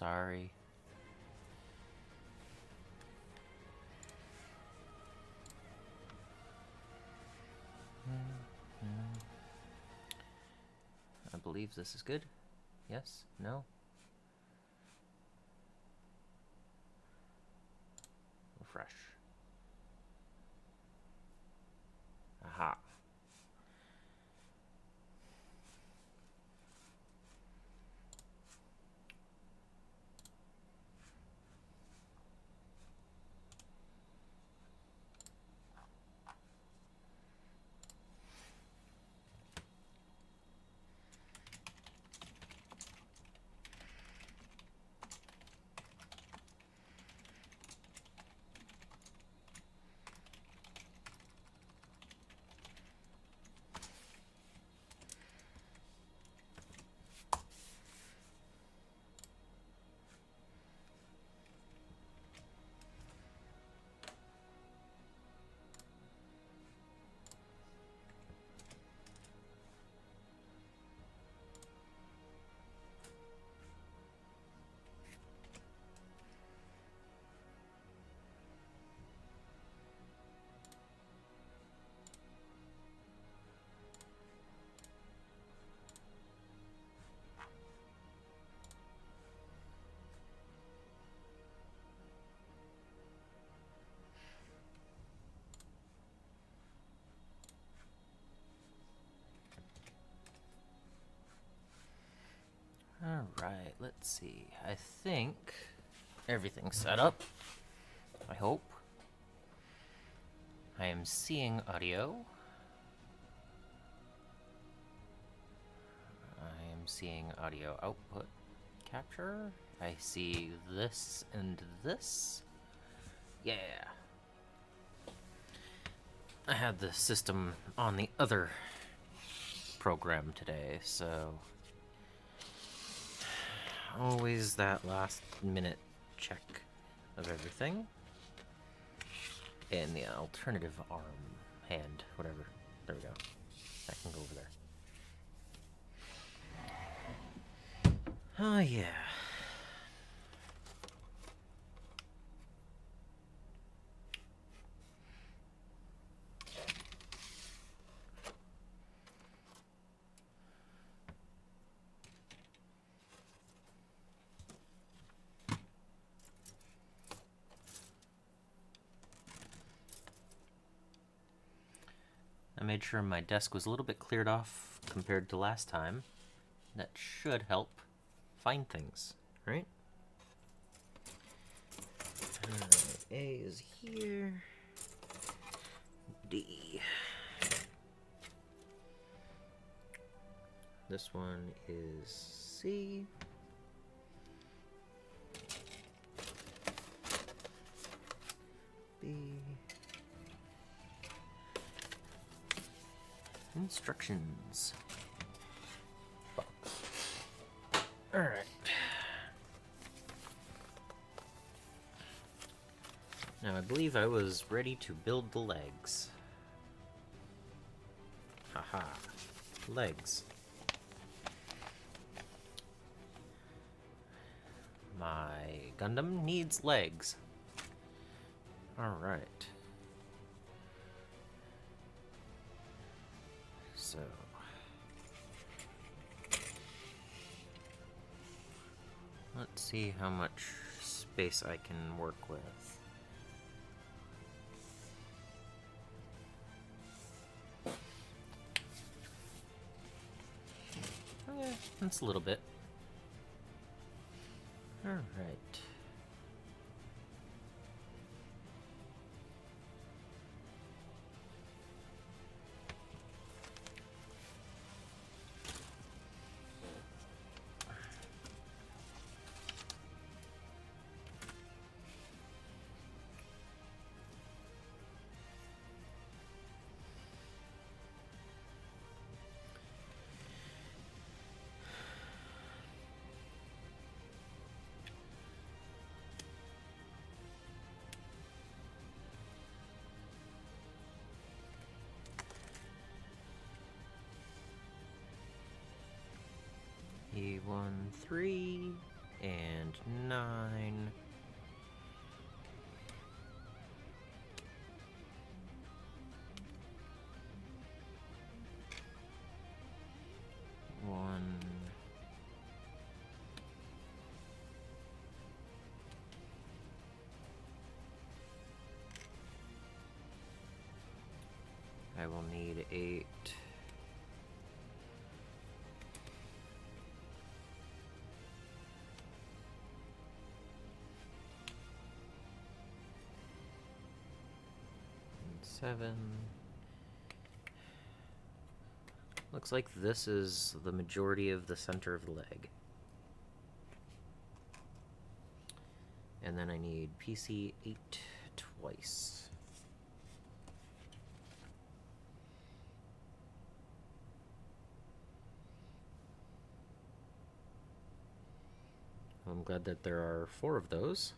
sorry. I believe this is good. Yes? No? Refresh. Aha. Alright, let's see. I think everything's set up. I hope. I am seeing audio. I am seeing audio output capture. I see this and this. Yeah. I had the system on the other program today, so always that last minute check of everything. And the alternative arm, hand, whatever. There we go. That can go over there. Oh yeah. I made sure my desk was a little bit cleared off compared to last time. That should help find things, right? A is here. D. This one is C. B. Instructions. Alright. Now I believe I was ready to build the legs. Haha. Legs. My Gundam needs legs. Alright. So let's see how much space I can work with. Okay, that's a little bit. All right. E13. and 9. One. I will need 8. And 7. Looks like this is the majority of the center of the leg. And then I need PC 8 twice. I'm glad that there are 4 of those.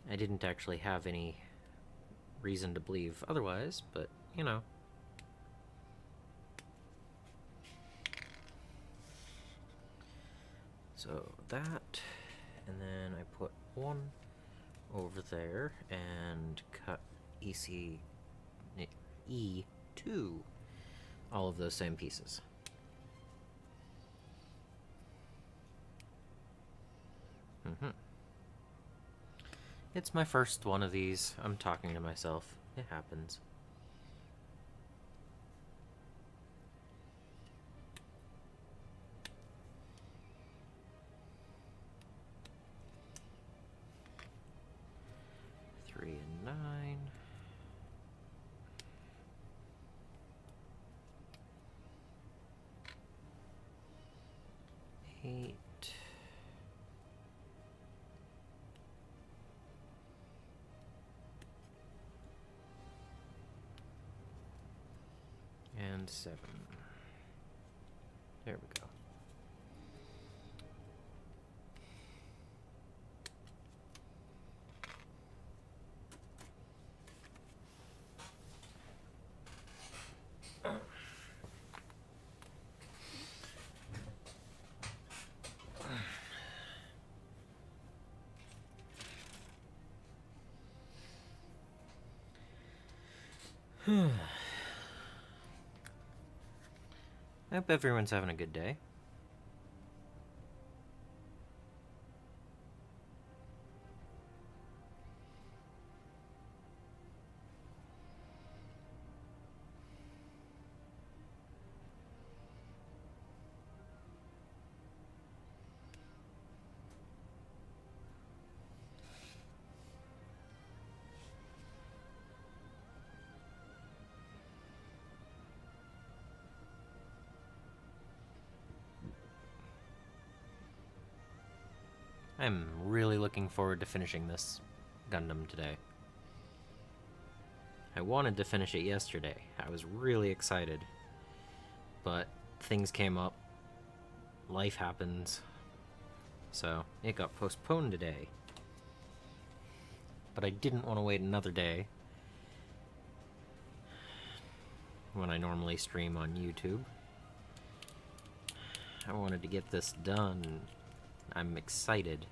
I didn't actually have any reason to believe otherwise, but, you know. So that, and then I put 1 over there and cut E2, all of those same pieces. It's my first one of these. I'm talking to myself. It happens. Three and 9. Eight. And 7. There we go. I hope everyone's having a good day. I'm really looking forward to finishing this Gundam today. I wanted to finish it yesterday. I was really excited. But things came up. Life happens. So it got postponed today. But I didn't want to wait another day when I normally stream on YouTube. I wanted to get this done. I'm excited.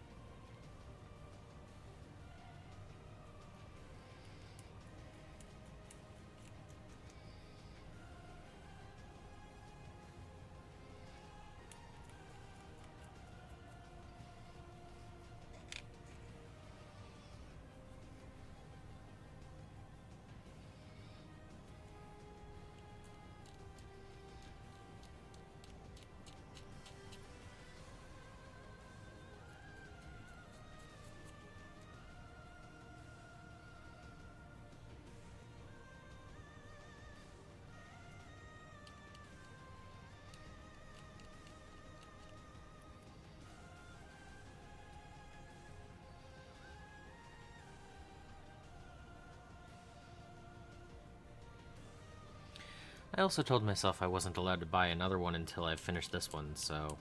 I also told myself I wasn't allowed to buy another one until I finished this one, so...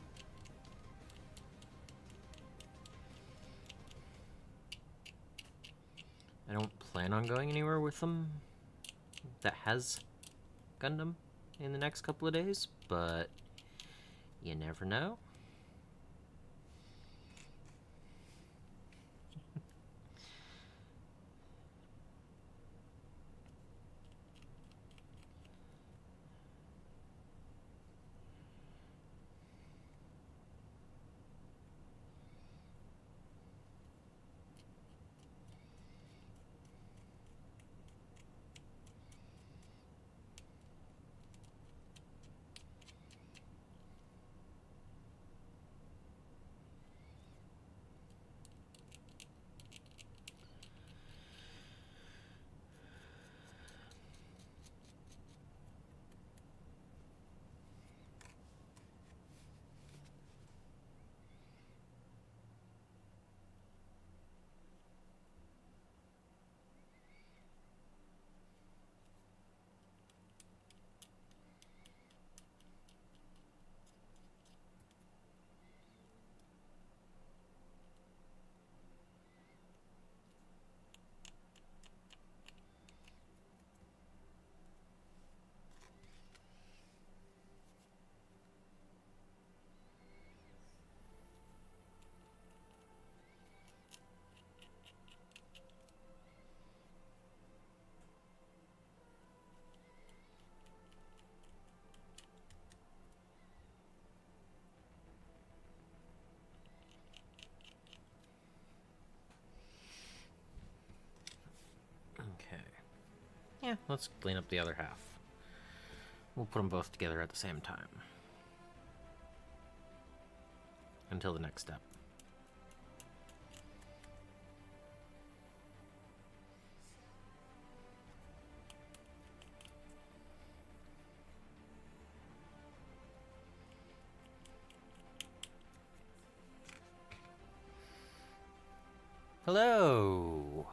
I don't plan on going anywhere with them that has Gundam in the next couple of days, but you never know. Okay. Yeah, let's clean up the other half. We'll put them both together at the same time. Until the next step. Hello!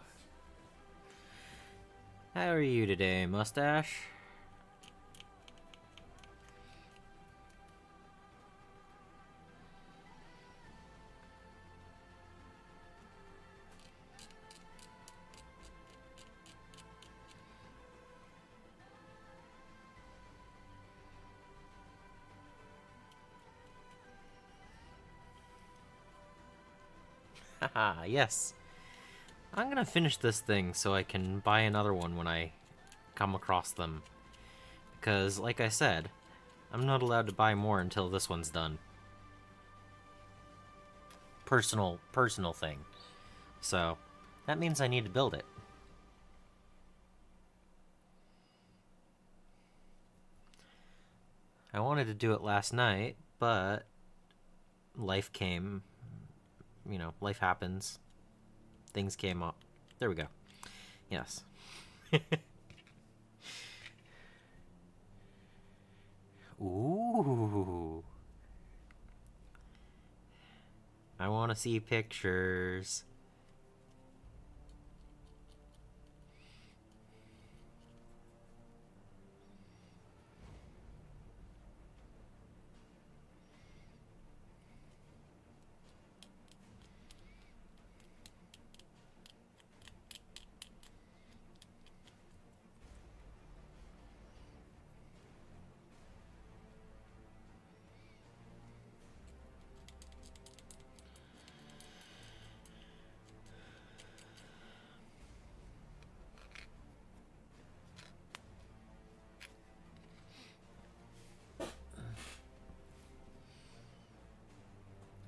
How are you today, Mustache? Haha, yes. I'm gonna finish this thing so I can buy another one when I come across them. Because, like I said, I'm not allowed to buy more until this one's done. Personal thing. So, that means I need to build it. I wanted to do it last night, but life came. You know, life happens. Things came up. There we go. Yes. Ooh. I want to see pictures.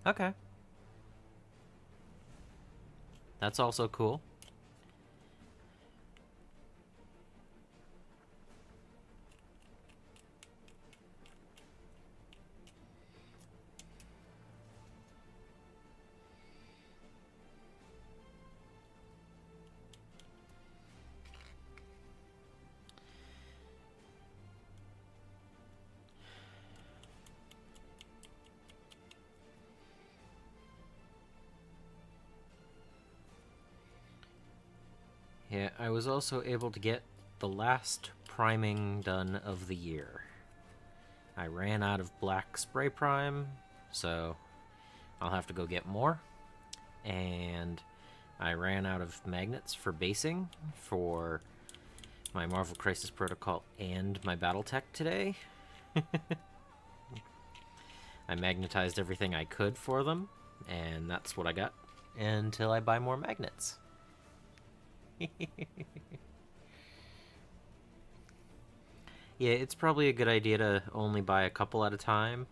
Okay. That's also cool. Yeah, I was also able to get the last priming done of the year. I ran out of black spray prime, so I'll have to go get more. And I ran out of magnets for basing for my Marvel Crisis Protocol and my Battletech today. I magnetized everything I could for them, and that's what I got until I buy more magnets. Yeah, it's probably a good idea to only buy a couple at a time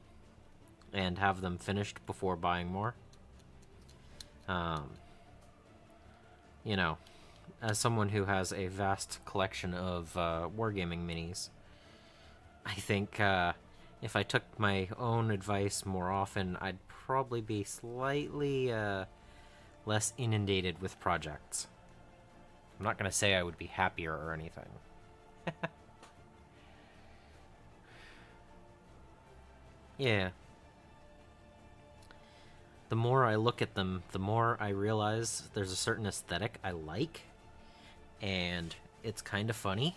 and have them finished before buying more. You know, as someone who has a vast collection of wargaming minis, I think if I took my own advice more often, I'd probably be slightly less inundated with projects. I'm not going to say I would be happier or anything. Yeah. The more I look at them, the more I realize there's a certain aesthetic I like, and it's kind of funny.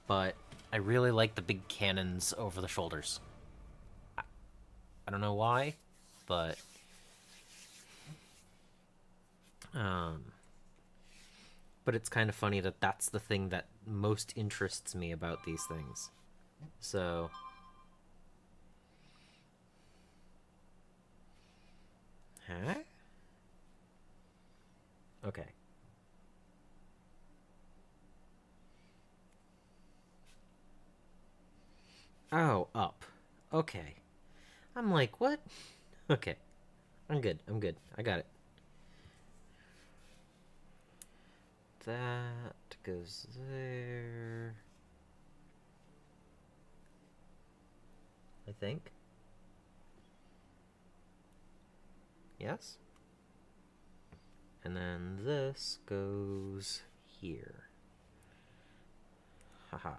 But I really like the big cannons over the shoulders. I don't know why, but it's kind of funny that that's the thing that most interests me about these things. So huh? Okay. Oh, up. Okay. I'm like, what? Okay. I'm good. I'm good. I got it. That goes there. I think. Yes? And then this goes here. Haha.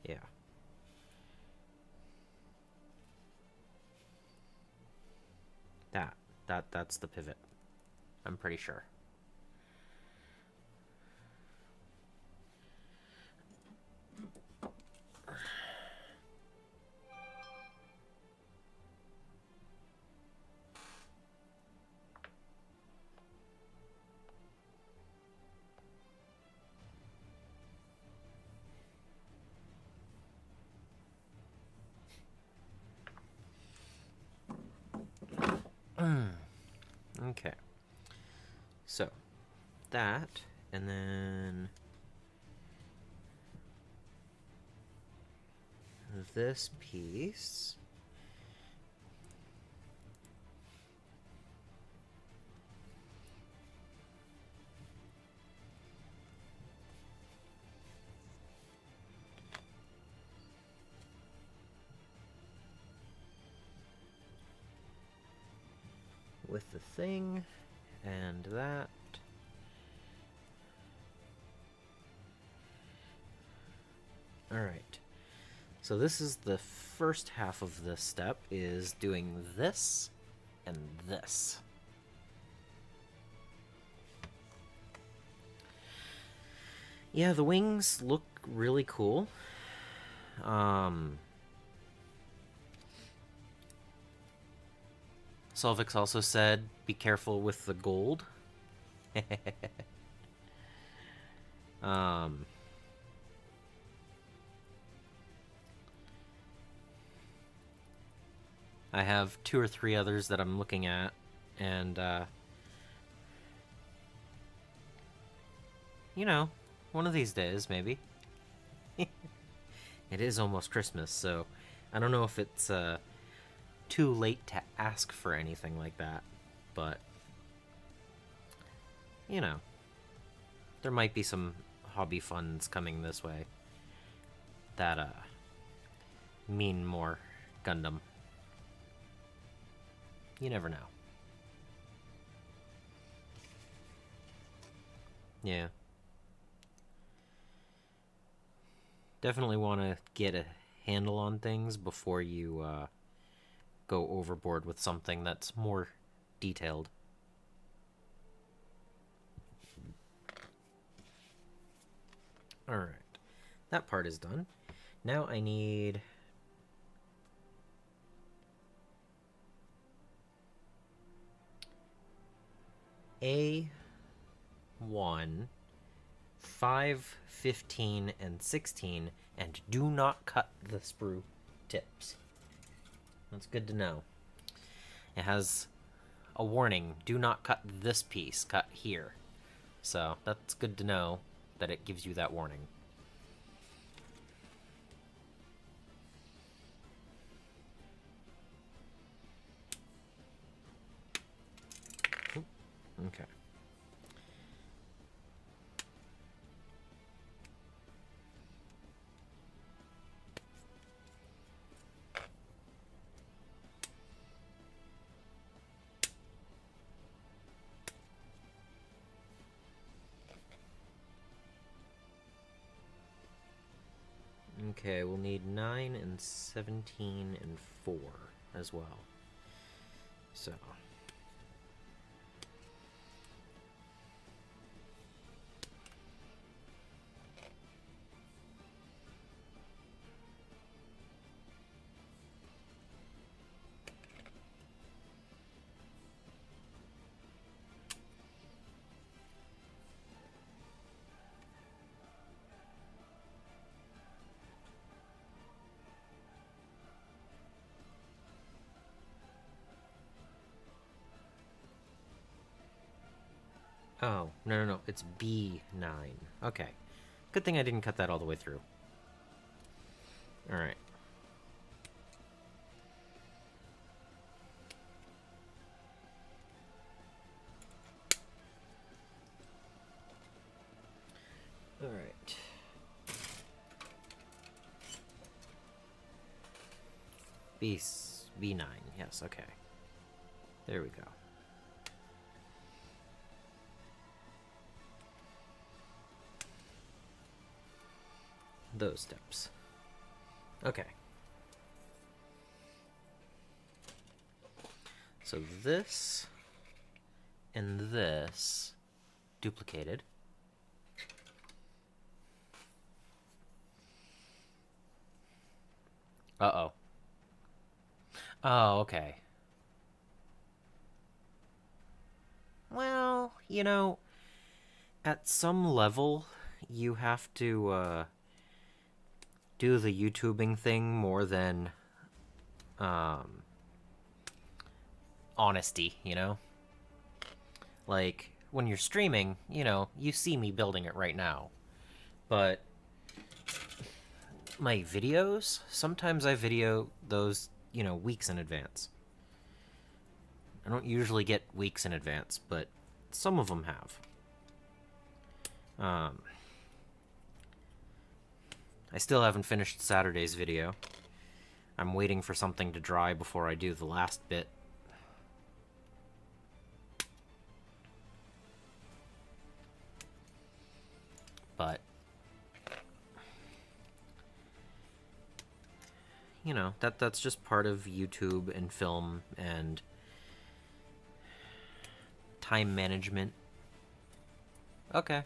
Yeah. That's the pivot. I'm pretty sure. Okay. So, that, and then this piece. With the thing, and that. Alright. So this is the first half of this step, is doing this and this. Yeah, the wings look really cool. Solvix also said, be careful with the gold. I have 2 or 3 others that I'm looking at, and, you know, one of these days, maybe. It is almost Christmas, so I don't know if it's, too late to ask for anything like that, but, you know, there might be some hobby funds coming this way that, mean more Gundam. You never know. Yeah. Definitely want to get a handle on things before you go overboard with something that's more detailed. Alright. That part is done. Now I need A1, 5, 15, and 16, and do not cut the sprue tips. That's good to know. It has a warning, do not cut this piece, cut here. So that's good to know that it gives you that warning. Okay. Okay, we'll need 9 and 17 and 4 as well. So. Oh, no, it's B9. Okay. Good thing I didn't cut that all the way through. Alright. Alright. B9, yes, okay. There we go. Those steps. Okay. So this and this duplicated. Uh-oh. Oh, okay. Well, you know, at some level, you have to, do the YouTubing thing more than, honesty, you know? Like, when you're streaming, you know, you see me building it right now. But my videos, sometimes I video those, you know, weeks in advance. I don't usually get weeks in advance, but some of them have. I still haven't finished Saturday's video. I'm waiting for something to dry before I do the last bit. But, you know, that's just part of YouTube and film and time management. Okay.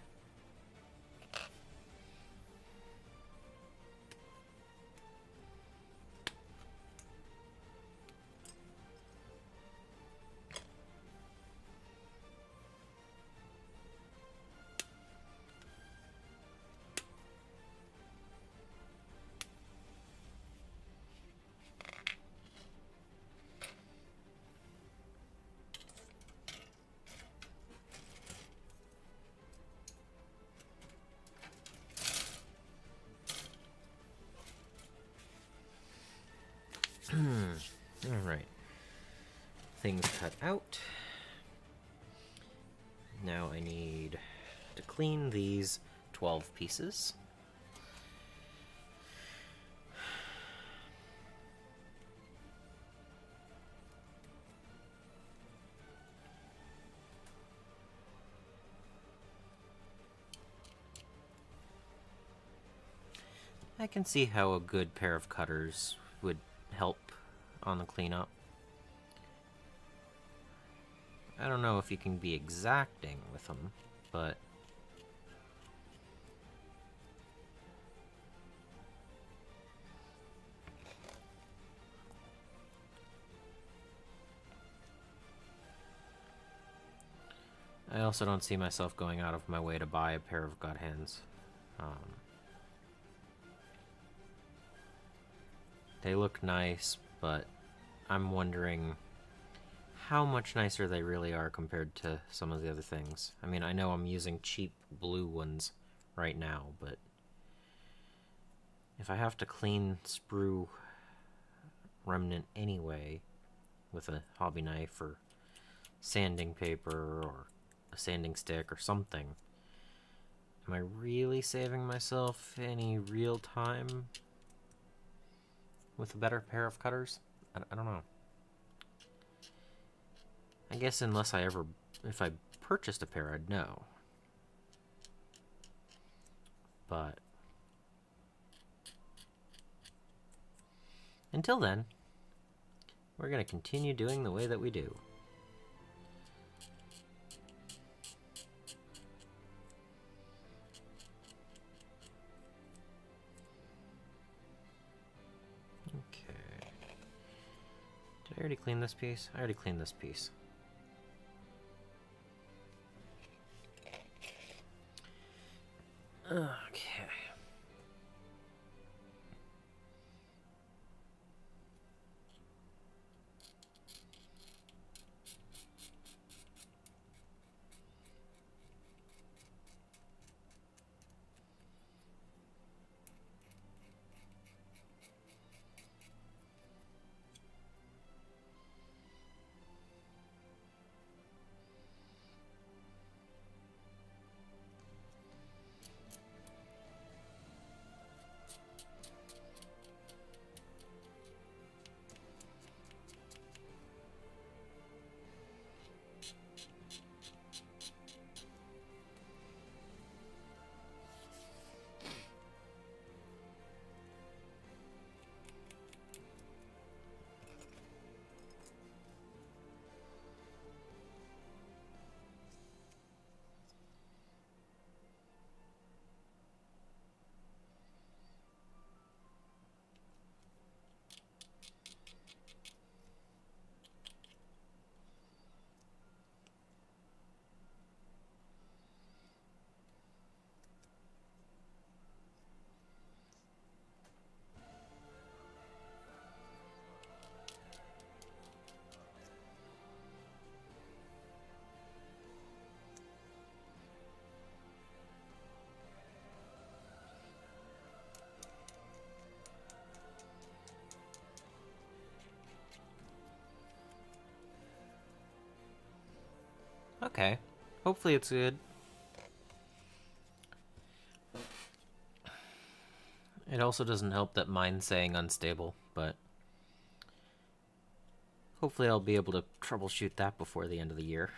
Alright. Things cut out. Now I need to clean these 12 pieces. I can see how a good pair of cutters would help on the cleanup. I don't know if you can be exacting with them, but I also don't see myself going out of my way to buy a pair of God Hands. They look nice, but I'm wondering how much nicer they really are compared to some of the other things. I mean, I know I'm using cheap blue ones right now, but if I have to clean sprue remnant anyway with a hobby knife or sanding paper or a sanding stick or something, am I really saving myself any real time with a better pair of cutters? I don't know. I guess unless if I purchased a pair, I'd know. But until then, we're going to continue doing the way that we do. Okay. Did I already clean this piece? I already cleaned this piece. Okay. Okay. Hopefully it's good. It also doesn't help that mine's saying unstable, but hopefully I'll be able to troubleshoot that before the end of the year.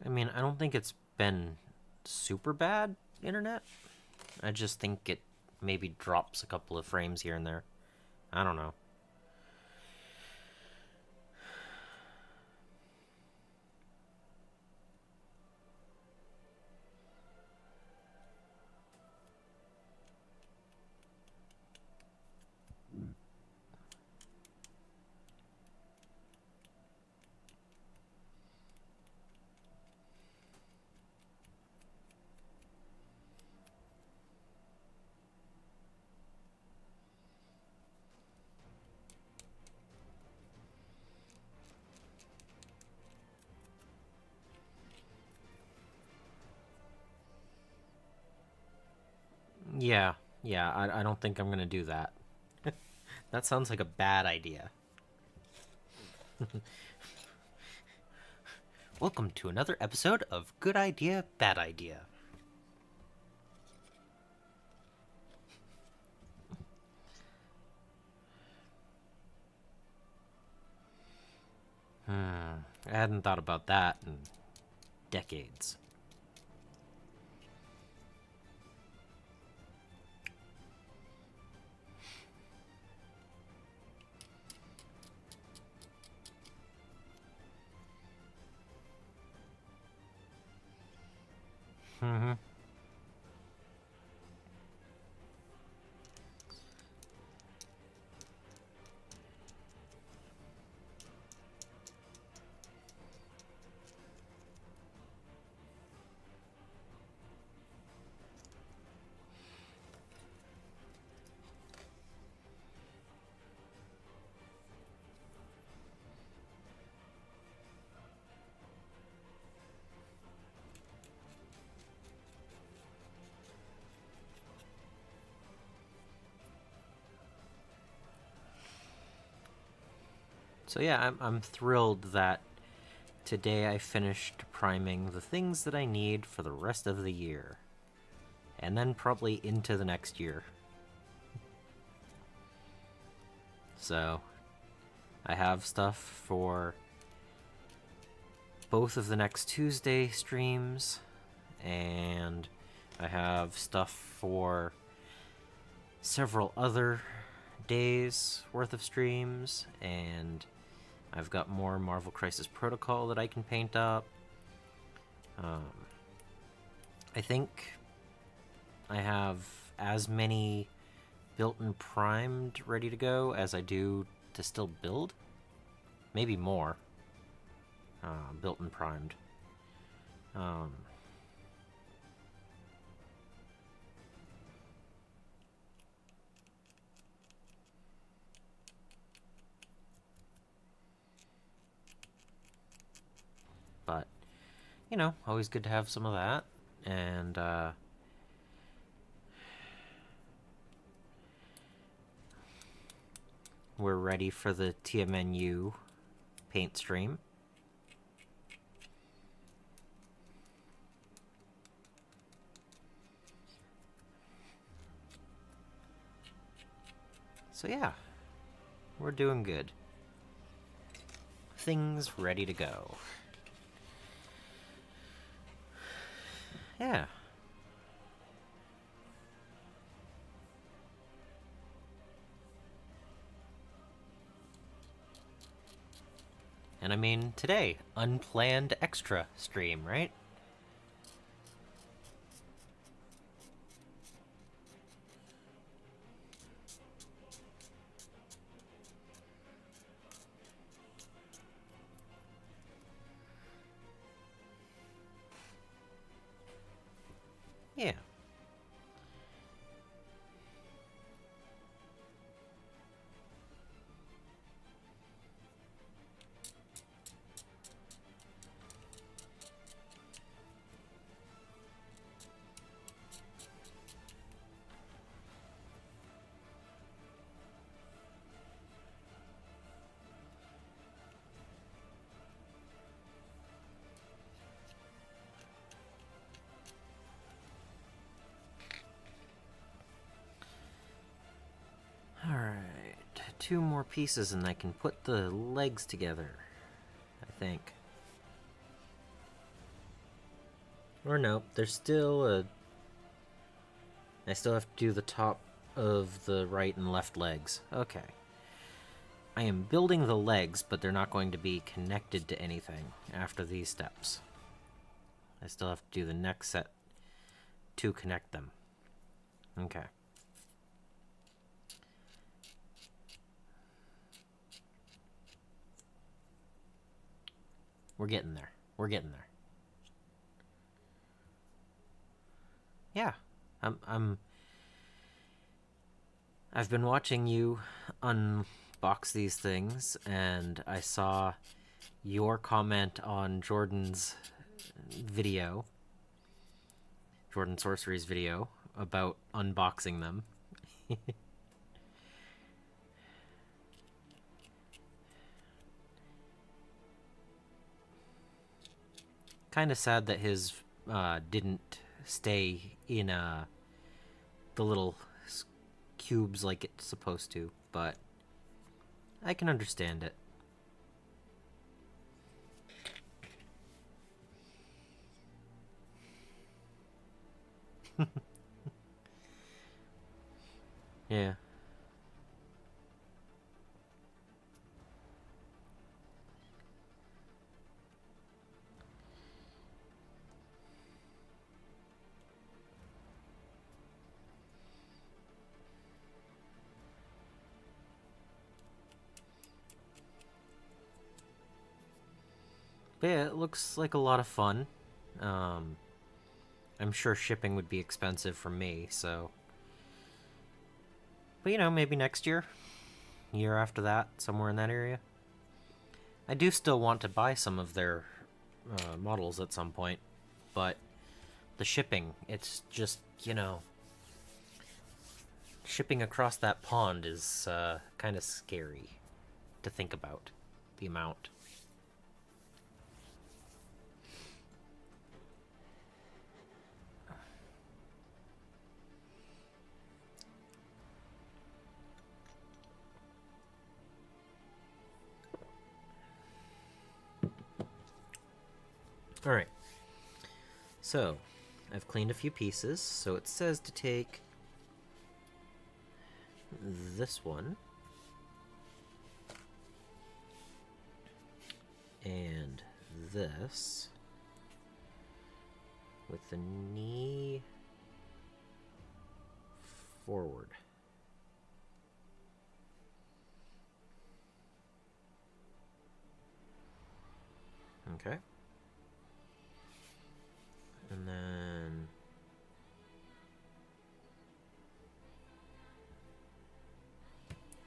I mean, I don't think it's been super bad internet. I just think it maybe drops a couple of frames here and there. I don't know. Yeah, I don't think I'm gonna do that. That sounds like a bad idea. Welcome to another episode of Good Idea, Bad Idea. I hadn't thought about that in decades. So yeah, I'm thrilled that today I finished priming the things that I need for the rest of the year. And then probably into the next year. So, I have stuff for both of the next Tuesday streams, and I have stuff for several other days worth of streams, and I've got more Marvel Crisis Protocol that I can paint up. I think I have as many built and primed ready to go as I do to still build. Maybe more. Built and primed. But, you know, always good to have some of that. And, we're ready for the TMNU paint stream. So yeah, we're doing good. Things ready to go. Yeah. And I mean, today, unplanned extra stream, right? Yeah. Alright, 2 more pieces and I can put the legs together, I think. Or no, there's still a... I still have to do the top of the right and left legs. Okay. I am building the legs, but they're not going to be connected to anything after these steps. I still have to do the next set to connect them. Okay. We're getting there. We're getting there. Yeah. I've been watching you unbox these things, and I saw your comment on Jordan's video, Jordan Sorcery's video, about unboxing them. Kind of sad that his didn't stay in the little cubes like it's supposed to, but I can understand it. Yeah. But yeah, it looks like a lot of fun. I'm sure shipping would be expensive for me, so... But, you know, maybe next year? Year after that, somewhere in that area? I do still want to buy some of their models at some point, but the shipping, it's just, you know... Shipping across that pond is kind of scary to think about. the amount. Alright, so I've cleaned a few pieces, so it says to take this one and this with the knee forward. Okay. And then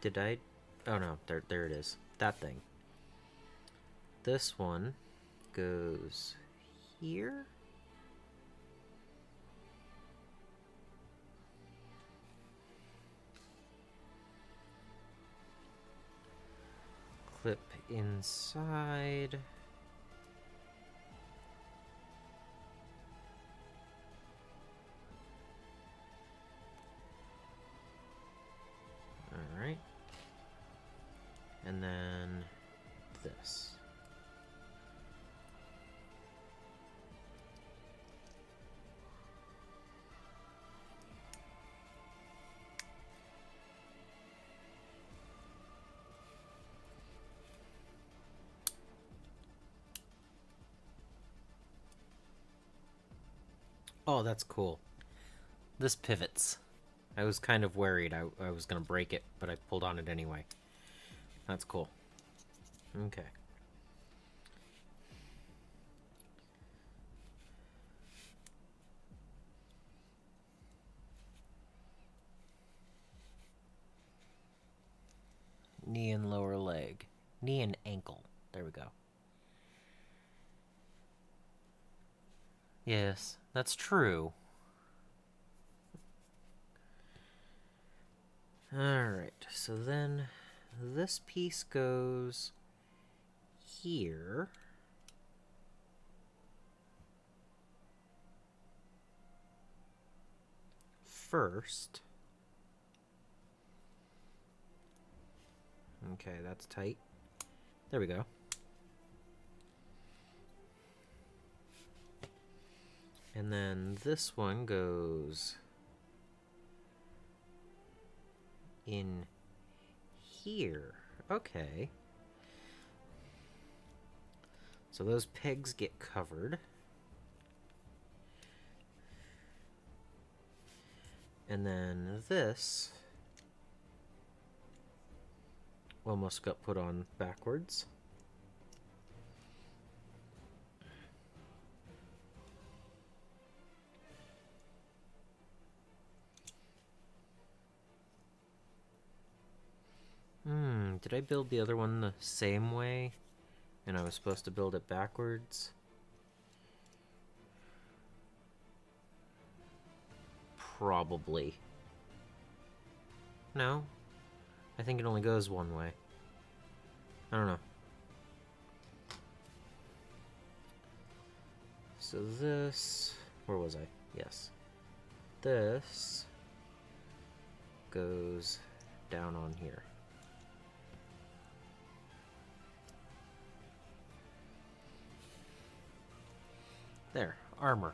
did I? Oh no, there it is. That thing. This one goes here. Clip inside. Alright. And then this. Oh, that's cool. This pivots. I was kind of worried I was going to break it, but I pulled on it anyway. That's cool. Okay. Knee and lower leg. Knee and ankle. There we go. Yes, that's true. Alright, so then this piece goes here. First. Okay, that's tight. There we go. And then this one goes in here. Okay. So those pegs get covered. And then this almost got put on backwards. Did I build the other one the same way? And I was supposed to build it backwards? Probably. No? I think it only goes one way. I don't know. So this... Where was I? Yes. This goes down on here. There, armor.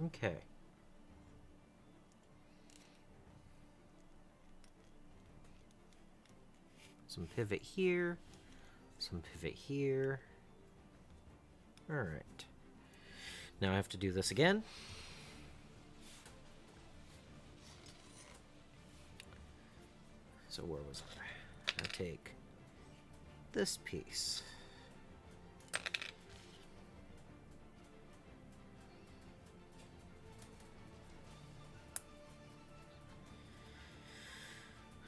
Okay. Some pivot here, some pivot here. Alright. Now I have to do this again. So where was I? I take this piece.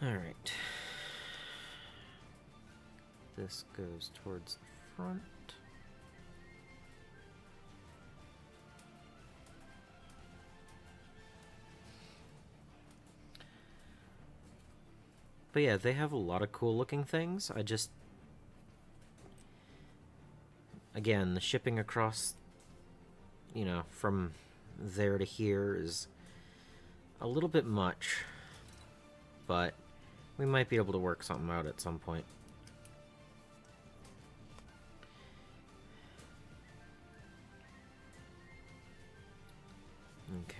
Alright. This goes towards the front. But yeah, they have a lot of cool looking things. I just... Again, the shipping across, you know, from there to here is a little bit much. But we might be able to work something out at some point. Okay.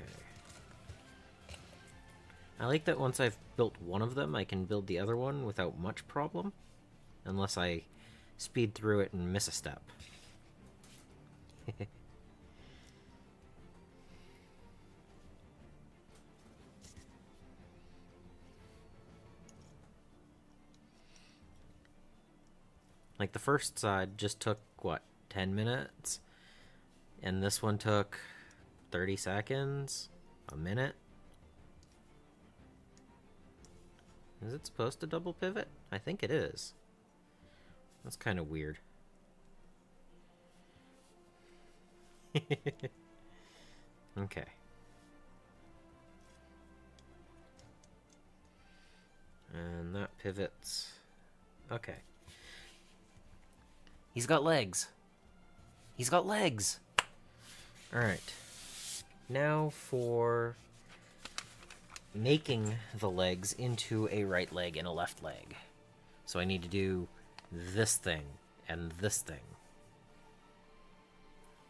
I like that once I've built one of them, I can build the other one without much problem. Unless I speed through it and miss a step. Like, the first side just took, what, 10 minutes? And this one took 30 seconds? A minute? Is it supposed to double pivot? I think it is. That's kind of weird. Okay. And that pivots. Okay. He's got legs. He's got legs. Alright. Now for making the legs into a right leg and a left leg. So I need to do this thing and this thing.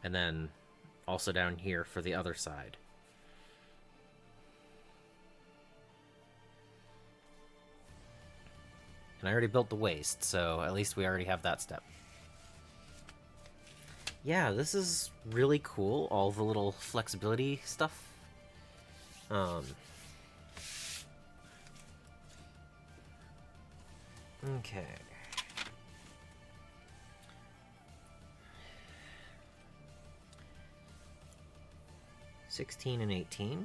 And then also down here for the other side. And I already built the waist, so at least we already have that step. Yeah, this is really cool, all the little flexibility stuff. Okay. $16 and $18.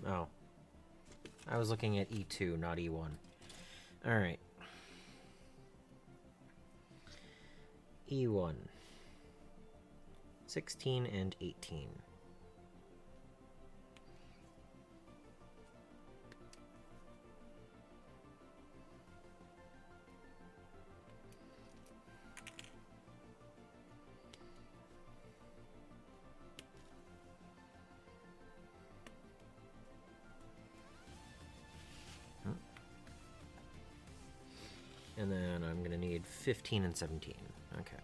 Oh. I was looking at E2, not E1. Alright. E1. 16 and 18. And then I'm going to need 15 and 17. Okay.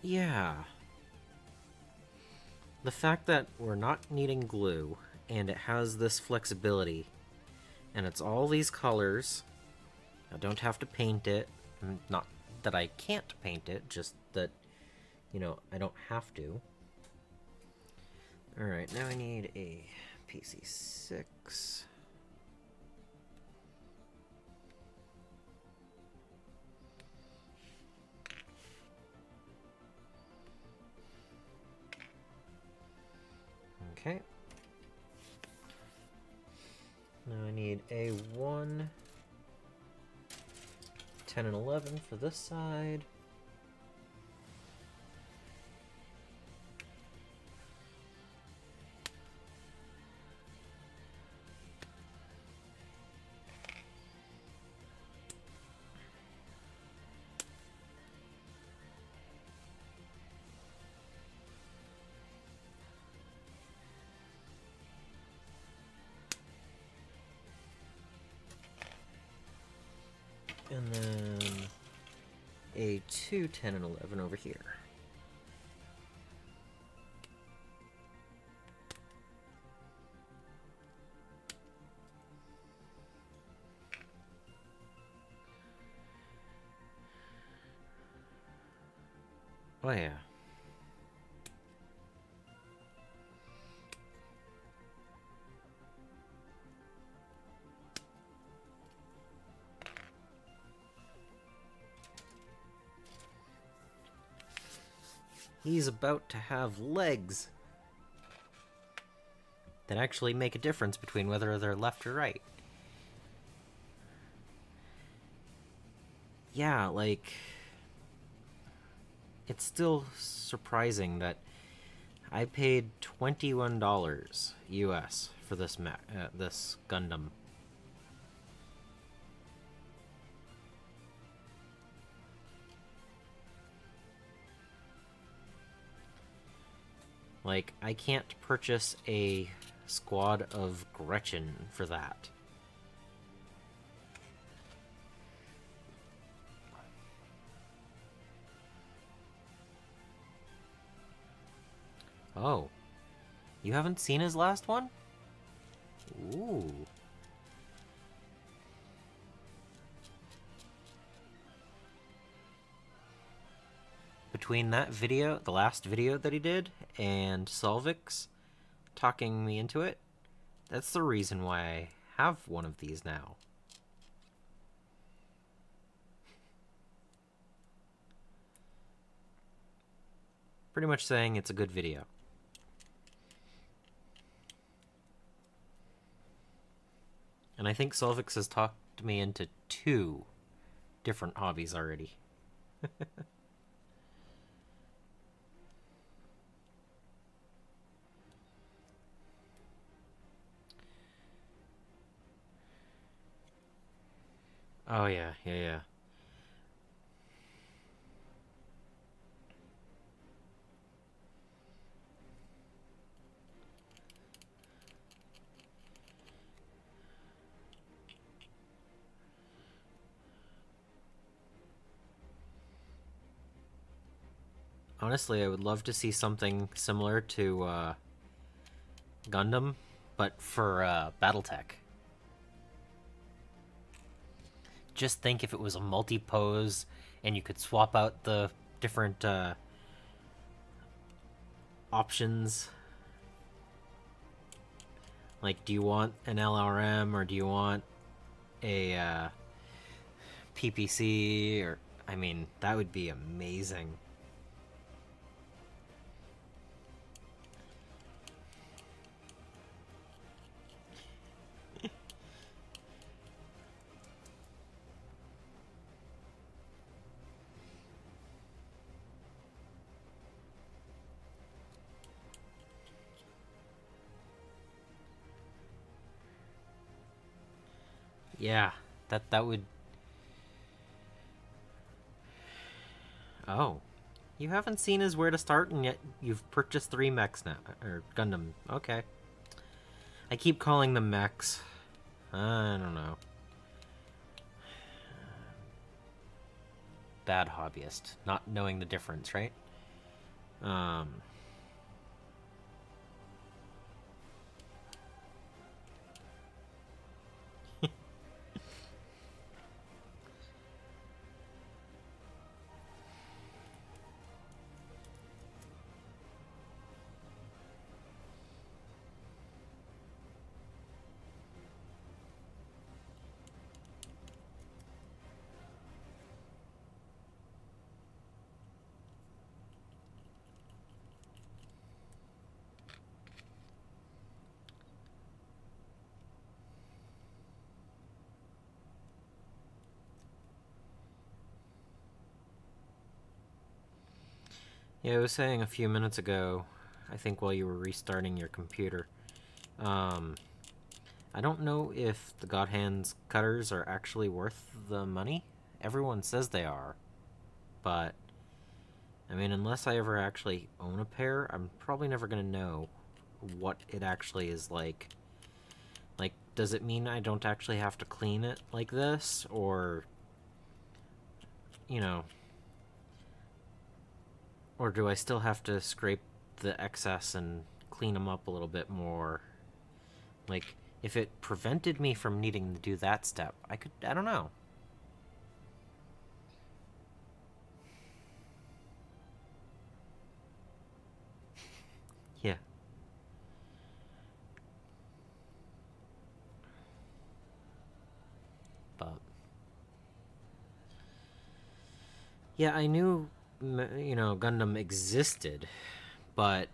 Yeah. The fact that we're not needing glue, and it has this flexibility, and it's all these colors. I don't have to paint it. Not that I can't paint it, just that, you know, I don't have to. Alright, now I need a PC6. Okay. Now I need A1, 10 and 11 for this side. And then A2, 10 and 11 over here. Oh yeah. He's about to have legs. that actually make a difference between whether they're left or right. Yeah, like, it's still surprising that I paid $21 US for this Gundam. Like, I can't purchase a squad of Gretchen for that. Oh. You haven't seen his last one? Ooh. Between that video, the last video that he did, and Solvix talking me into it, that's the reason why I have one of these now. Pretty much saying it's a good video. And I think Solvix has talked me into 2 different hobbies already. Oh yeah, yeah. Honestly, I would love to see something similar to Gundam, but for BattleTech. Just think if it was a multi-pose and you could swap out the different options. Like, do you want an LRM or do you want a PPC? Or, I mean, that would be amazing. Yeah, that would... Oh. You haven't seen his Where to Start, and yet you've purchased 3 mechs now. Or Gundam. Okay. I keep calling them mechs. I don't know. Bad hobbyist. Not knowing the difference, right? Yeah, I was saying a few minutes ago, I think while you were restarting your computer, I don't know if the God Hands cutters are actually worth the money. Everyone says they are, but, I mean, unless I ever actually own a pair, I'm probably never going to know what it actually is like. Like, does it mean I don't actually have to clean it like this, or, you know... Or do I still have to scrape the excess and clean them up a little bit more? Like, if it prevented me from needing to do that step, I don't know. Yeah. But... Yeah, I knew, you know, Gundam existed, but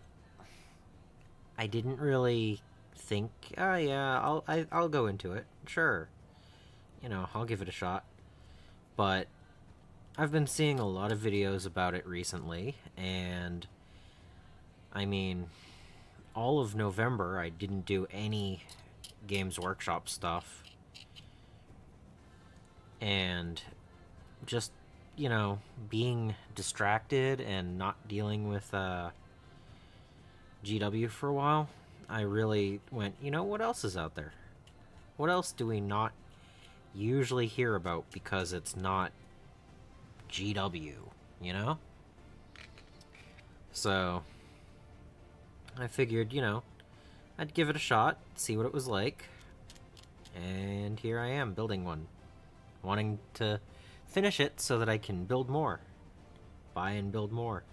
I didn't really think, oh yeah, I'll go into it. Sure. You know, I'll give it a shot. But I've been seeing a lot of videos about it recently, and I mean, all of November I didn't do any Games Workshop stuff. And just, you know, being distracted and not dealing with GW for a while, I really went, you know, what else is out there? What else do we not usually hear about because it's not GW, you know? So, I figured, you know, I'd give it a shot, see what it was like, and here I am, building one. Wanting to finish it so that I can build more. Buy and build more.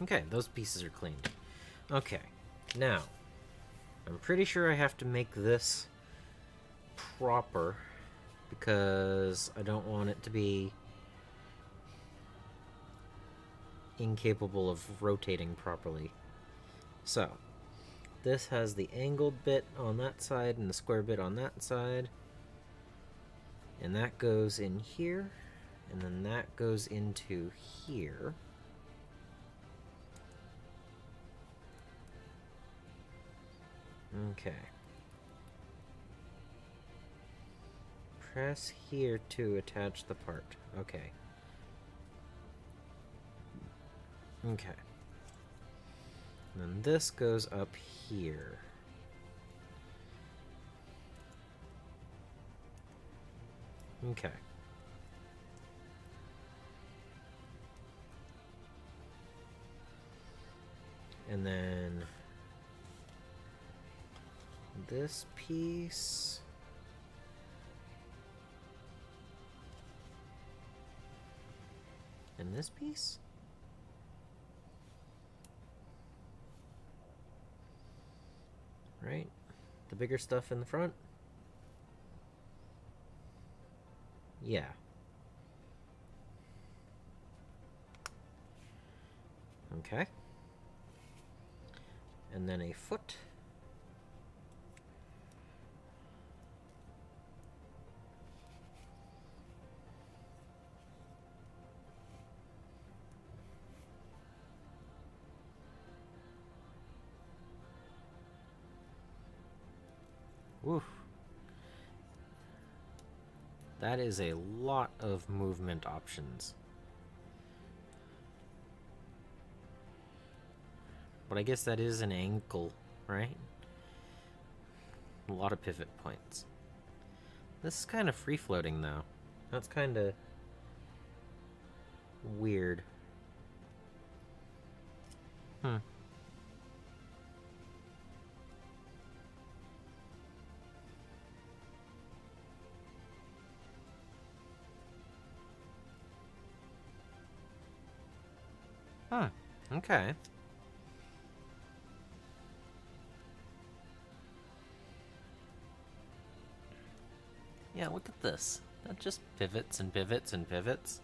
Okay, those pieces are cleaned. Okay, now, I'm pretty sure I have to make this proper because I don't want it to be incapable of rotating properly. So, this has the angled bit on that side and the square bit on that side. And that goes in here, and then that goes into here. Okay. Press here to attach the part. Okay. Okay. And then this goes up here. Okay. And then this piece. And this piece? Right? The bigger stuff in the front? Yeah. Okay. And then a foot. Woof. That is a lot of movement options. But I guess that is an ankle, right? A lot of pivot points. This is kind of free-floating, though. That's kind of weird. Hmm. Huh. Okay. Yeah, look at this. That just pivots and pivots and pivots.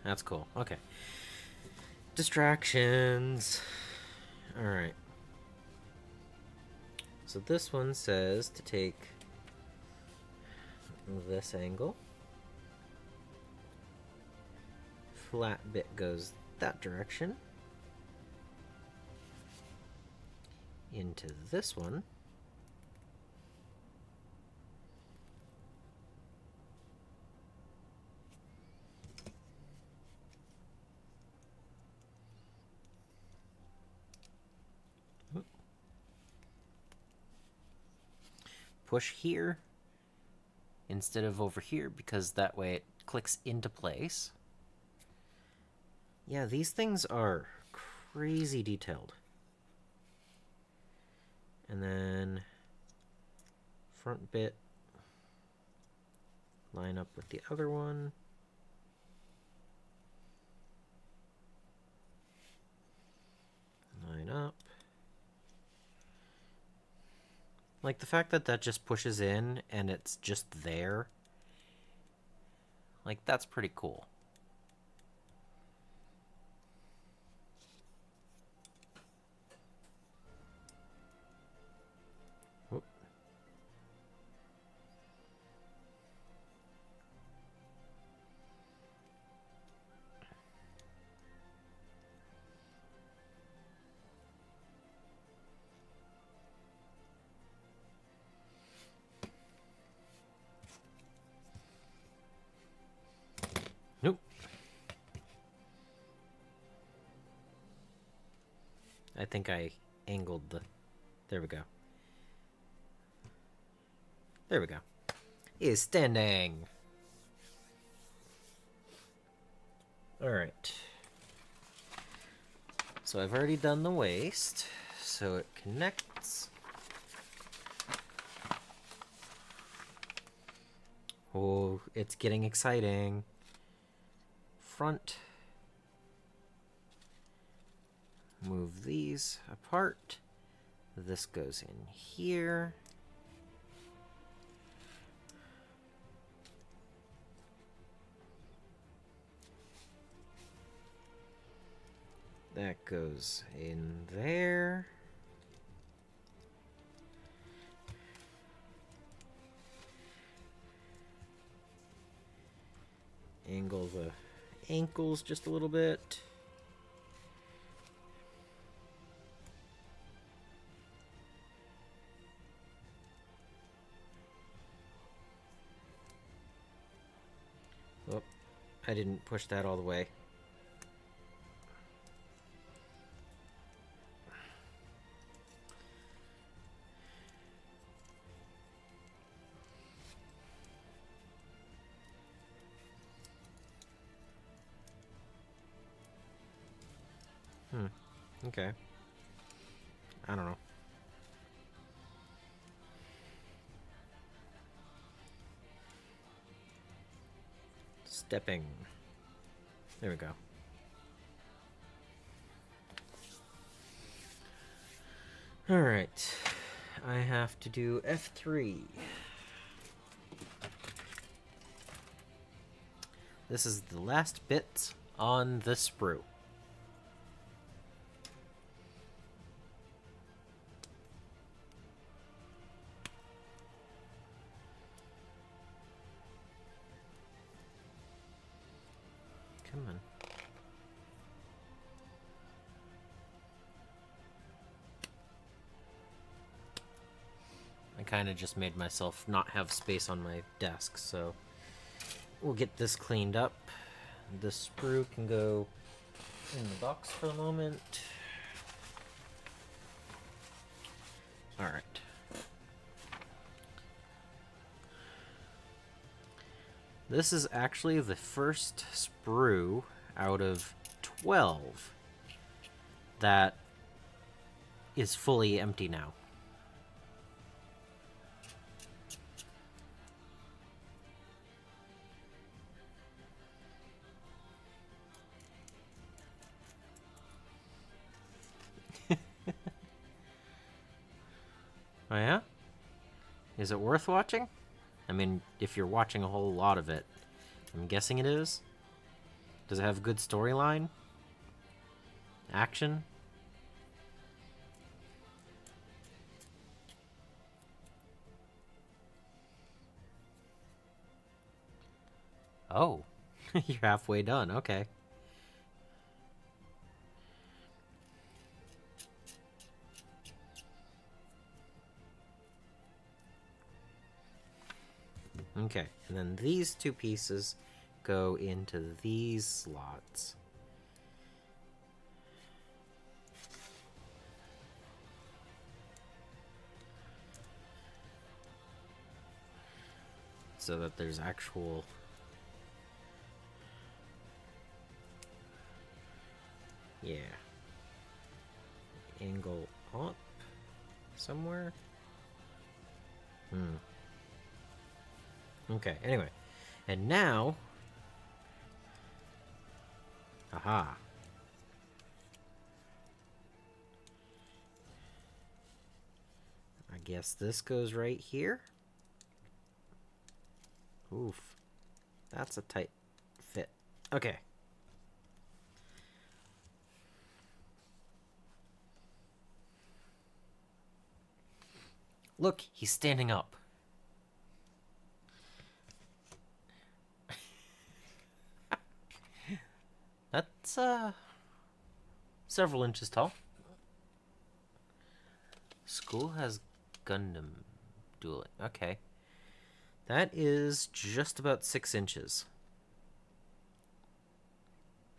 That's cool. Okay. Distractions. Alright. So this one says to take this angle. Flat bit goes that direction. Into this one. Push here instead of over here because that way it clicks into place. Yeah, these things are crazy detailed. And then front bit line up with the other one. Line up. Like the fact that that just pushes in and it's just there. Like that's pretty cool. Whoop. Nope. I think I angled the... There we go. There we go. He is standing. Alright. So I've already done the waist, so it connects. Oh, it's getting exciting. Front. Move these apart. This goes in here. That goes in there. Angle the ankles just a little bit. Oh, I didn't push that all the way. Okay. I don't know. Stepping. There we go. Alright. I have to do F3. This is the last bit on the sprue. Come on. I kind of just made myself not have space on my desk, so we'll get this cleaned up. The sprue can go in the box for a moment. Alright. This is actually the first sprue out of 12 that is fully empty now. Oh yeah? Is it worth watching? I mean, if you're watching a whole lot of it, I'm guessing it is. Does it have a good storyline? Action? Oh, you're halfway done, okay. Okay, and then these two pieces go into these slots. So that there's actual... Yeah. Angle up. somewhere? Okay, anyway. And now... Aha. I guess this goes right here. Oof. That's a tight fit. Okay. Look, he's standing up. That's, several inches tall. School has Gundam dueling. Okay. That is just about 6 inches.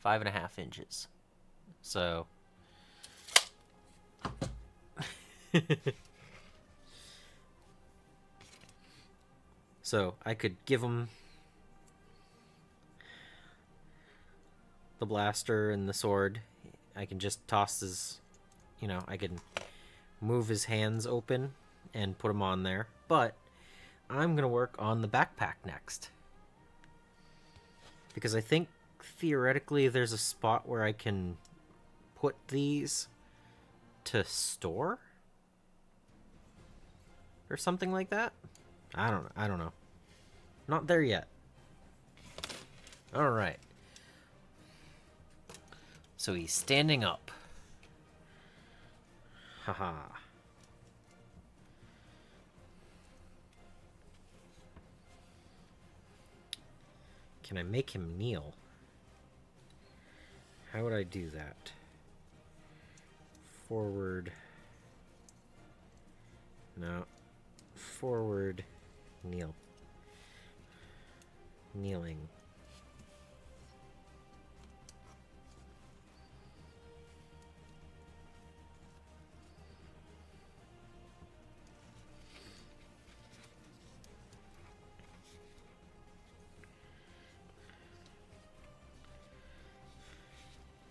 5.5 inches. So... So, I could give him the blaster and the sword. I can just toss his... You know, I can move his hands open and put him on there. But I'm going to work on the backpack next. Because I think, theoretically, there's a spot where I can put these to store? Or something like that? I don't know. Not there yet. Alright. So he's standing up. Haha. Can I make him kneel? How would I do that? Forward. No. Forward. Kneel. Kneeling.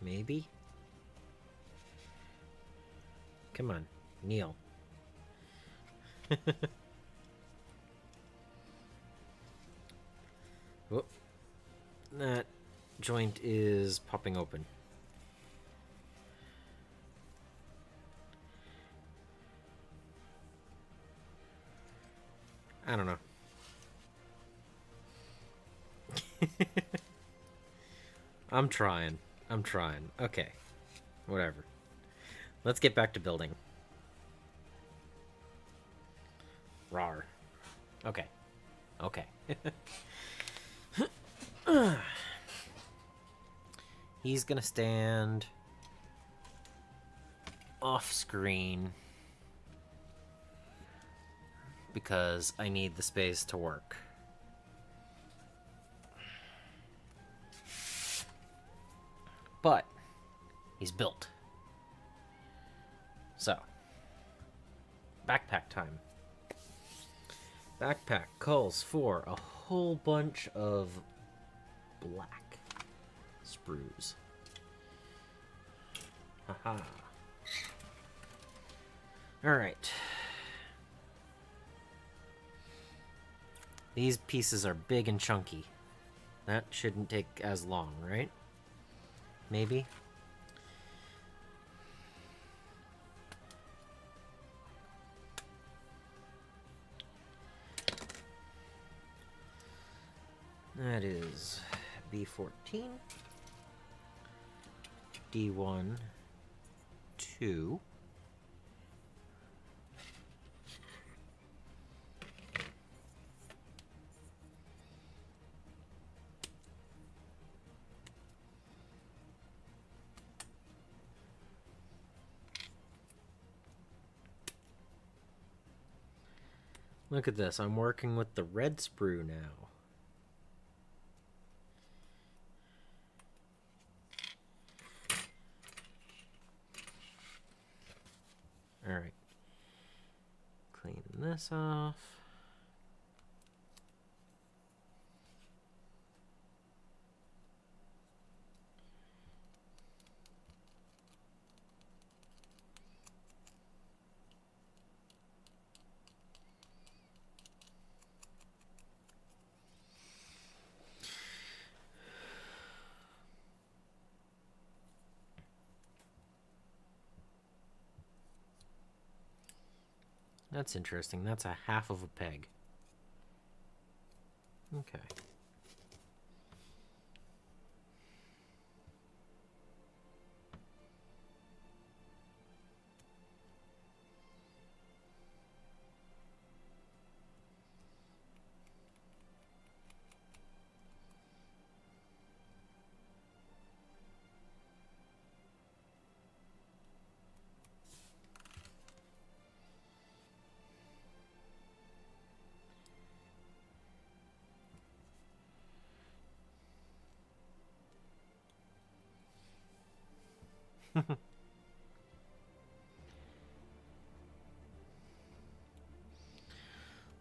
Maybe? Come on, kneel. Whoop. That joint is popping open. I don't know. I'm trying. Okay. Whatever. Let's get back to building. Rawr. Okay. He's gonna stand off screen because I need the space to work. But he's built. So, backpack time. Backpack calls for a whole bunch of black sprues. Haha. Alright. These pieces are big and chunky. That shouldn't take as long, right? Maybe? That is B14, D1, 2, look at this, I'm working with the red sprue now. Alright. Clean this off. That's interesting. That's a half of a peg. Okay.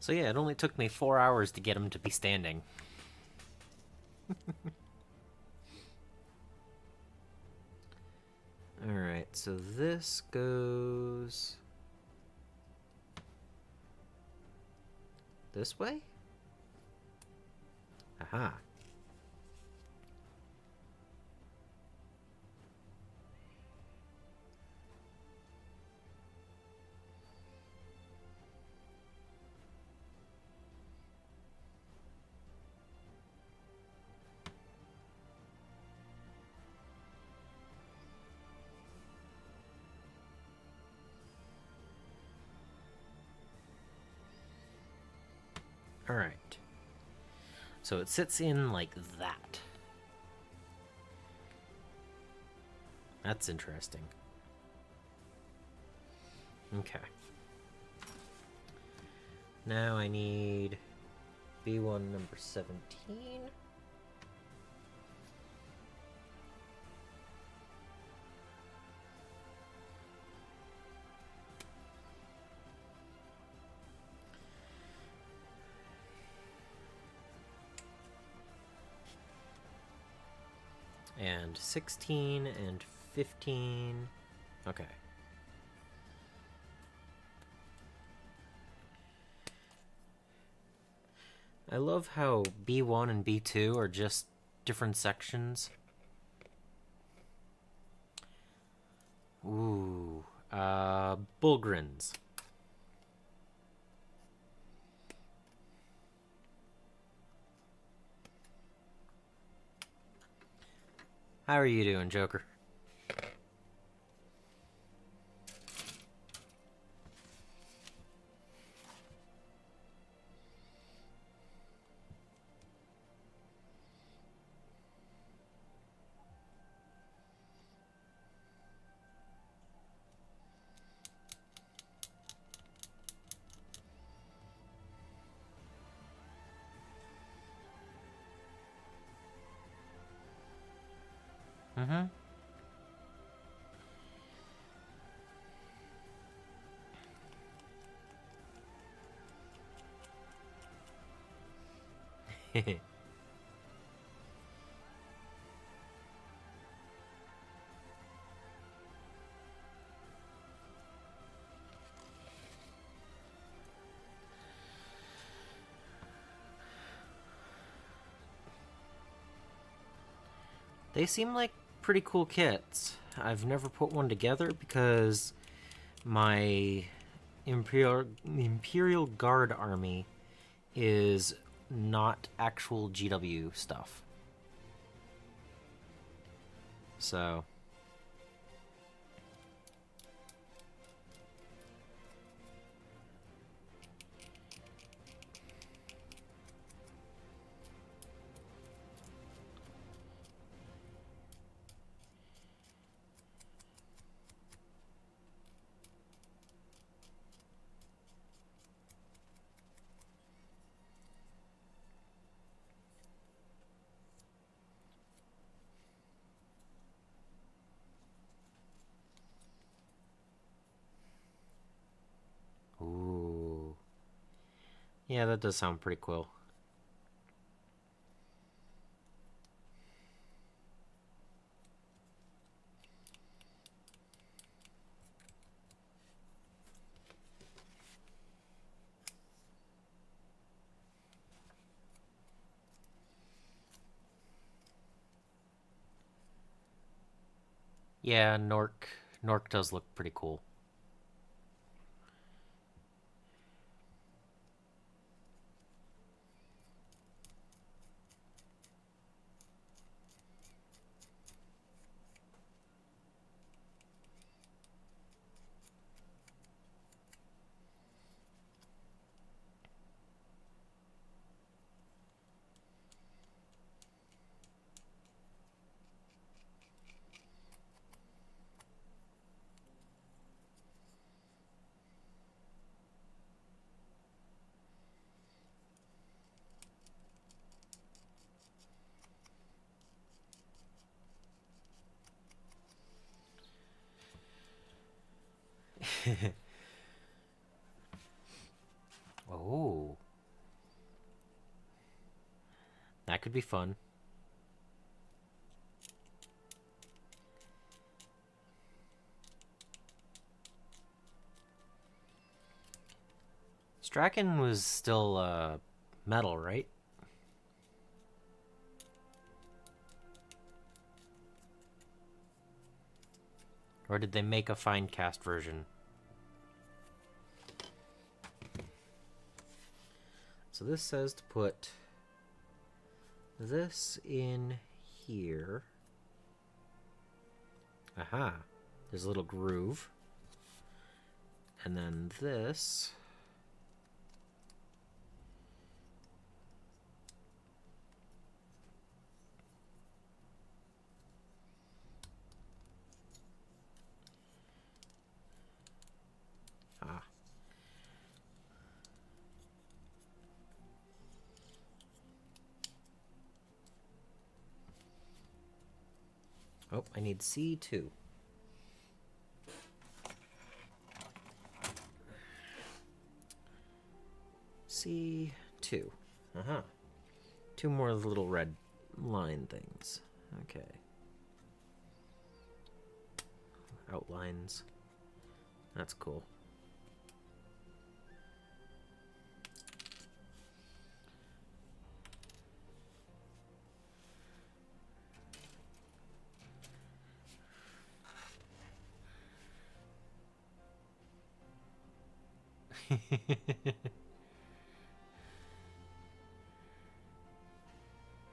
So yeah, it only took me 4 hours to get him to be standing. Alright, so this goes... this way? Aha. Alright. So it sits in like that. That's interesting. Okay. Now I need B1 number 17. And 16 and 15. Okay. I love how B1 and B2 are just different sections. Ooh. Bullgrins. How are you doing, Joker? Mm-hmm. They seem like pretty cool kits. I've never put one together because my Imperial Guard army is not actual GW stuff. So... Ooh. Yeah, that does sound pretty cool. Yeah, Nork does look pretty cool. Oh, that could be fun. Strachan was still metal, right? Or did they make a Finecast version? So this says to put this in here. Aha. There's a little groove. And then this. Ah. Oh, I need C2. C2. Uh-huh. Two more little red line things. Okay. Outlines. That's cool.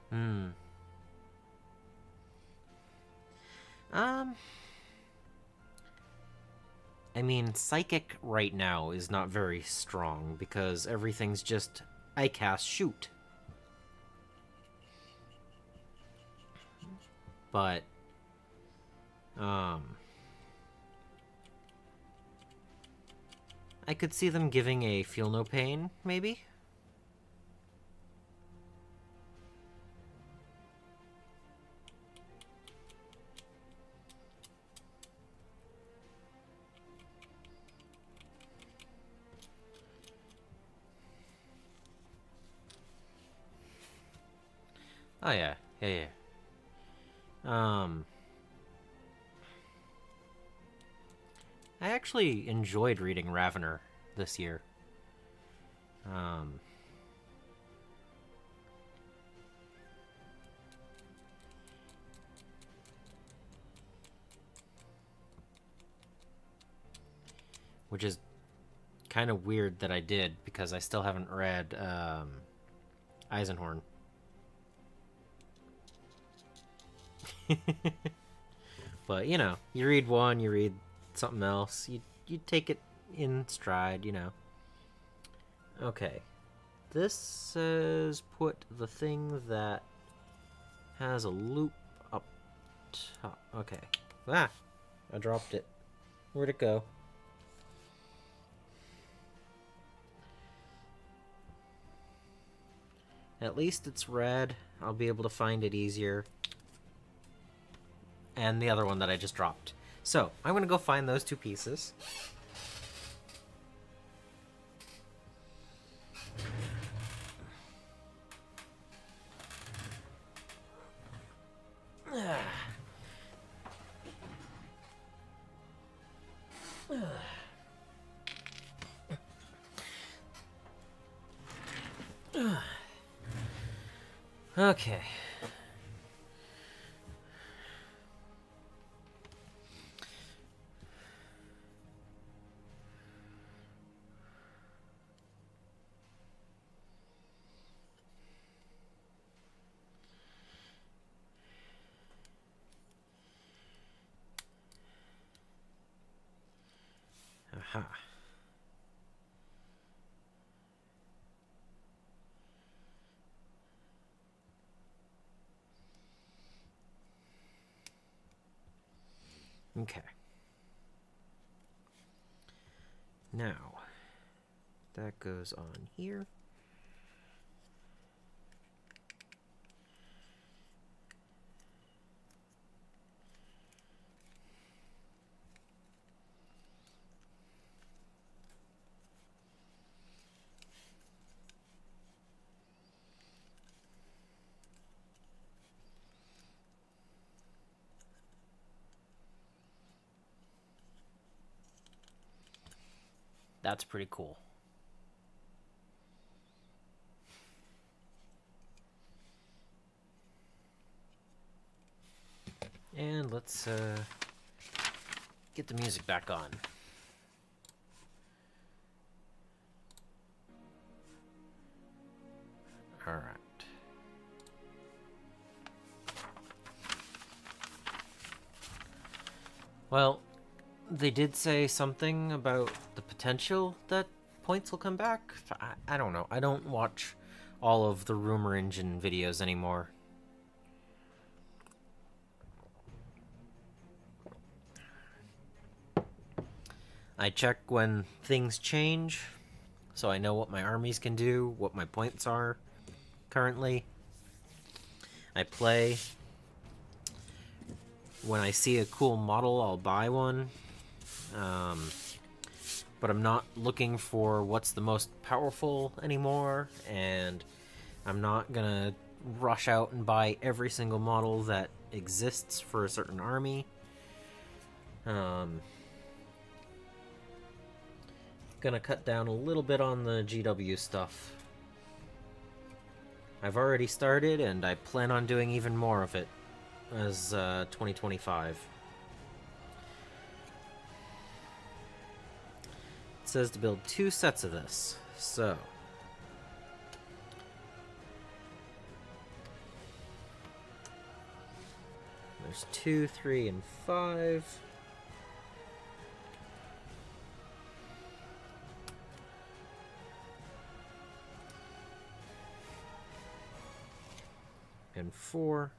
Hmm. I mean, Psychic right now is not very strong because everything's just I cast shoot. But I could see them giving a Feel No Pain, maybe? Oh yeah, yeah. I actually enjoyed reading Ravener this year. Which is kind of weird that I did because I still haven't read Eisenhorn. But you know, you read one, you read something else. You take it in stride, you know. Okay, this says put the thing that has a loop up top. Okay, I dropped it. Where'd it go? At least it's red. I'll be able to find it easier. And the other one that I just dropped. So, I'm going to go find those two pieces. Okay. Aha. Okay. Now, that goes on here. That's pretty cool. And let's get the music back on. All right. Well, they did say something about the potential that points will come back. I don't know. I don't watch all of the Rumor Engine videos anymore. I check when things change, so I know what my armies can do, what my points are currently. I play. When I see a cool model, I'll buy one. But I'm not looking for what's the most powerful anymore, and I'm not gonna rush out and buy every single model that exists for a certain army. Gonna cut down a little bit on the GW stuff. I've already started, and I plan on doing even more of it as 2025. It says to build 2 sets of this, so there's 2, 3, and 5. And 4.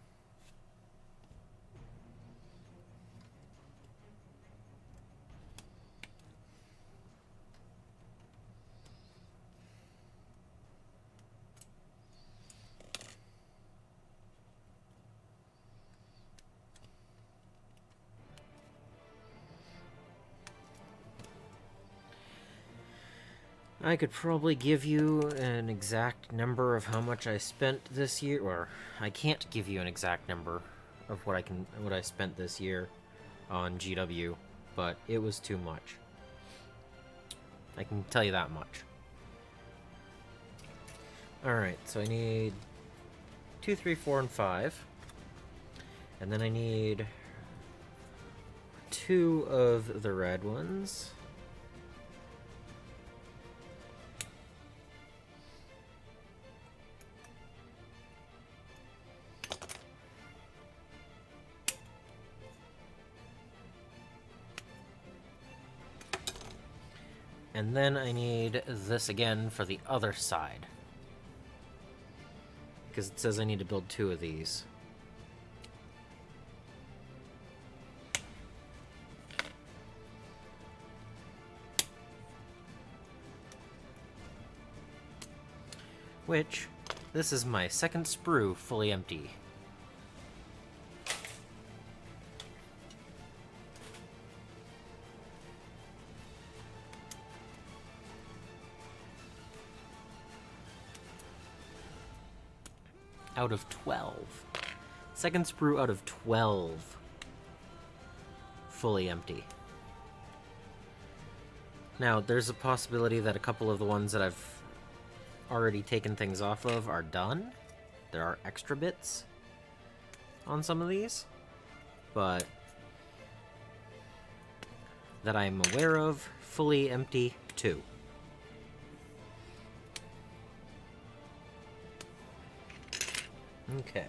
I could probably give you an exact number of how much I spent this year, or I can't give you an exact number of what I spent this year on GW, but it was too much. I can tell you that much. Alright, so I need 2, 3, 4, and 5. And then I need 2 of the red ones. And then I need this again for the other side. Because it says I need to build 2 of these. Which, this is my second sprue fully empty. Out of 12. Second sprue out of 12. Fully empty. Now, there's a possibility that a couple of the ones that I've already taken things off of are done. There are extra bits on some of these, but that I'm aware of, fully empty 2. Okay.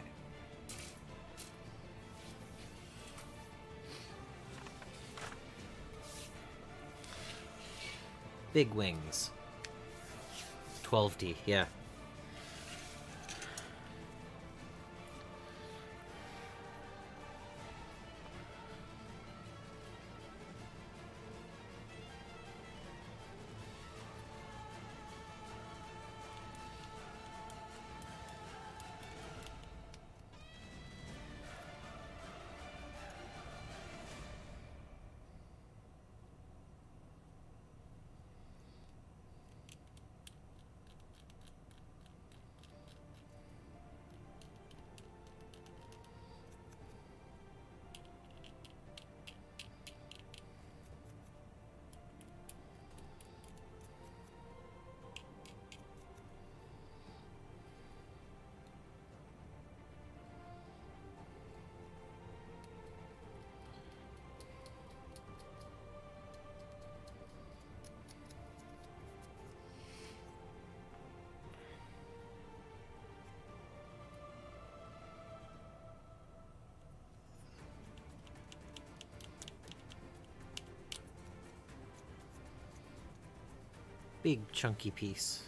Big wings. 12D, yeah. big chunky piece.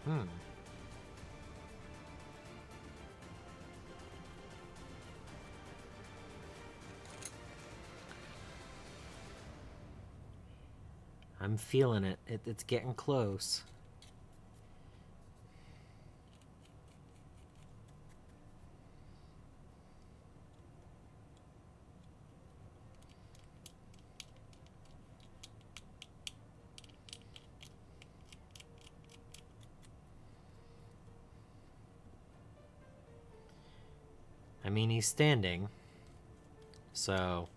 Hmm. I'm feeling it. It's getting close. I mean, he's standing, so...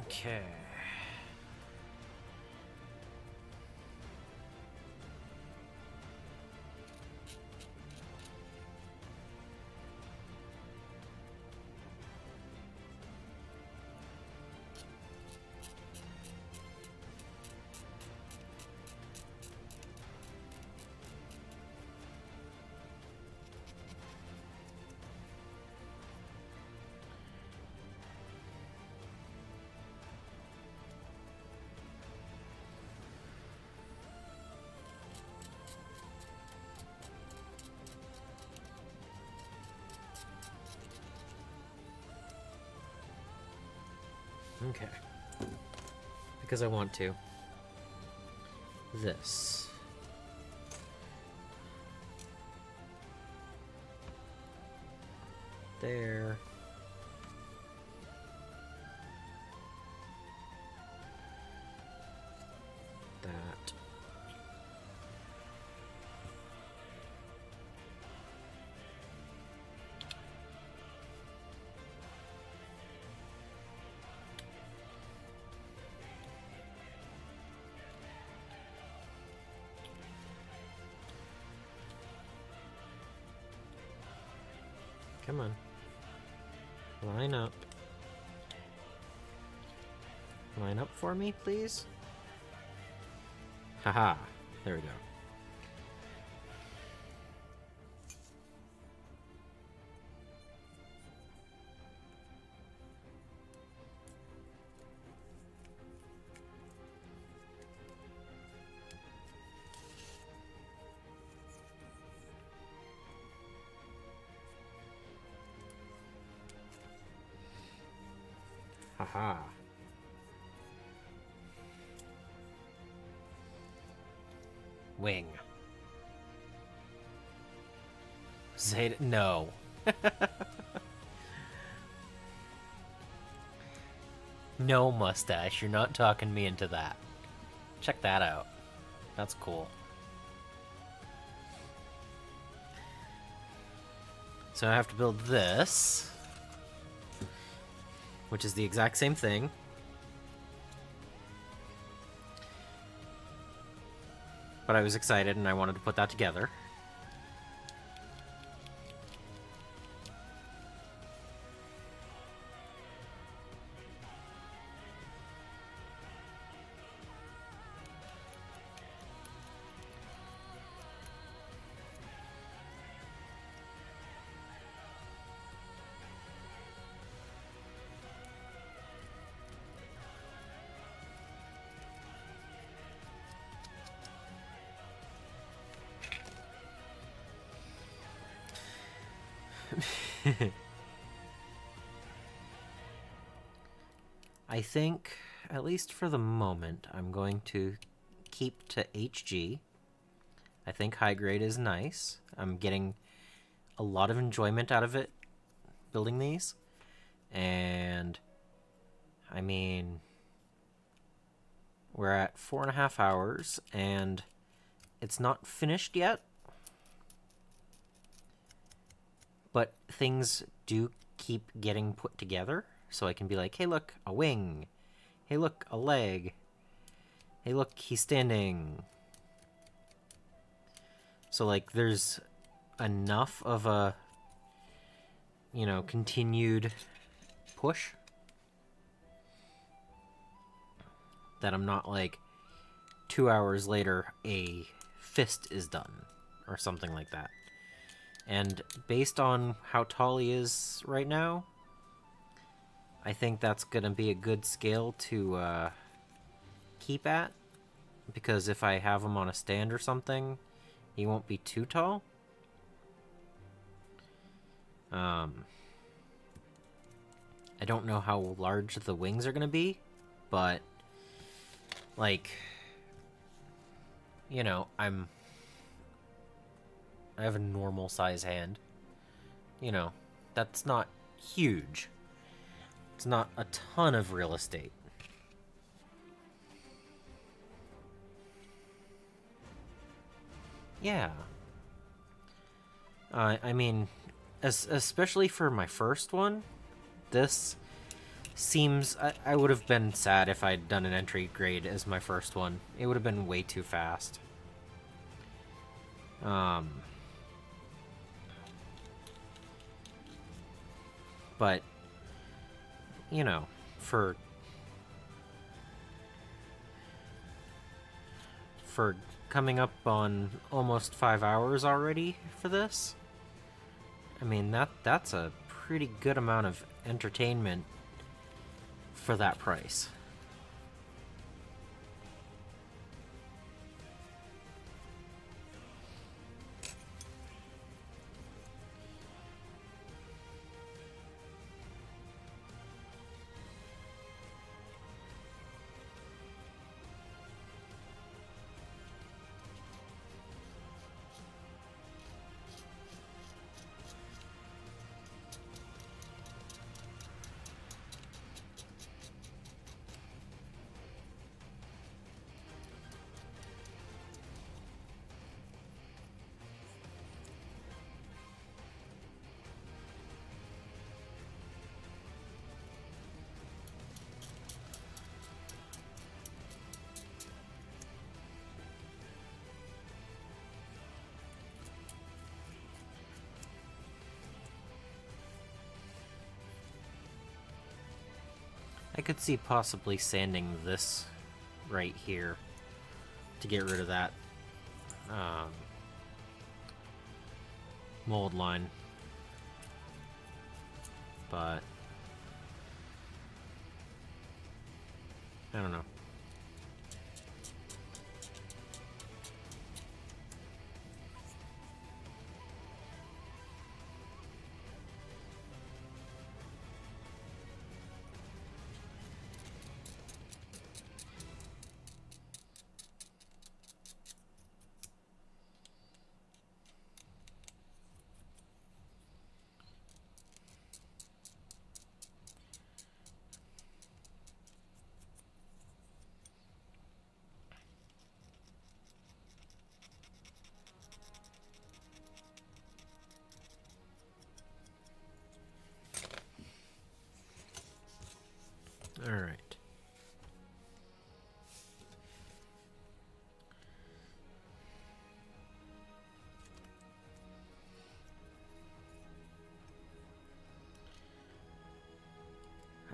Okay. Okay. Because I want to. This. There. That. Come on. Line up. Line up for me, please. Haha. There we go. Haha. Wing. Zeta. No. No, Mustache. You're not talking me into that. Check that out. That's cool. So I have to build this, which is the exact same thing. But I was excited and I wanted to put that together. I think, at least for the moment, I'm going to keep to HG. I think high grade is nice. I'm getting a lot of enjoyment out of it, building these. And, I mean, we're at 4.5 hours, and it's not finished yet. But things do keep getting put together, so I can be like, hey look, a wing. Hey look, a leg. Hey look, he's standing. So like, there's enough of a, you know, continued push that I'm not like 2 hours later a fist is done or something like that. And based on how tall he is right now, I think that's gonna be a good scale to keep at, because if I have him on a stand or something, he won't be too tall. I don't know how large the wings are gonna be, but like, you know, I have a normal size hand. You know, that's not huge. It's not a ton of real estate. Yeah. I mean, especially for my first one, this seems... I would have been sad if I'd done an entry grade as my first one. It would have been way too fast. But, you know, for coming up on almost 5 hours already for this, I mean, that's a pretty good amount of entertainment for that price. I could see possibly sanding this right here to get rid of that mold line, but I don't know.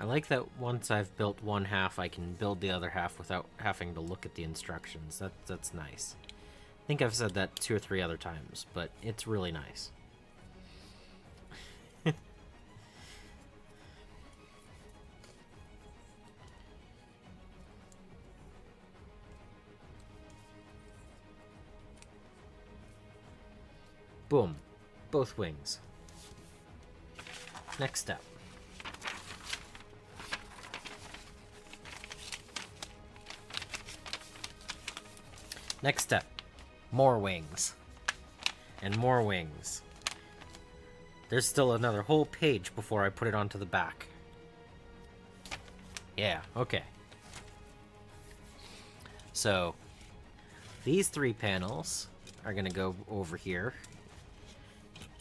like that once I've built one half, I can build the other half without having to look at the instructions. That's nice. I think I've said that 2 or 3 other times, but it's really nice. Boom. Both wings. Next step. Next step. More wings. And more wings. There's still another whole page before I put it onto the back. Yeah, okay. So, these 3 panels are gonna go over here.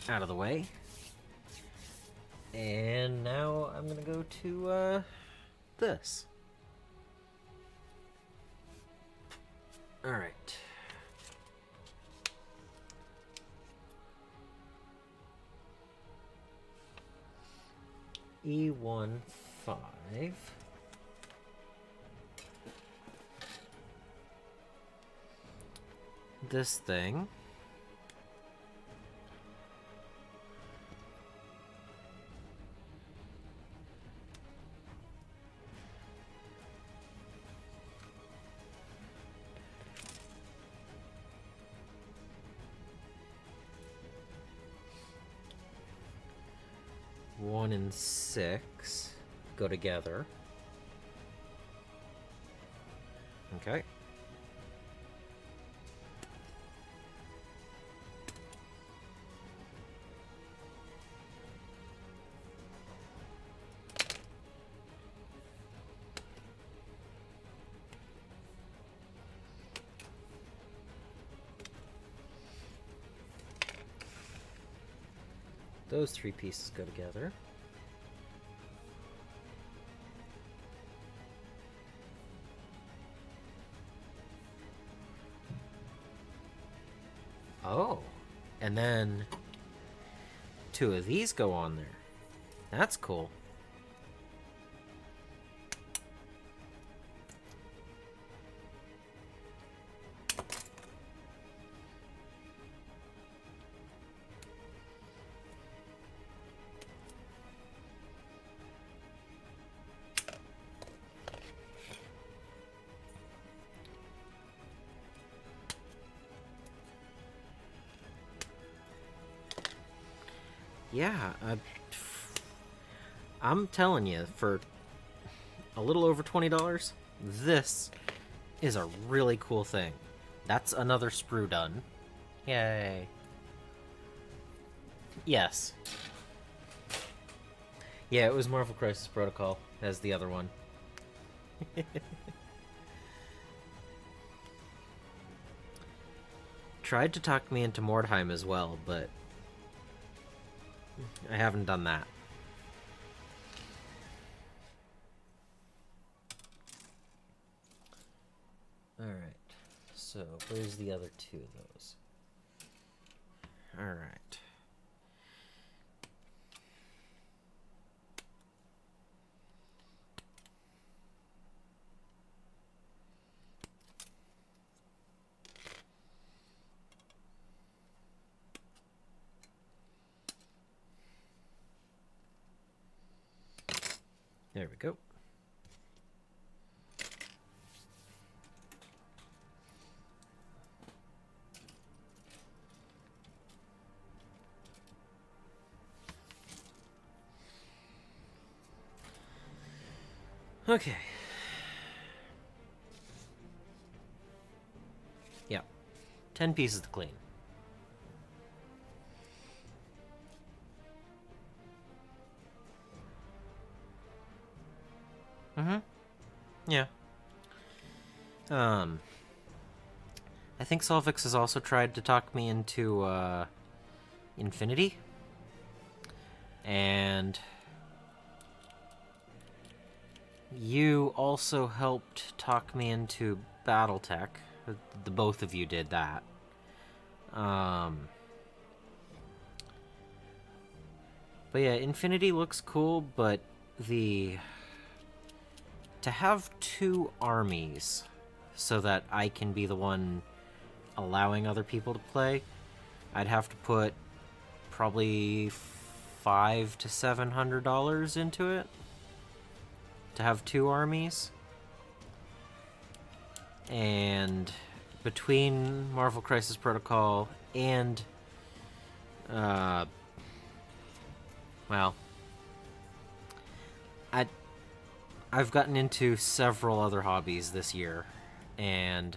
Out of the way. And now I'm gonna go to, this. Alright. E15. This thing. One and 6 go together. Okay. Those 3 pieces go together. Oh, and then 2 of these go on there. That's cool. Yeah, I'm telling you, for a little over $20, this is a really cool thing. That's another sprue done. Yay. Yes. Yeah, it was Marvel Crisis Protocol as the other one. Tried to talk me into Mordheim as well, but I haven't done that. Alright, so where's the other 2 of those? Alright. There we go. Okay. Yeah. 10 pieces to clean. Mm-hmm. Yeah. I think Solvix has also tried to talk me into, Infinity. And you also helped talk me into Battletech. The both of you did that. But yeah, Infinity looks cool, but the to have 2 armies so that I can be the one allowing other people to play, I'd have to put probably $500 to $700 into it to have 2 armies. And between Marvel Crisis Protocol and well, I've gotten into several other hobbies this year, and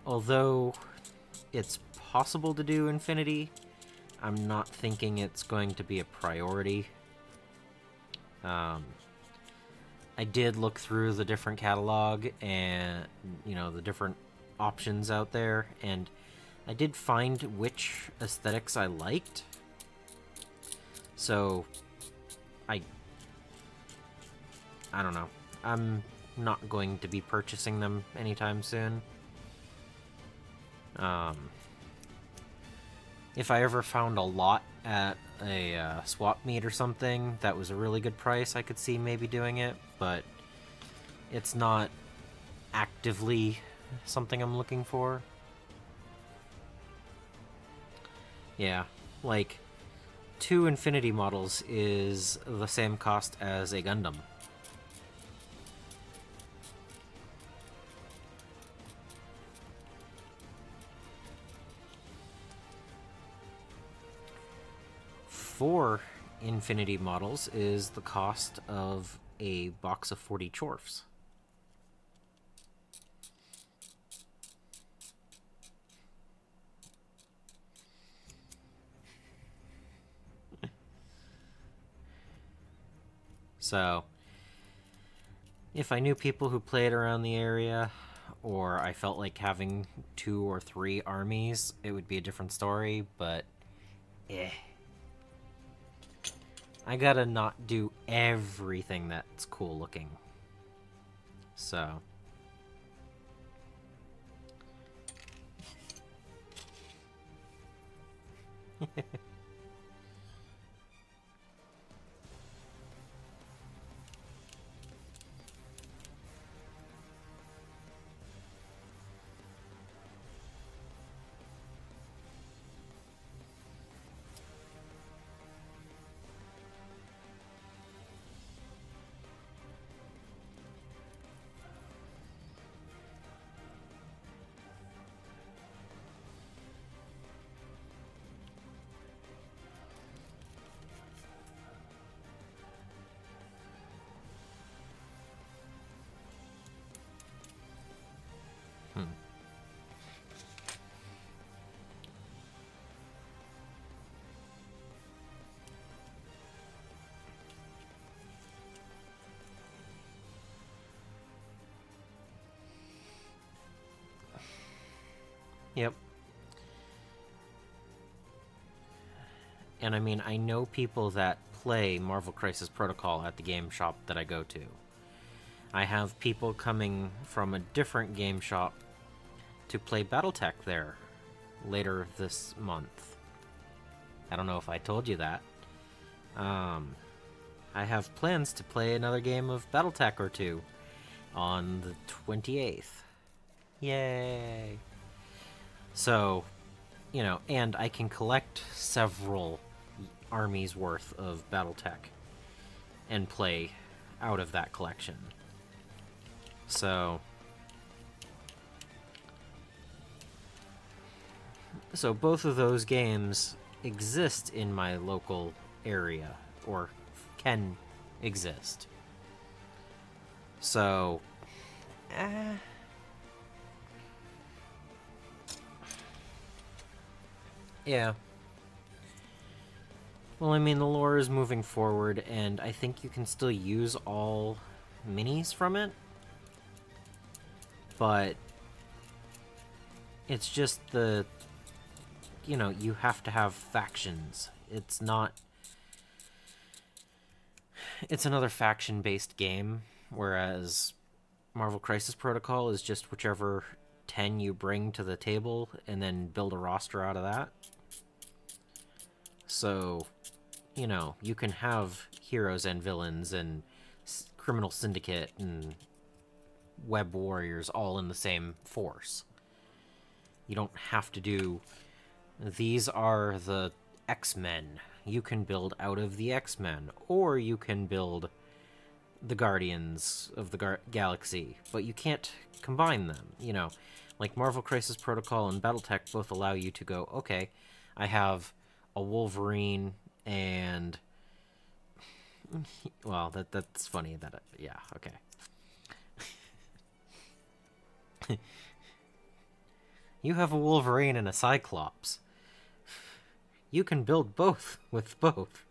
although it's possible to do Infinity, I'm not thinking it's going to be a priority. I did look through the different catalog and, you know, the different options out there, and I did find which aesthetics I liked. So, I don't know. I'm not going to be purchasing them anytime soon. If I ever found a lot at a swap meet or something that was a really good price, I could see maybe doing it, but it's not actively something I'm looking for. Yeah, like 2 Infinity models is the same cost as a Gundam. Four Infinity models is the cost of a box of 40 Chorfs. So, if I knew people who played around the area, or I felt like having 2 or 3 armies, it would be a different story, but I gotta not do everything that's cool looking. So. Yep. And I mean, I know people that play Marvel Crisis Protocol at the game shop that I go to. I have people coming from a different game shop to play Battletech there later this month. I don't know if I told you that. I have plans to play another game of Battletech or 2 on the 28th. Yay! So, you know, and I can collect several armies worth of Battletech and play out of that collection. So both of those games exist in my local area, or can exist. So, yeah. Well, I mean, the lore is moving forward, and I think you can still use all minis from it. But it's just the, you know, you have to have factions. It's not... It's another faction-based game, whereas Marvel Crisis Protocol is just whichever 10 you bring to the table and then build a roster out of that. So, you know, you can have heroes and villains and Criminal Syndicate and Web Warriors all in the same force. You don't have to do... These are the X-Men. You can build out of the X-Men, or you can build the Guardians of the Galaxy, but you can't combine them, you know. Like Marvel Crisis Protocol and Battletech both allow you to go, okay, I have a Wolverine and... Well, that's funny that... yeah, okay. You have a Wolverine and a Cyclops. You can build both with both.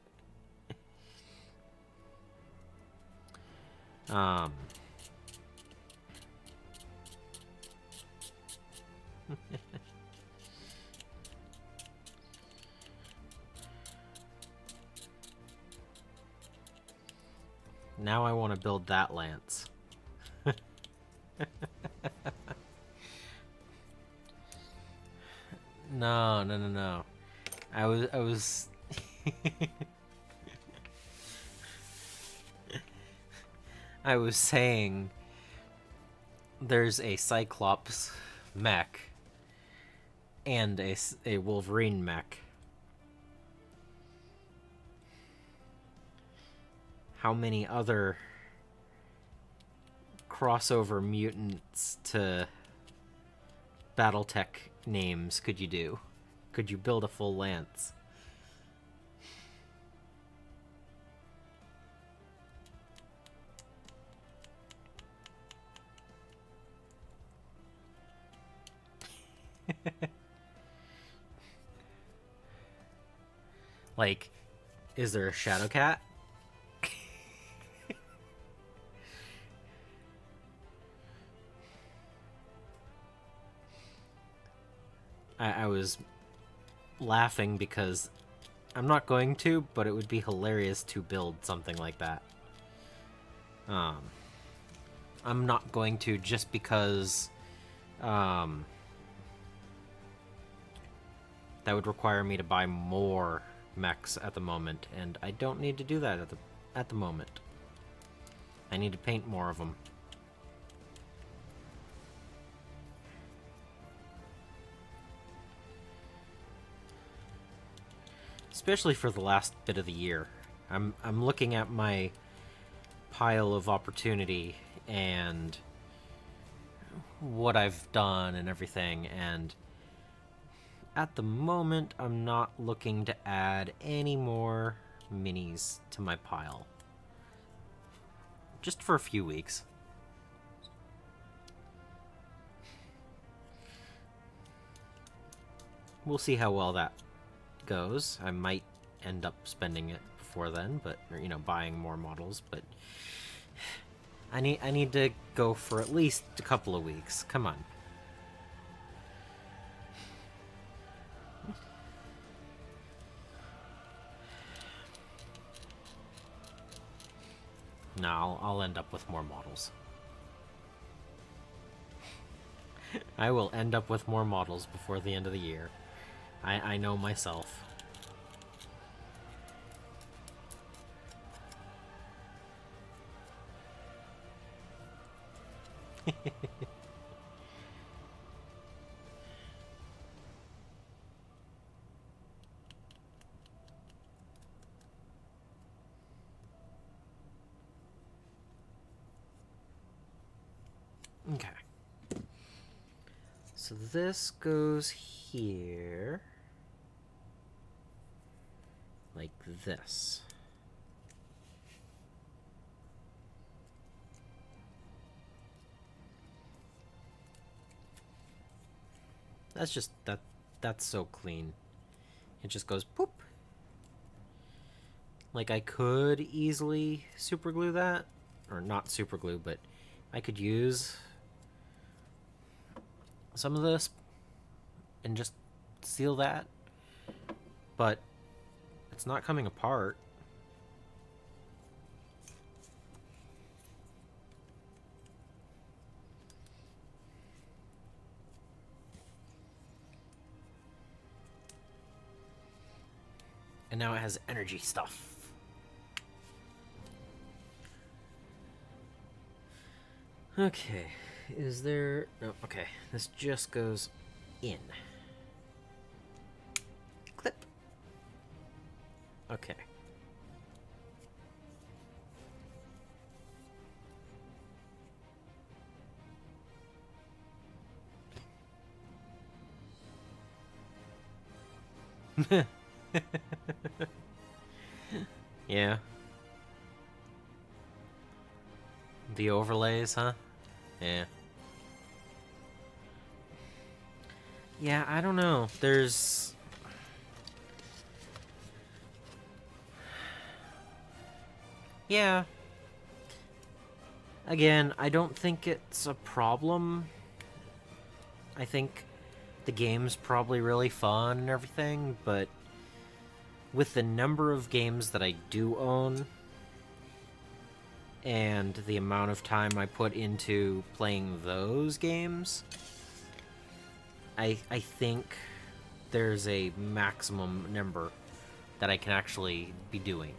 Now I want to build that lance. No. I was I was saying there's a Cyclops mech and a Wolverine mech. How many other crossover mutants to Battletech names could you do? Could you build a full lance? Like, is there a Shadowcat? I was laughing because I'm not going to, but it would be hilarious to build something like that. I'm not going to just because that would require me to buy more mechs at the moment, and I don't need to do that at the moment. I need to paint more of them. Especially for the last bit of the year. I'm looking at my pile of opportunity and what I've done and everything, and at the moment I'm not looking to add any more minis to my pile. Just for a few weeks. We'll see how well that goes. I might end up spending it before then, but, or, you know, buying more models, but I need to go for at least a couple of weeks. Come on. No, I'll end up with more models. I will end up with more models before the end of the year. I know myself. Okay. So this goes here. Like this. That's just, that's so clean. It just goes poop. Like, I could easily super glue that. Or not super glue, but I could use some of this and just seal that. But it's not coming apart. And now it has energy stuff. Okay, is there... No, okay, this just goes in. Clip. Okay. Yeah. The overlays, huh? Yeah. Yeah, I don't know. There's... Yeah. Again, I don't think it's a problem. I think the game's probably really fun and everything, but with the number of games that I do own and the amount of time I put into playing those games, I think there's a maximum number that I can actually be doing.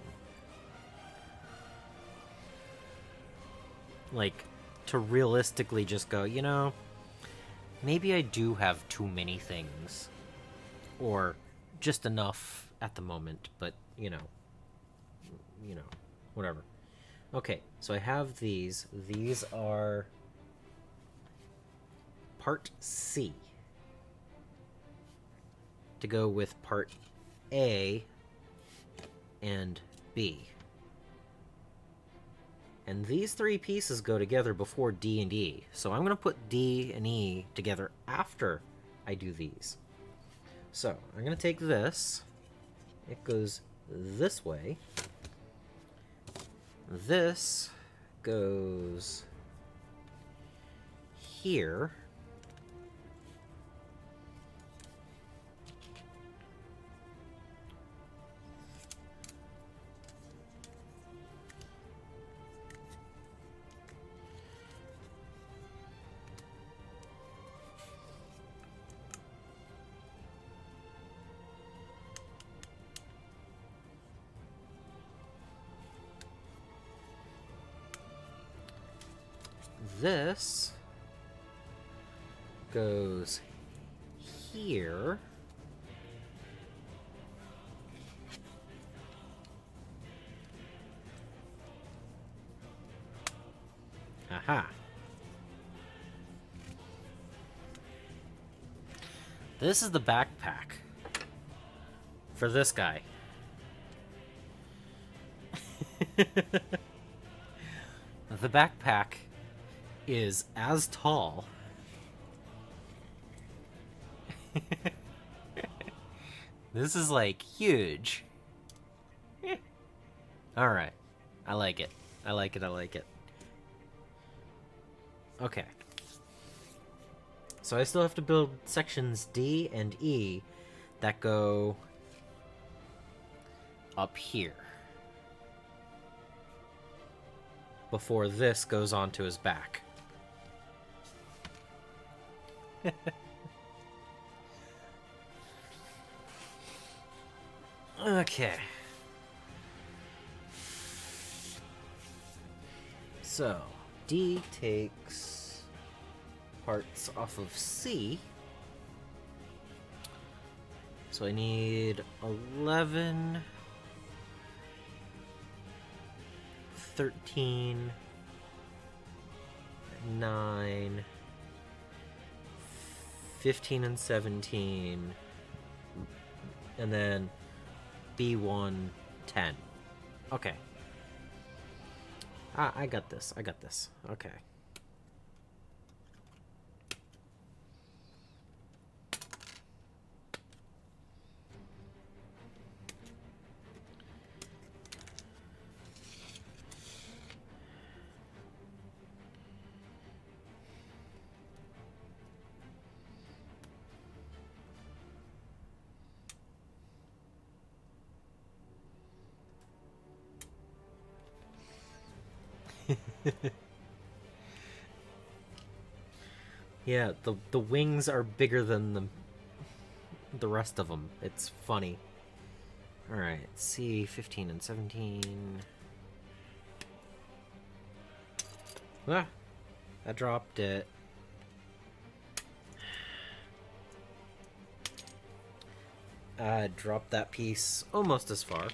Like, to realistically just go, you know, maybe I do have too many things. Or just enough at the moment, but, you know, whatever. Okay, so I have these. These are part C. To go with part A and B. And these three pieces go together before D and E. So I'm going to put D and E together after I do these. So I'm going to take this. It goes this way. This goes here. This goes here. Aha. This is the backpack for this guy. The backpack is as tall this is like huge. Alright, I like it. I like it. Okay, so I still have to build sections D and E that go up here before this goes onto his back. Okay. So, D takes parts off of C. So I need 11, 13, 9, 15 and 17, and then B1, 10. Okay. I got this. Okay. Yeah, the wings are bigger than the rest of them. It's funny. All right, C 15 and 17. Ah. I dropped it. I dropped that piece almost as far.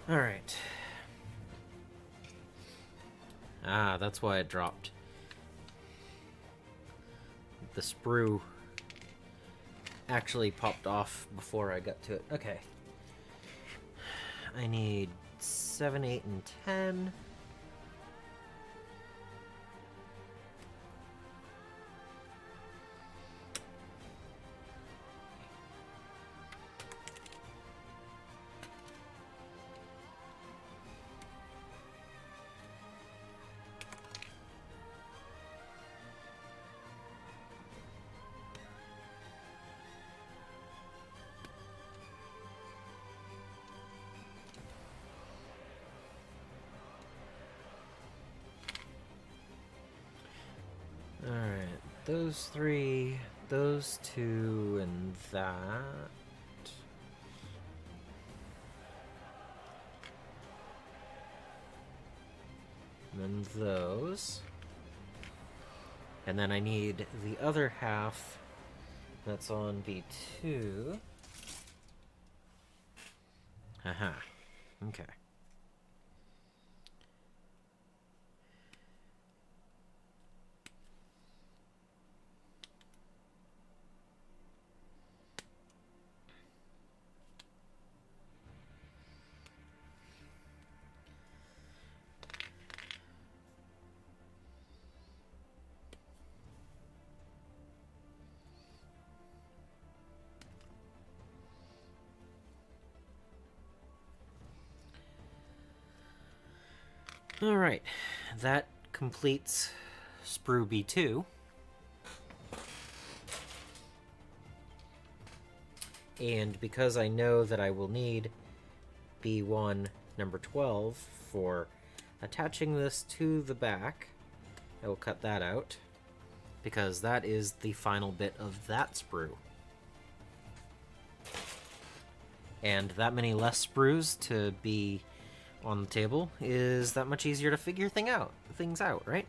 Alright. Ah, that's why it dropped. The sprue actually popped off before I got to it. Okay. I need 7, 8, and 10. Alright, those 3, those 2, and that. And then those. And then I need the other half that's on V2. Haha. Okay. Alright, that completes sprue B2. And because I know that I will need B1 number 12 for attaching this to the back, I will cut that out, because that is the final bit of that sprue. And that many less sprues to be on the table is that much easier to figure things out, right?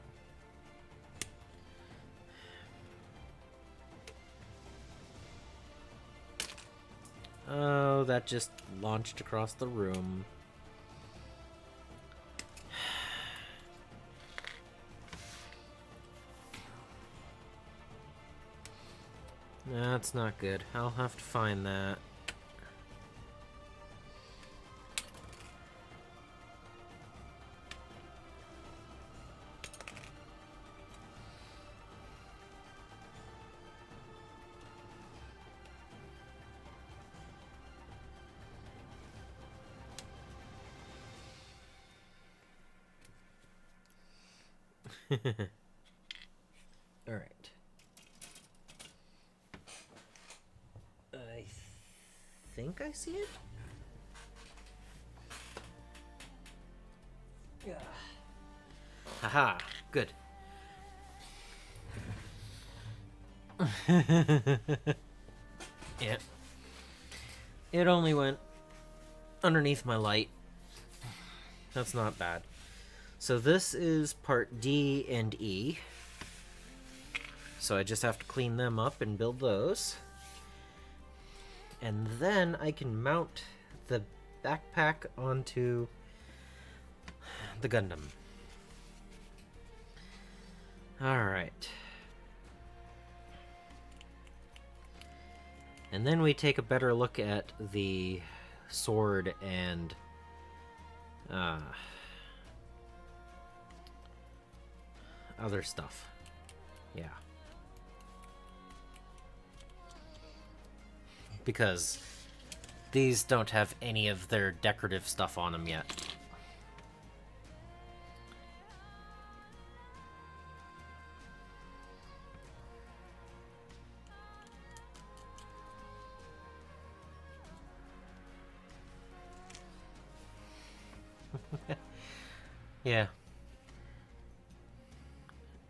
Oh, that just launched across the room. That's not good. I'll have to find that. All right. I think I see it. Yeah. Haha, good. Yeah. It only went underneath my light. That's not bad. So this is part D and E. So I just have to clean them up and build those. And then I can mount the backpack onto the Gundam. Alright. And then we take a better look at the sword and other stuff. Yeah. Because these don't have any of their decorative stuff on them yet. Yeah.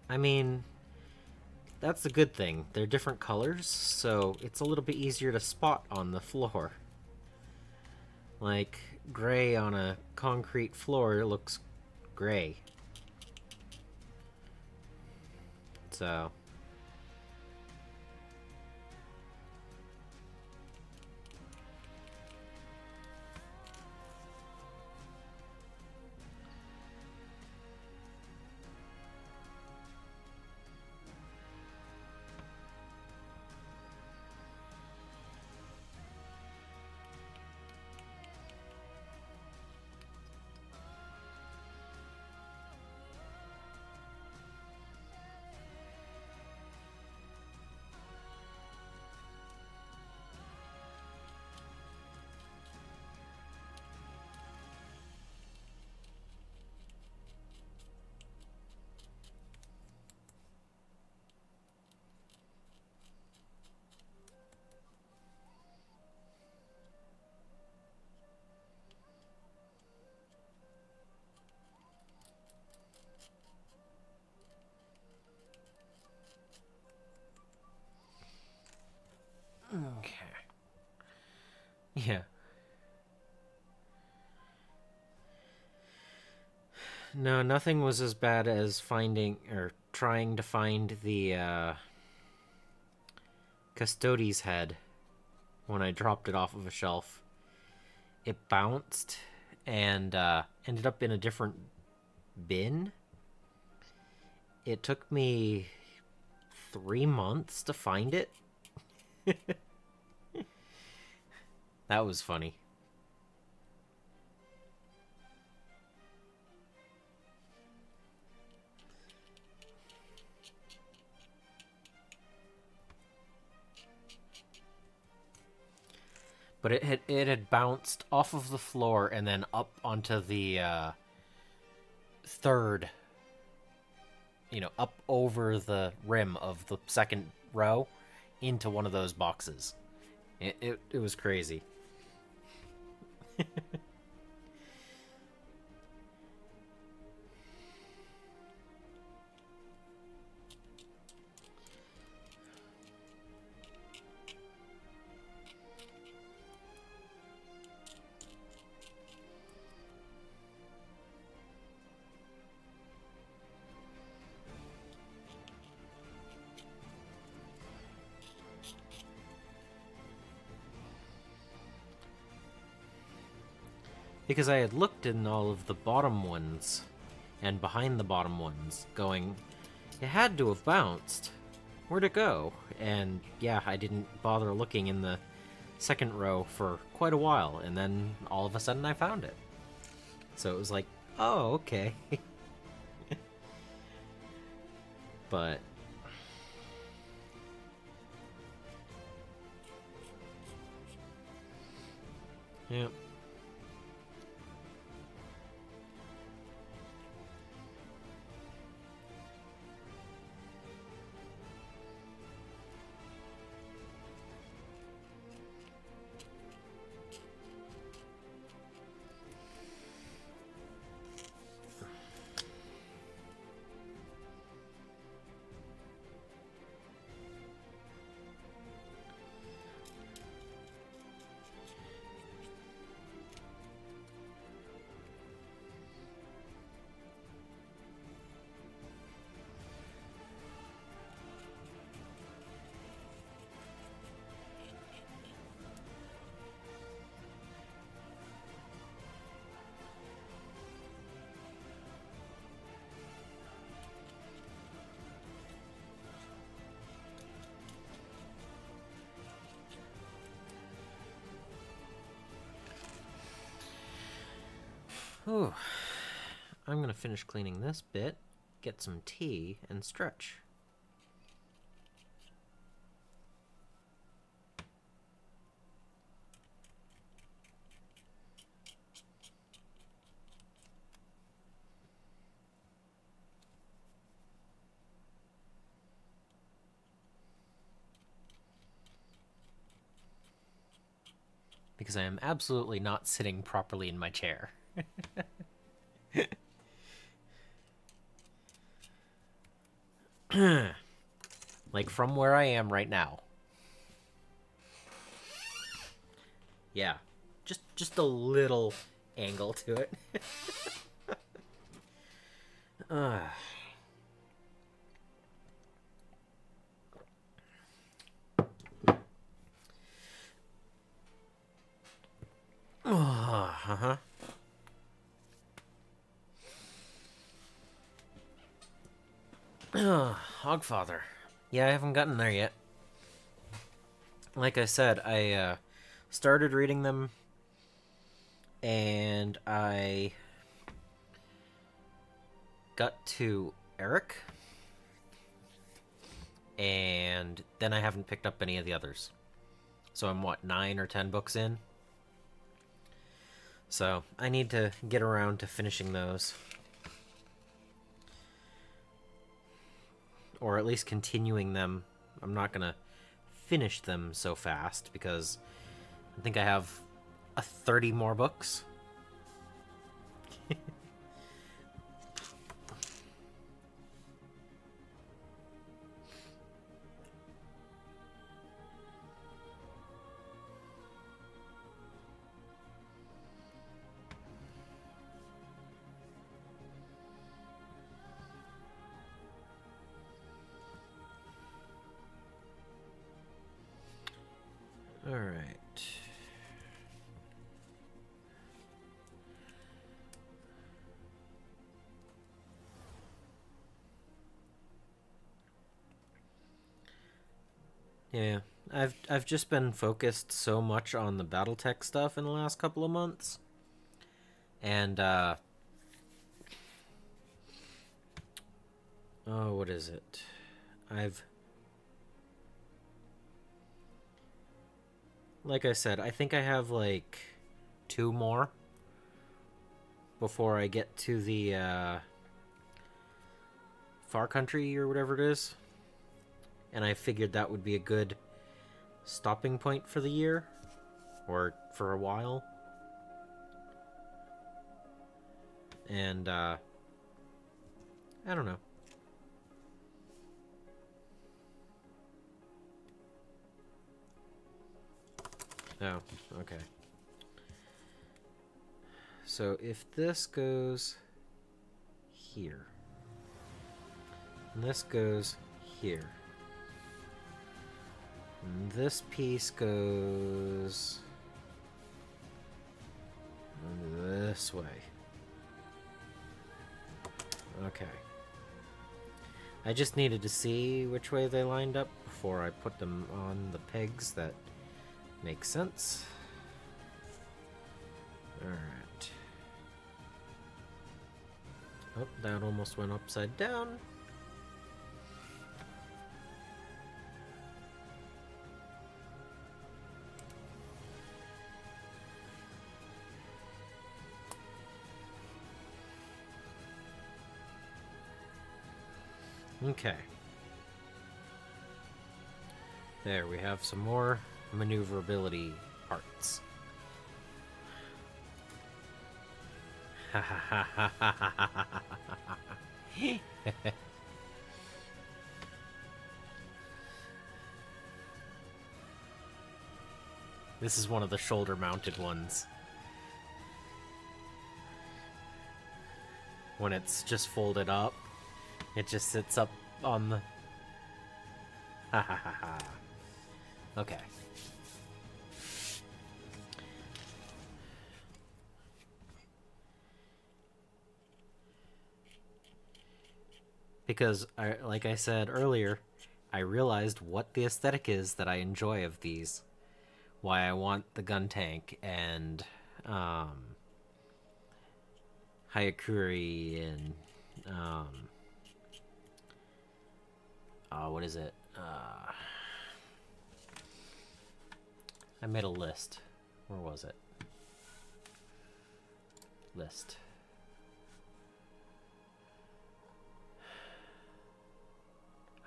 I mean, that's the good thing. They're different colors, so it's a little bit easier to spot on the floor. Like, gray on a concrete floor looks gray. So... Okay. Yeah. No, nothing was as bad as finding, or trying to find the, Custodes head when I dropped it off of a shelf. It bounced and, ended up in a different bin. It took me 3 months to find it. That was funny. But it had bounced off of the floor and then up onto the third, up over the rim of the second row into one of those boxes. It was crazy. Because I had looked in all of the bottom ones and behind the bottom ones, going, it had to have bounced. Where'd it go? And yeah, I didn't bother looking in the second row for quite a while, and then all of a sudden I found it. So it was like, oh, okay. But... yeah. Whew. I'm gonna finish cleaning this bit, get some tea, and stretch. Because I am absolutely not sitting properly in my chair. Like, from where I am right now. Yeah. Just a little angle to it. uh. Uh-huh. Hogfather. Yeah, I haven't gotten there yet. Like I said, I started reading them, and I got to Eric, and then I haven't picked up any of the others. So I'm, what, 9 or 10 books in? So I need to get around to finishing those. Or at least continuing them. I'm not gonna finish them so fast because I think I have 30 more books. All right. Yeah, I've just been focused so much on the BattleTech stuff in the last couple of months. And oh, what is it? Like I said, I think I have like 2 more before I get to the Far Country or whatever it is. And I figured that would be a good stopping point for the year, or for a while. And I don't know. Oh, okay. So if this goes here, and this goes here, and this piece goes this way. Okay. I just needed to see which way they lined up before I put them on the pegs that make sense. Alright. Oh, that almost went upside down. Okay. There, we have some more maneuverability parts. This is one of the shoulder-mounted ones. When it's just folded up, it just sits up on the... Ha ha ha ha. Okay. Because, like I said earlier, I realized what the aesthetic is that I enjoy of these. Why I want the gun tank and Hayakuri and what is it? I made a list. Where was it? List.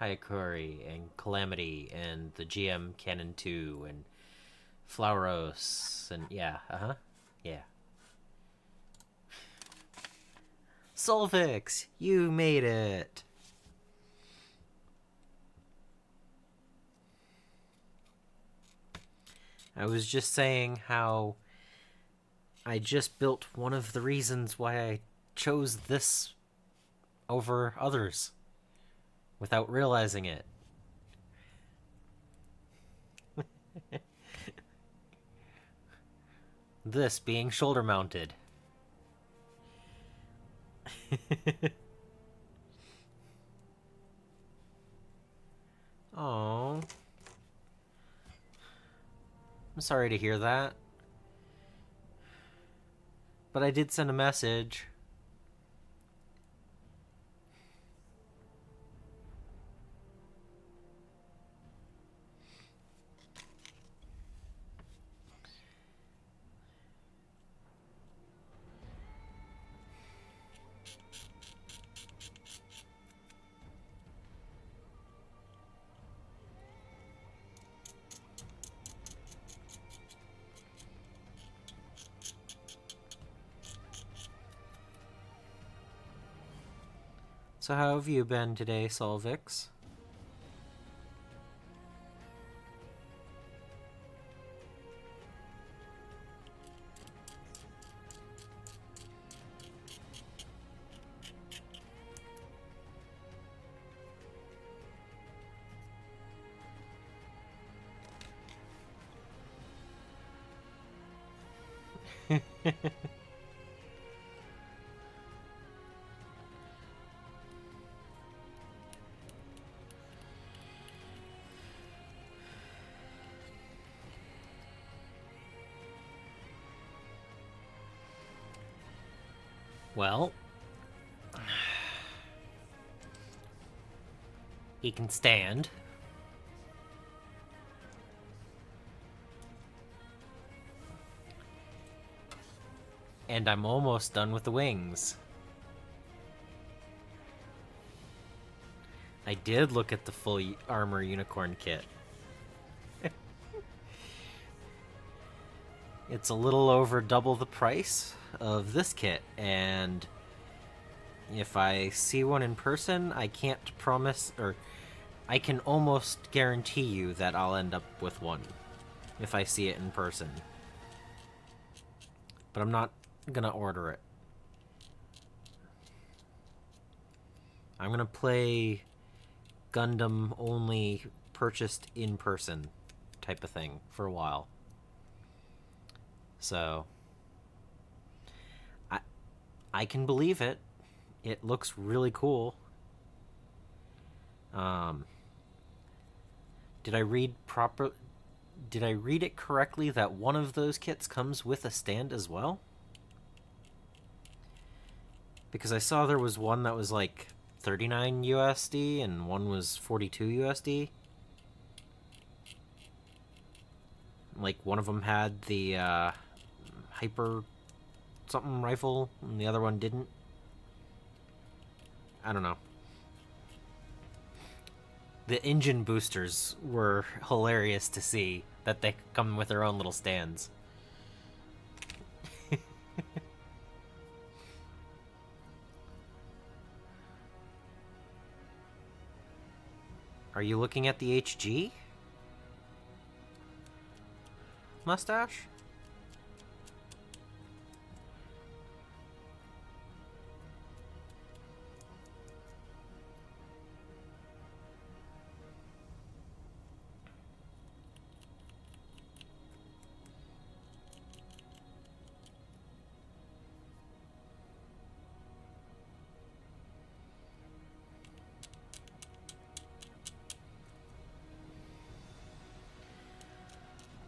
Hayakuri and Calamity and the GM Cannon 2 and Flauros and yeah, yeah. Solvix, you made it. I was just saying how I just built one of the reasons why I chose this over others without realizing it. This being shoulder mounted. Oh, I'm sorry to hear that. But I did send a message. So how have you been today, Solvix? Well, he can stand. And I'm almost done with the wings. I did look at the full armor unicorn kit. It's a little over double the price of this kit, and if I see one in person, I can't promise, or I can almost guarantee you that I'll end up with one if I see it in person. But I'm not gonna order it. I'm gonna play Gundam only purchased in person type of thing for a while. So I can believe it. It looks really cool. Did I read it correctly that one of those kits comes with a stand as well? Because I saw there was one that was like 39 USD and one was 42 USD. Like one of them had the hyper something rifle and the other one didn't. I don't know. The engine boosters were hilarious to see, that they come with their own little stands. Are you looking at the HG mustache?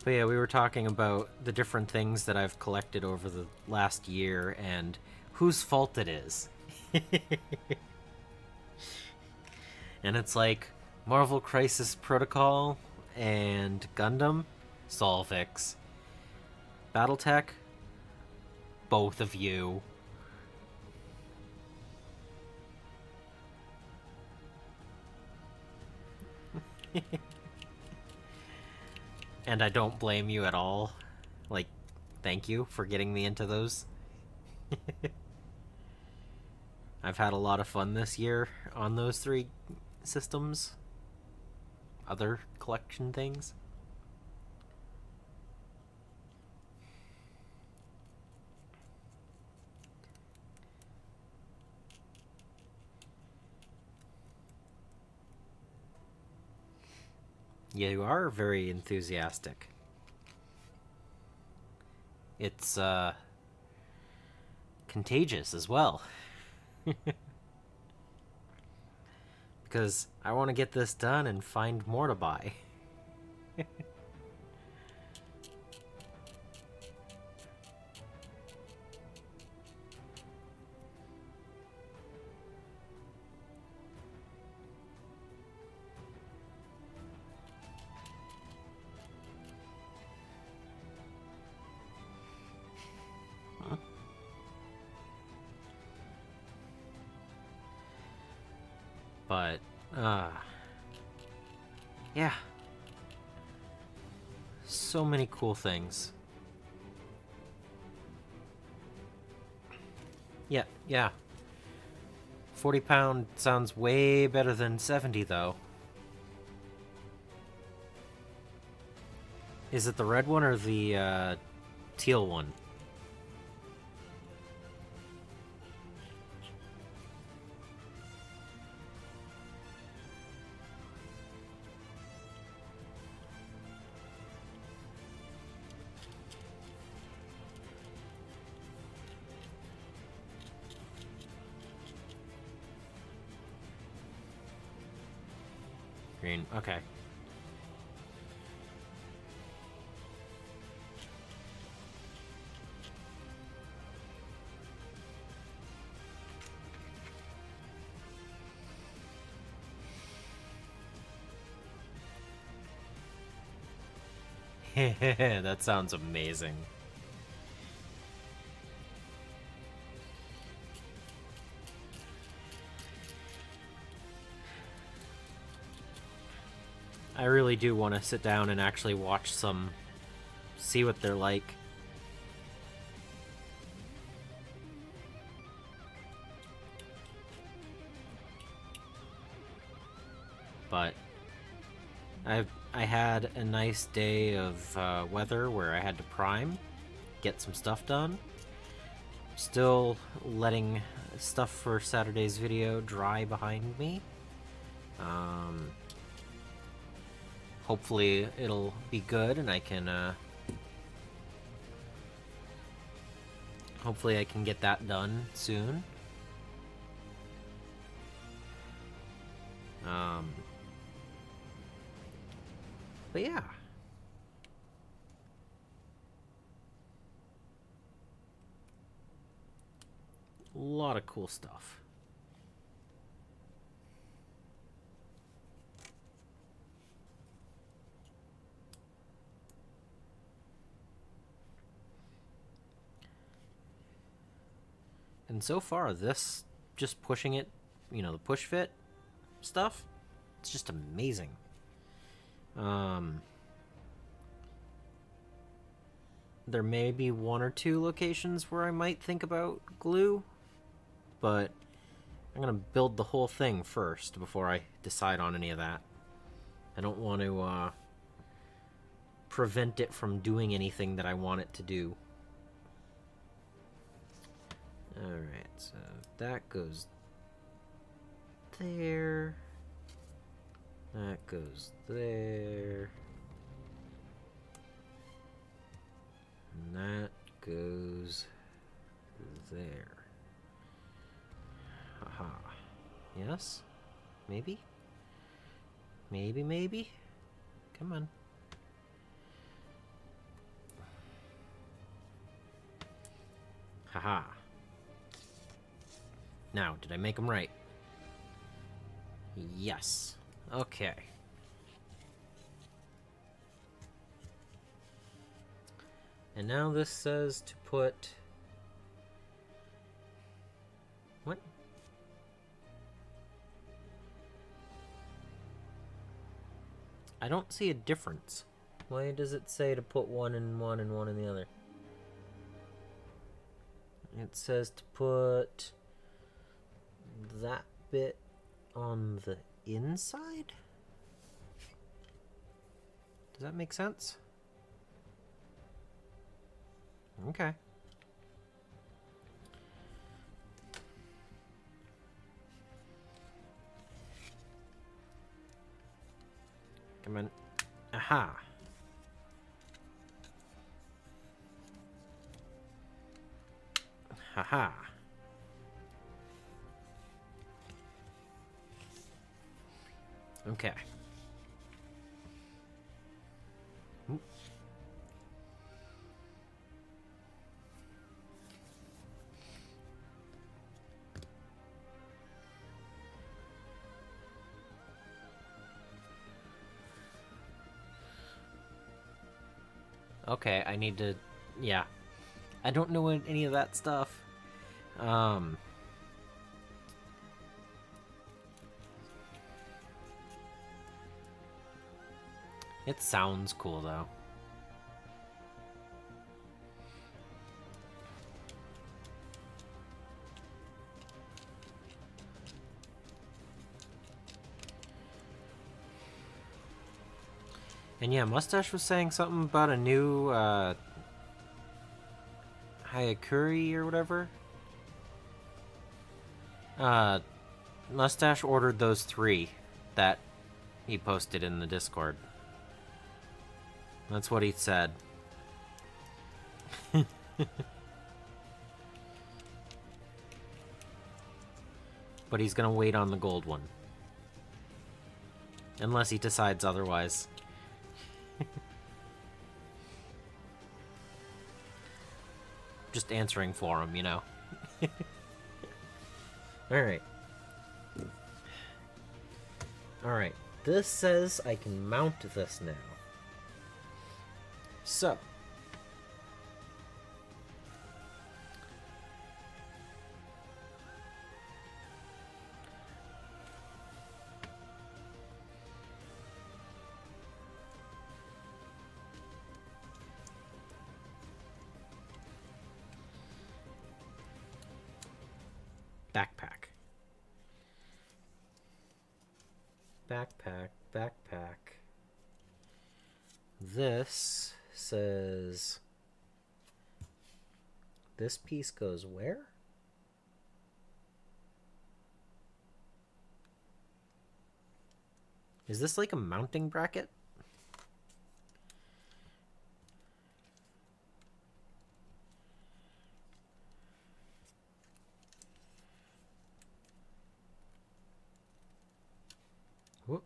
But yeah, we were talking about the different things that I've collected over the last year and whose fault it is. And it's like Marvel Crisis Protocol and Gundam, Solvix. Battletech, both of you. And I don't blame you at all. Like, thank you for getting me into those. I've had a lot of fun this year on those three systems. Other collection things. You are very enthusiastic. It's, contagious as well. Because I want to get this done and find more to buy. But, yeah. So many cool things. Yeah. 40 pound sounds way better than 70, though. Is it the red one or the, teal one? Green, okay. That sounds amazing. I really do want to sit down and actually watch some, see what they're like. But I had a nice day of weather where I had to prime, get some stuff done. Still letting stuff for Saturday's video dry behind me. Hopefully it'll be good and I can hopefully I can get that done soon. But yeah. A lot of cool stuff. And so far, this, just pushing it, you know, the push fit stuff, it's just amazing. There may be one or two locations where I might think about glue, but I'm gonna build the whole thing first before I decide on any of that. I don't want to prevent it from doing anything that I want it to do. Alright, so that goes there. That goes there. And that goes there. Haha. Yes? Maybe? Maybe? Come on. Haha. Now, did I make them right? Yes. Okay. And now this says to put... What? I don't see a difference. Why does it say to put one in one and one in the other? It says to put that bit on the inside? Does that make sense? Okay. Come on. Haha. Haha. Okay. Oop. Okay, I need to... Yeah. I don't know any of that stuff. It sounds cool, though. And yeah, Mustache was saying something about a new, Hayakuri or whatever. Mustache ordered those 3 that he posted in the Discord. That's what he said. But he's gonna wait on the gold one. Unless he decides otherwise. Just answering for him, you know. Alright. Alright. This says I can mount this now. So. Backpack. Backpack, backpack. This says... This piece goes where? Is this like a mounting bracket? Whoop.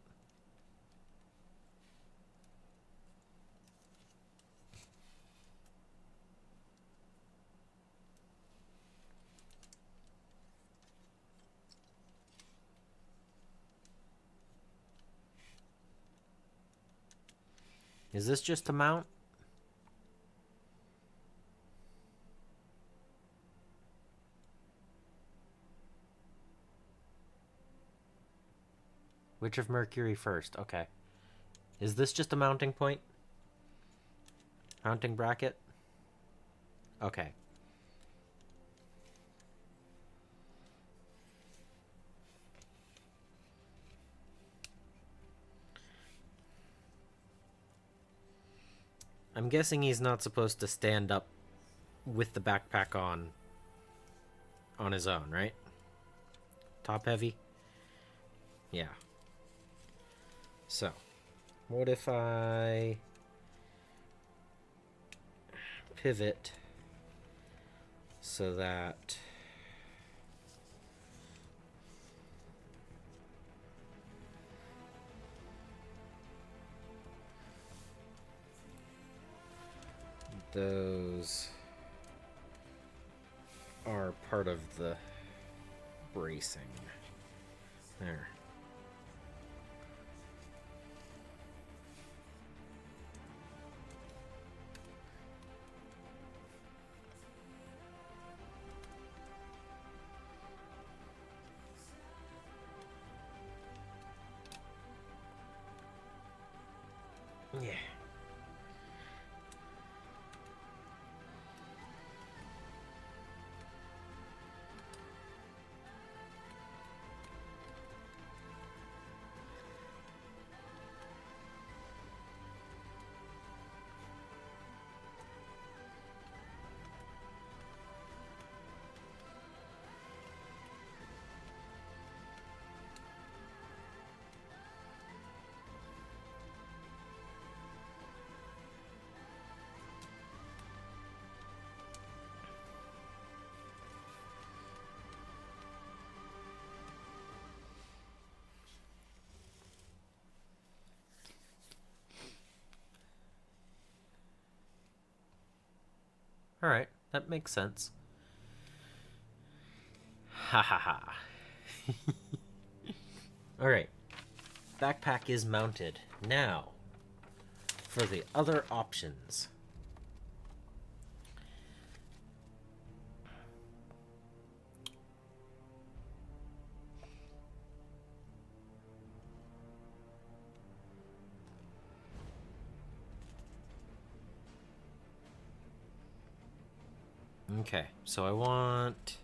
Is this just a mount? Witch of Mercury first. Okay. Is this just a mounting point? Mounting bracket? Okay. I'm guessing he's not supposed to stand up with the backpack on his own, right? Top heavy? Yeah. So, what if I pivot so that those are part of the bracing. There. Yeah. Alright, that makes sense. Ha ha ha. Alright, backpack is mounted. Now, for the other options. Okay, so I want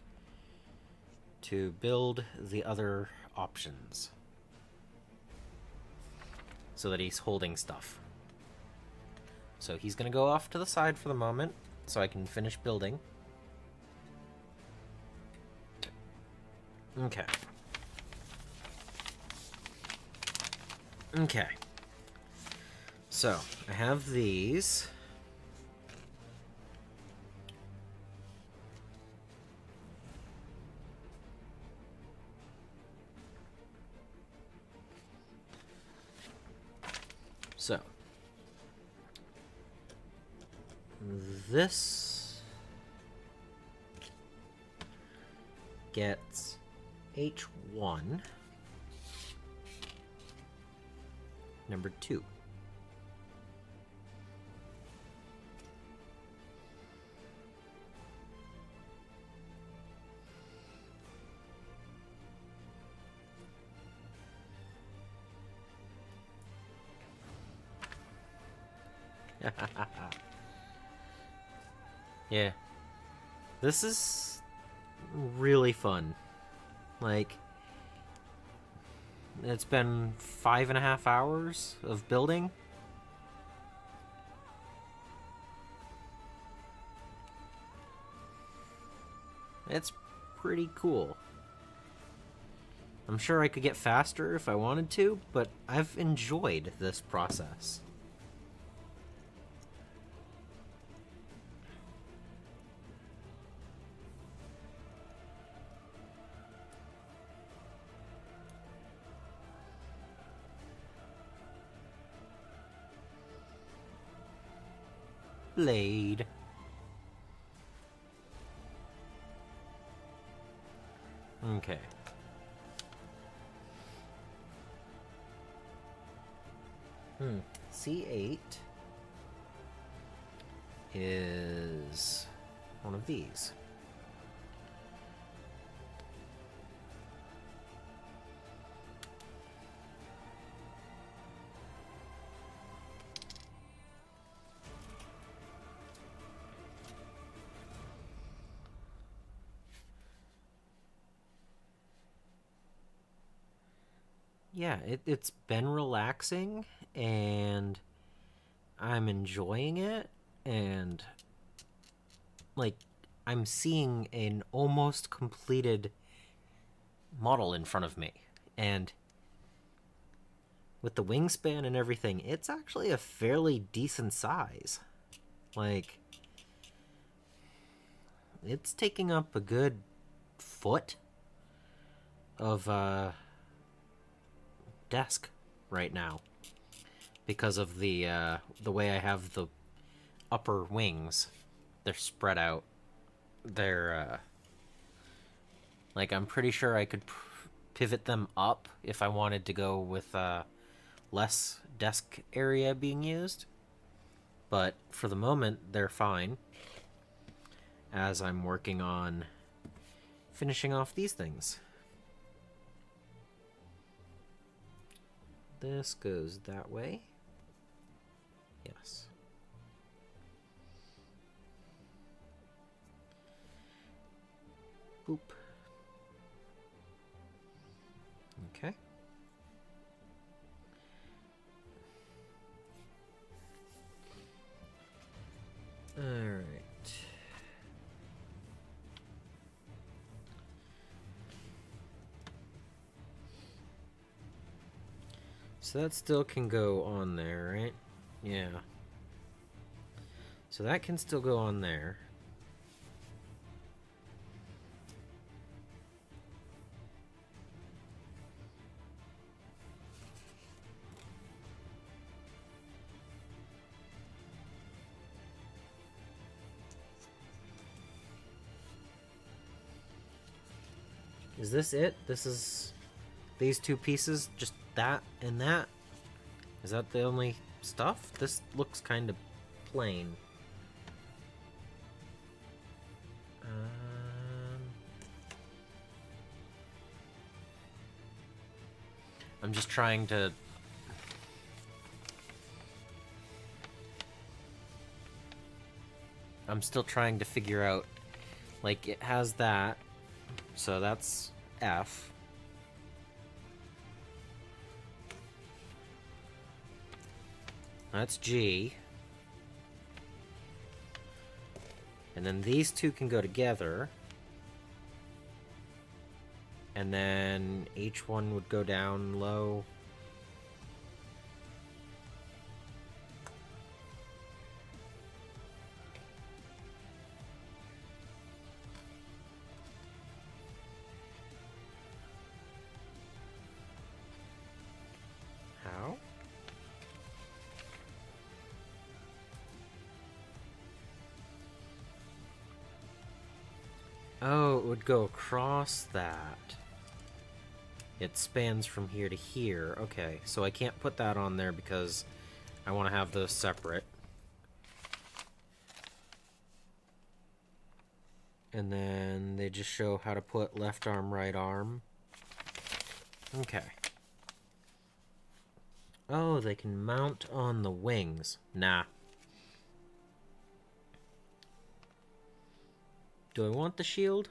to build the other options so that he's holding stuff. So he's gonna go off to the side for the moment so I can finish building. Okay. Okay. So, I have these. So, this gets H1, number 2. Yeah. This is really fun. Like, it's been 5.5 hours of building. It's pretty cool. I'm sure I could get faster if I wanted to, but I've enjoyed this process. Blade. Okay. C8 is one of these. Yeah, it's been relaxing, and I'm enjoying it, and, like, I'm seeing an almost completed model in front of me, and with the wingspan and everything, it's actually a fairly decent size. Like, it's taking up a good foot of desk right now because of the way I have the upper wings. They're spread out. They're like, I'm pretty sure I could pivot them up if I wanted to go with less desk area being used, but for the moment they're fine as I'm working on finishing off these things. This goes that way. Yes. Boop. Okay. All right. So that still can go on there, right? Yeah. So that can still go on there. Is this it? This is these two pieces? Just that and that? Is that the only stuff? This looks kind of plain. I'm just trying to... I'm still trying to figure out... Like, it has that, so that's F. That's G. And then these two can go together. And then H1 would go down low. How? Oh, it would go across that. It spans from here to here. Okay, so I can't put that on there because I want to have those separate. And then they just show how to put left arm, right arm. Okay. Oh, they can mount on the wings. Nah. Do I want the shield?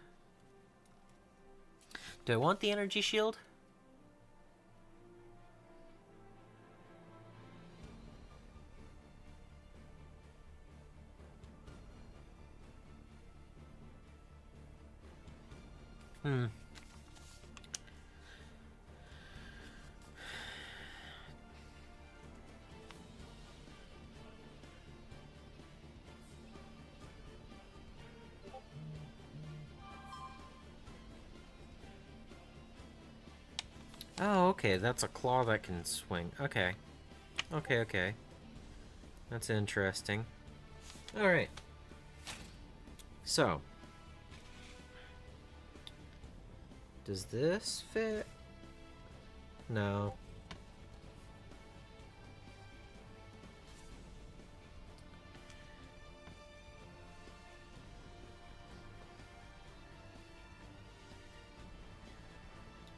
Do I want the energy shield? Oh, okay, that's a claw that can swing. Okay. Okay. That's interesting. Alright. So. Does this fit? No.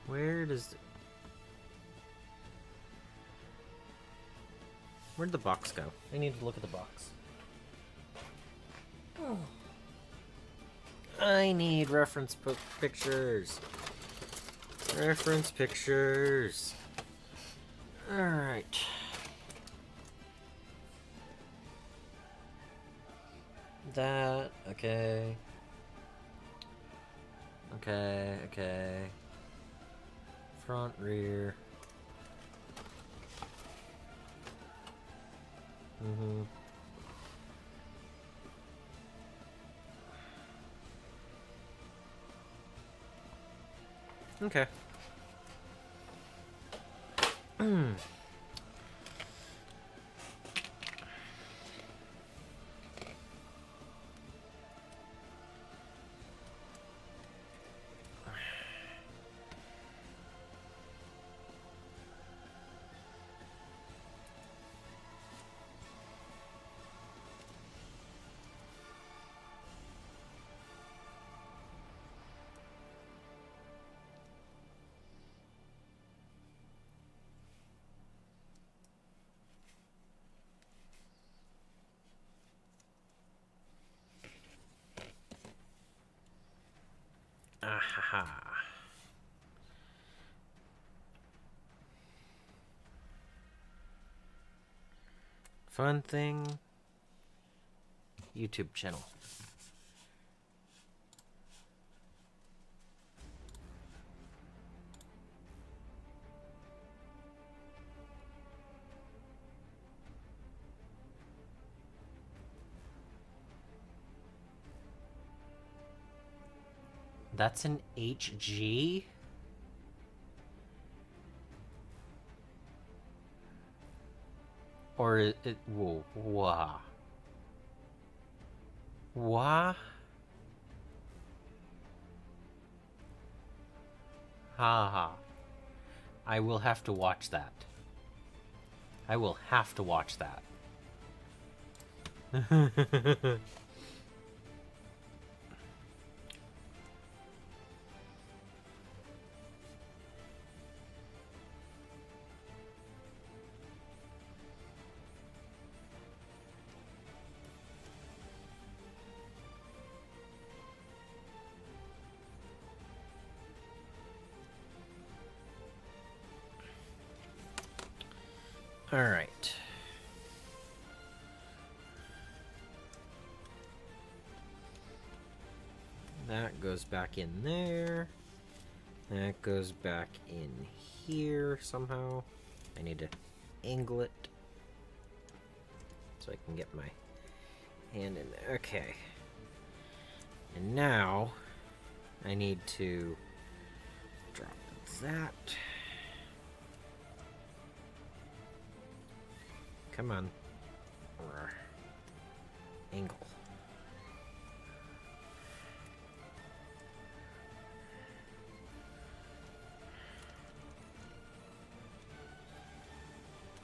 Where does... Where'd the box go? I need to look at the box. Oh. I need reference pictures. Reference pictures. Alright. That, okay. Okay. Front, rear. Okay. Ahaha. Fun thing. YouTube channel. That's an HG? Or it... Whoa. Wah. Wah? Ha ha. I will have to watch that. I will have to watch that. All right. That goes back in there. That goes back in here somehow. I need to angle it so I can get my hand in there. Okay. And now I need to drop that. Come on. Angle.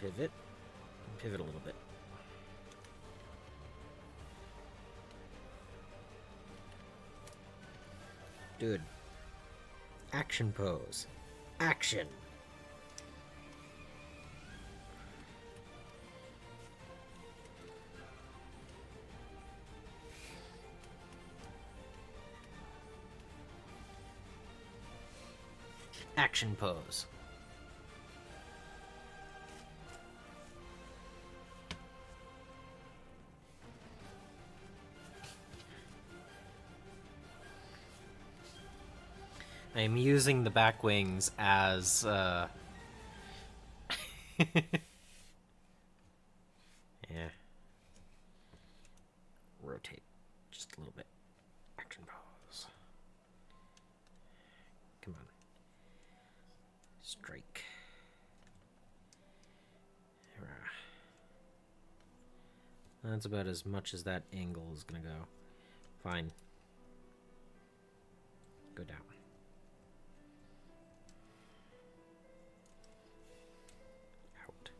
Pivot. Pivot a little bit. Dude. Action pose. Action. Action pose. I am using the back wings as, yeah. Rotate just a little bit. Action pose. Come on. Strike. That's about as much as that angle is gonna go. Fine. Go down. Out.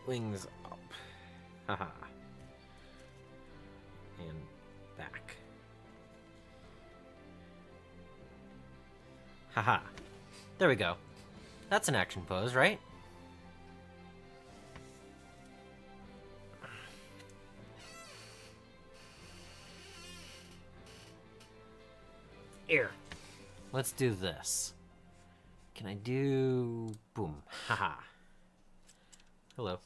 Wings up. Haha. And back. Haha. There we go. That's an action pose, right? Here. Let's do this. Can I do... Boom. Haha. Hello.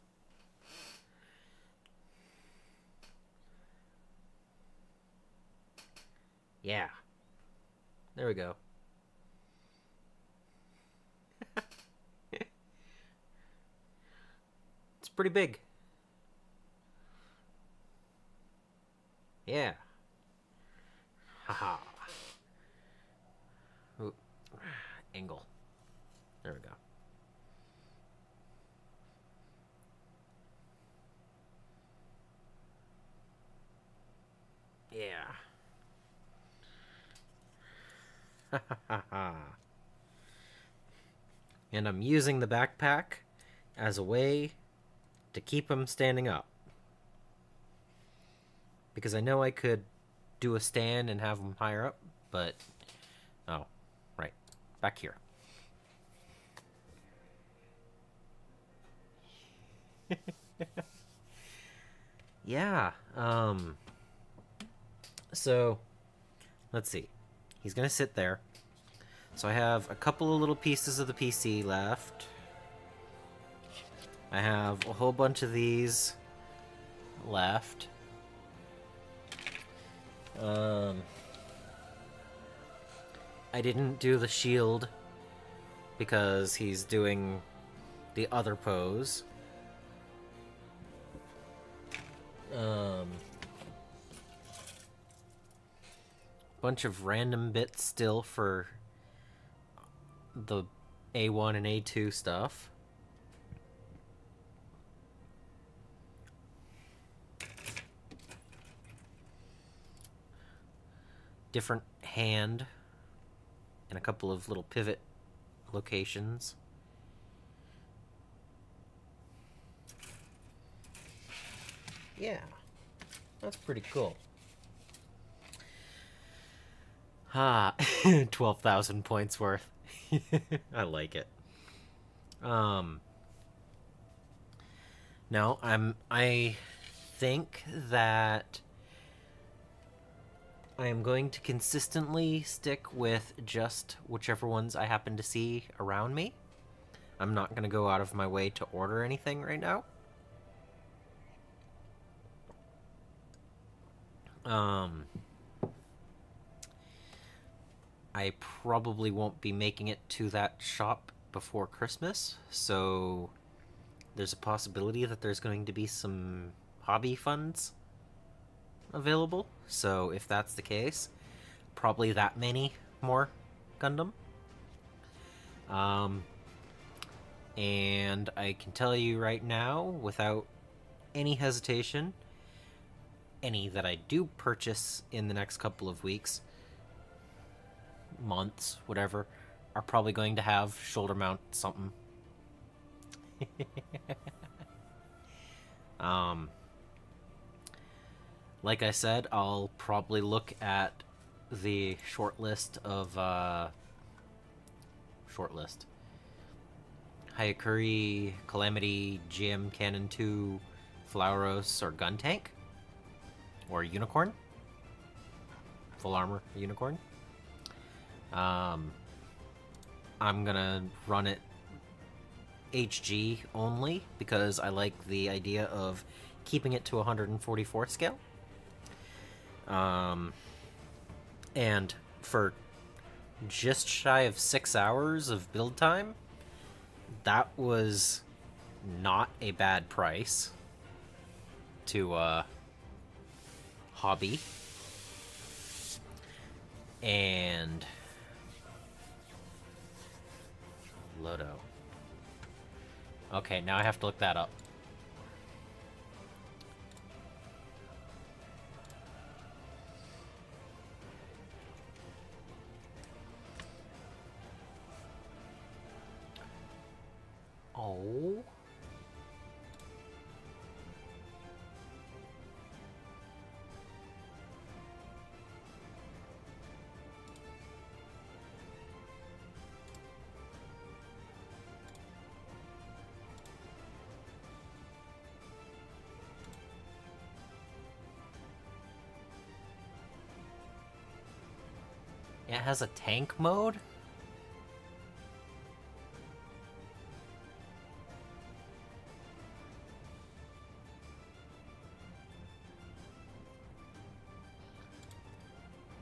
Yeah. There we go. It's pretty big. Yeah. Haha. Ooh. Angle. There we go. Yeah. And I'm using the backpack as a way to keep him standing up. Because I know I could do a stand and have him higher up, but... Oh, right. Back here. Yeah, so, let's see. He's gonna sit there. So I have a couple of little pieces of the PC left. I have a whole bunch of these left. I didn't do the shield because he's doing the other pose. Bunch of random bits still for the A1 and A2 stuff. different hand and a couple of little pivot locations. Yeah, that's pretty cool. Ah, 12,000 points worth. I like it. No, I think that I am going to consistently stick with just whichever ones I happen to see around me. I'm not going to go out of my way to order anything right now. I probably won't be making it to that shop before Christmas, so there's a possibility that there's going to be some hobby funds available. So if that's the case, probably that many more Gundam. And I can tell you right now, without any hesitation, any that I do purchase in the next couple of weeks, months, whatever, are probably going to have shoulder mount something. Like I said, I'll probably look at the shortlist of Hayakuri, Calamity, GM Cannon 2, Flauros, or Gun Tank, or Unicorn, full armor Unicorn. I'm gonna run it HG only because I like the idea of keeping it to 144 scale. And for just shy of 6 hours of build time, that was not a bad price to hobby. And Lodo. Okay, now I have to look that up. Oh. It has a tank mode?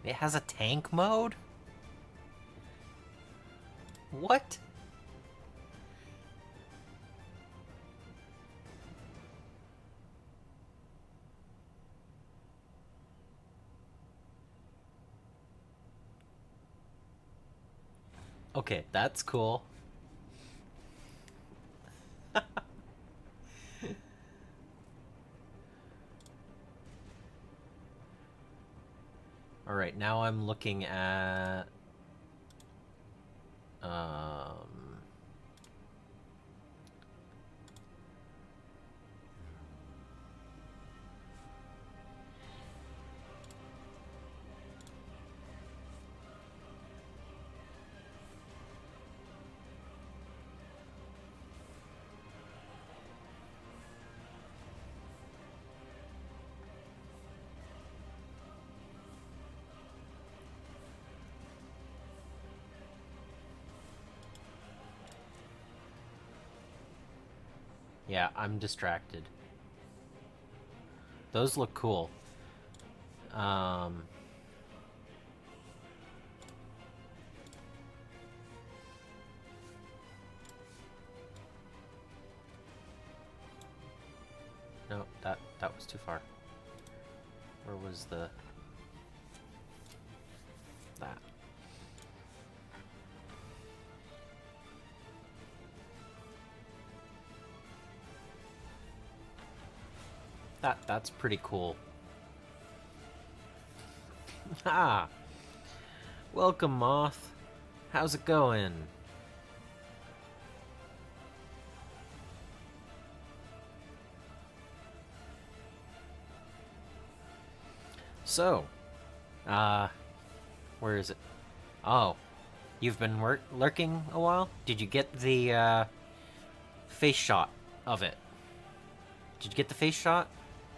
It has a tank mode? What? Okay, that's cool. Alright, now I'm looking at... Yeah, I'm distracted. Those look cool. No, that was too far. Where was the... that? That's pretty cool. Ah, Welcome, Moth. How's it going? So, where is it? Oh, you've been lurking a while? Did you get the, face shot of it? Did you get the face shot?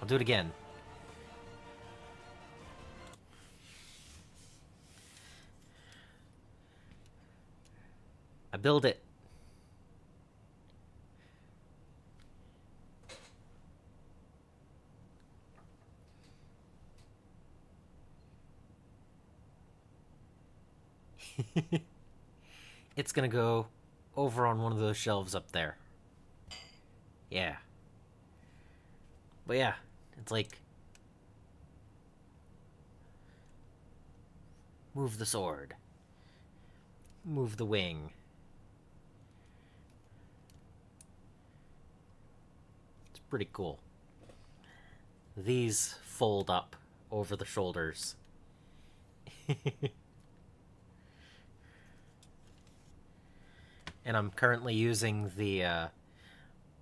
I'll do it again. I build it. It's gonna go over on one of those shelves up there. Yeah. But yeah, it's like... Move the sword. Move the wing. It's pretty cool. These fold up over the shoulders. And I'm currently using the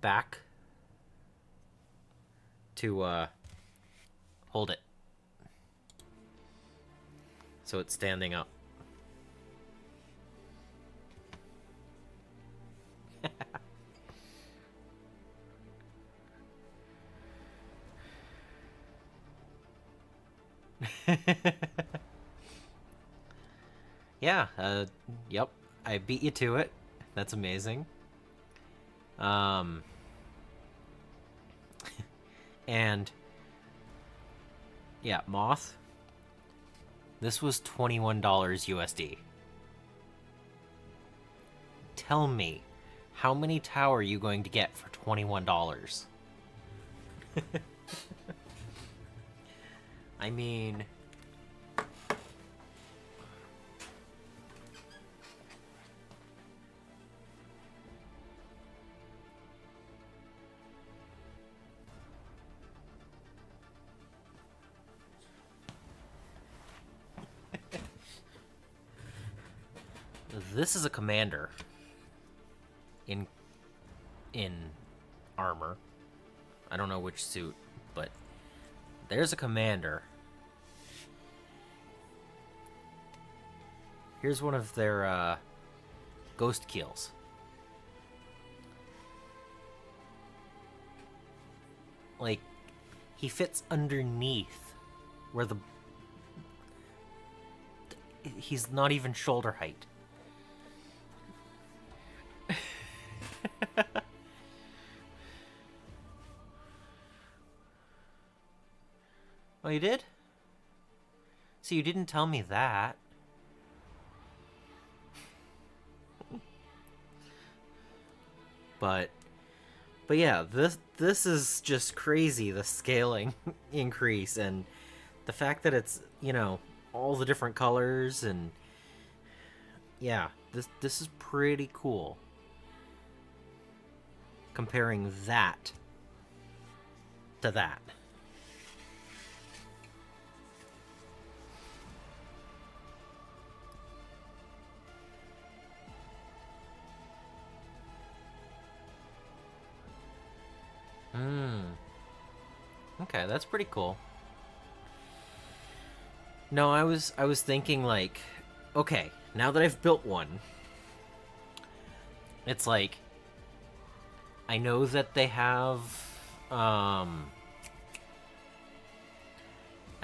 back to hold it. So it's standing up. Yeah, yep. I beat you to it. That's amazing. And yeah, Moth. This was $21 USD. Tell me, how many Tau are you going to get for $21? I mean... This is a commander in armor. I don't know which suit, but there's a commander. Here's one of their ghost keels. Like, he fits underneath where the... He's not even shoulder height. Oh, you did? So you didn't tell me that. But yeah, this is just crazy, the scaling increase and the fact that it's, you know, all the different colors and yeah, this is pretty cool. Comparing that to that. Okay, that's pretty cool. No, I was thinking like, okay, now that I've built one, it's like I know that they have I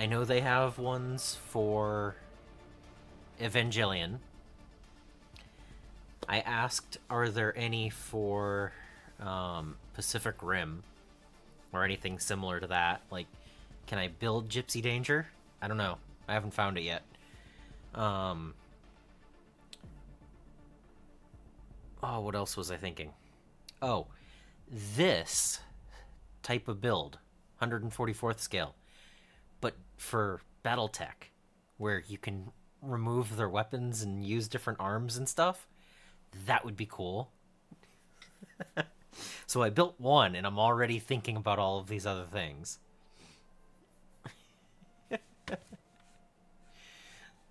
know they have ones for Evangelion. I asked, are there any for Pacific Rim or anything similar to that? Like, can I build Gypsy Danger? I don't know. I haven't found it yet. Oh, what else was I thinking? Oh, this type of build, 144th scale, but for Battletech, where you can remove their weapons and use different arms and stuff, that would be cool. So I built one, and I'm already thinking about all of these other things.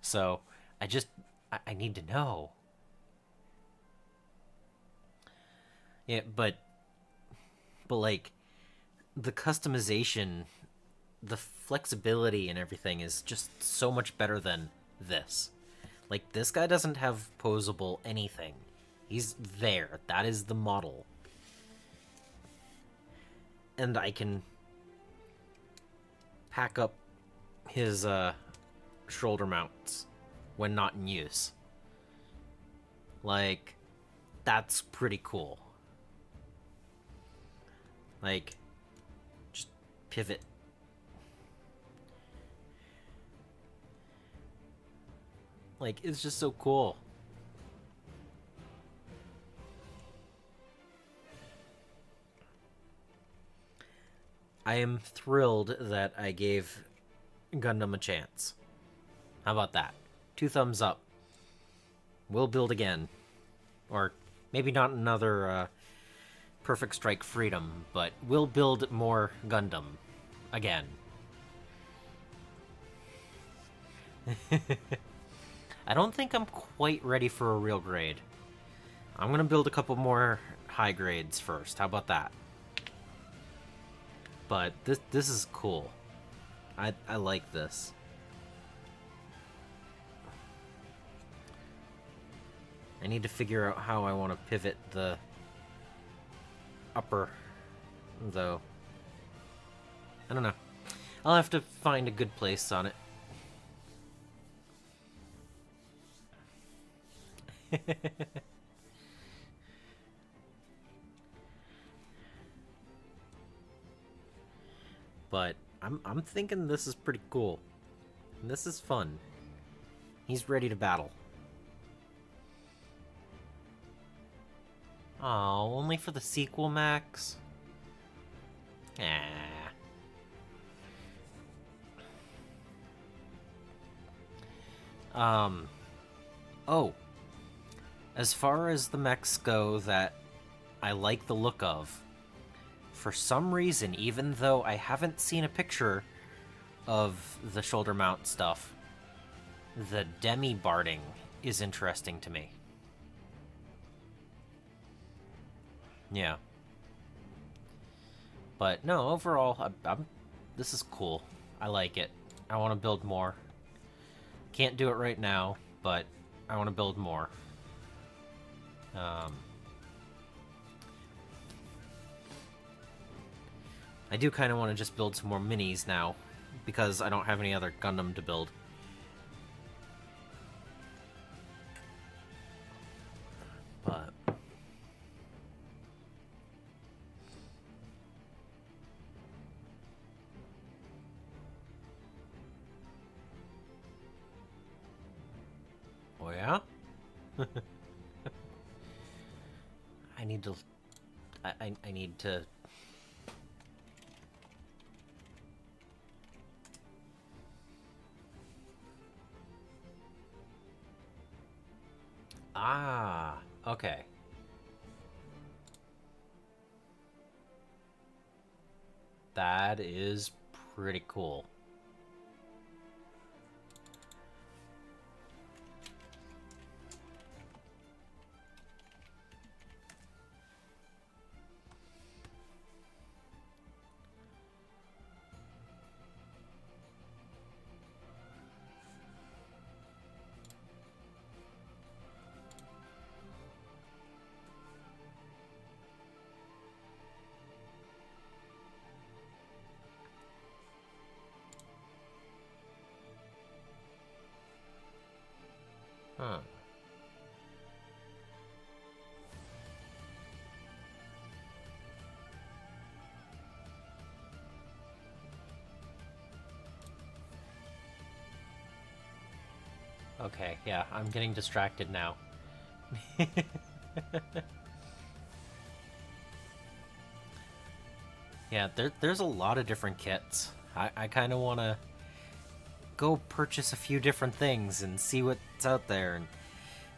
So I need to know. Yeah, but like the customization, the flexibility and everything is just so much better than this. Like this guy doesn't have posable anything. He's there. That is the model. And I can pack up his shoulder mounts when not in use. Like, that's pretty cool. Like, just pivot. Like, it's just so cool. I am thrilled that I gave Gundam a chance. How about that? 2 thumbs up. We'll build again. Or maybe not another Perfect Strike Freedom, but we'll build more Gundam again. I don't think I'm quite ready for a real grade. I'm gonna build a couple more high grades first. How about that? But this is cool. I like this. I need to figure out how I want to pivot the upper, though. I don't know. I'll have to find a good place on it. But I'm thinking this is pretty cool. And this is fun. He's ready to battle. Oh, only for the sequel, Max? Oh. As far as the mechs go that I like the look of, for some reason, even though I haven't seen a picture of the shoulder mount stuff, the demi-barding is interesting to me. Yeah. But no, overall, this is cool. I like it. I want to build more. Can't do it right now, but I want to build more. I do kind of want to just build some more minis now, because I don't have any other Gundam to build. But oh yeah? I need to... I need to... Ah, okay. That is pretty cool. Huh. Okay, yeah, I'm getting distracted now. Yeah, there's a lot of different kits. I kind of want to go purchase a few different things and see what's out there.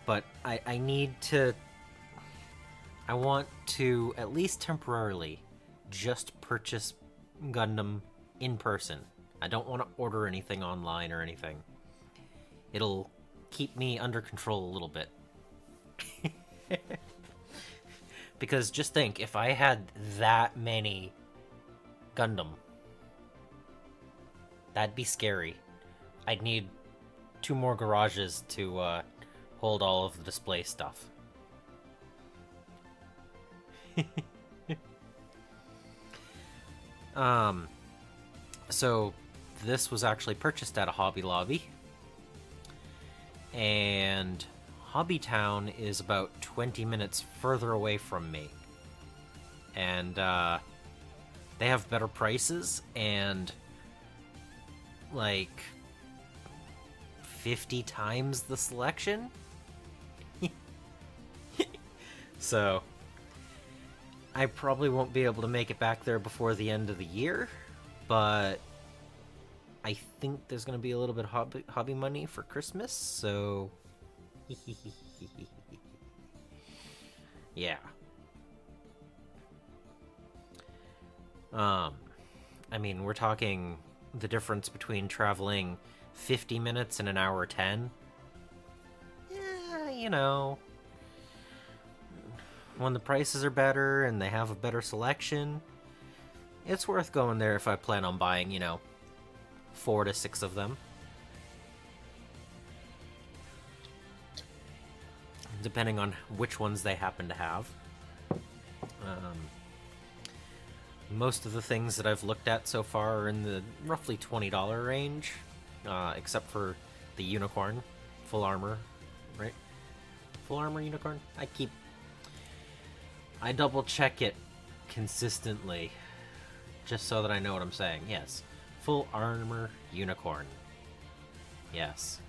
But I need to... I want to, at least temporarily, just purchase Gundam in person. I don't want to order anything online or anything. It'll keep me under control a little bit. Because just think, if I had that many Gundam, that'd be scary. I'd need 2 more garages to hold all of the display stuff. So this was actually purchased at a Hobby Lobby, and Hobby Town is about 20 minutes further away from me, and they have better prices and like 50 times the selection. So I probably won't be able to make it back there before the end of the year, but I think there's going to be a little bit of hobby money for Christmas, so yeah. I mean, we're talking the difference between traveling 50 minutes and an hour 10. Yeah, you know, when the prices are better and they have a better selection, it's worth going there if I plan on buying, 4 to 6 of them. Depending on which ones they happen to have. Most of the things that I've looked at so far are in the roughly $20 range, except for the Unicorn, full armor, right? Full armor Unicorn? I double check it consistently, just so that I know what I'm saying. Yes, full armor Unicorn. Yes.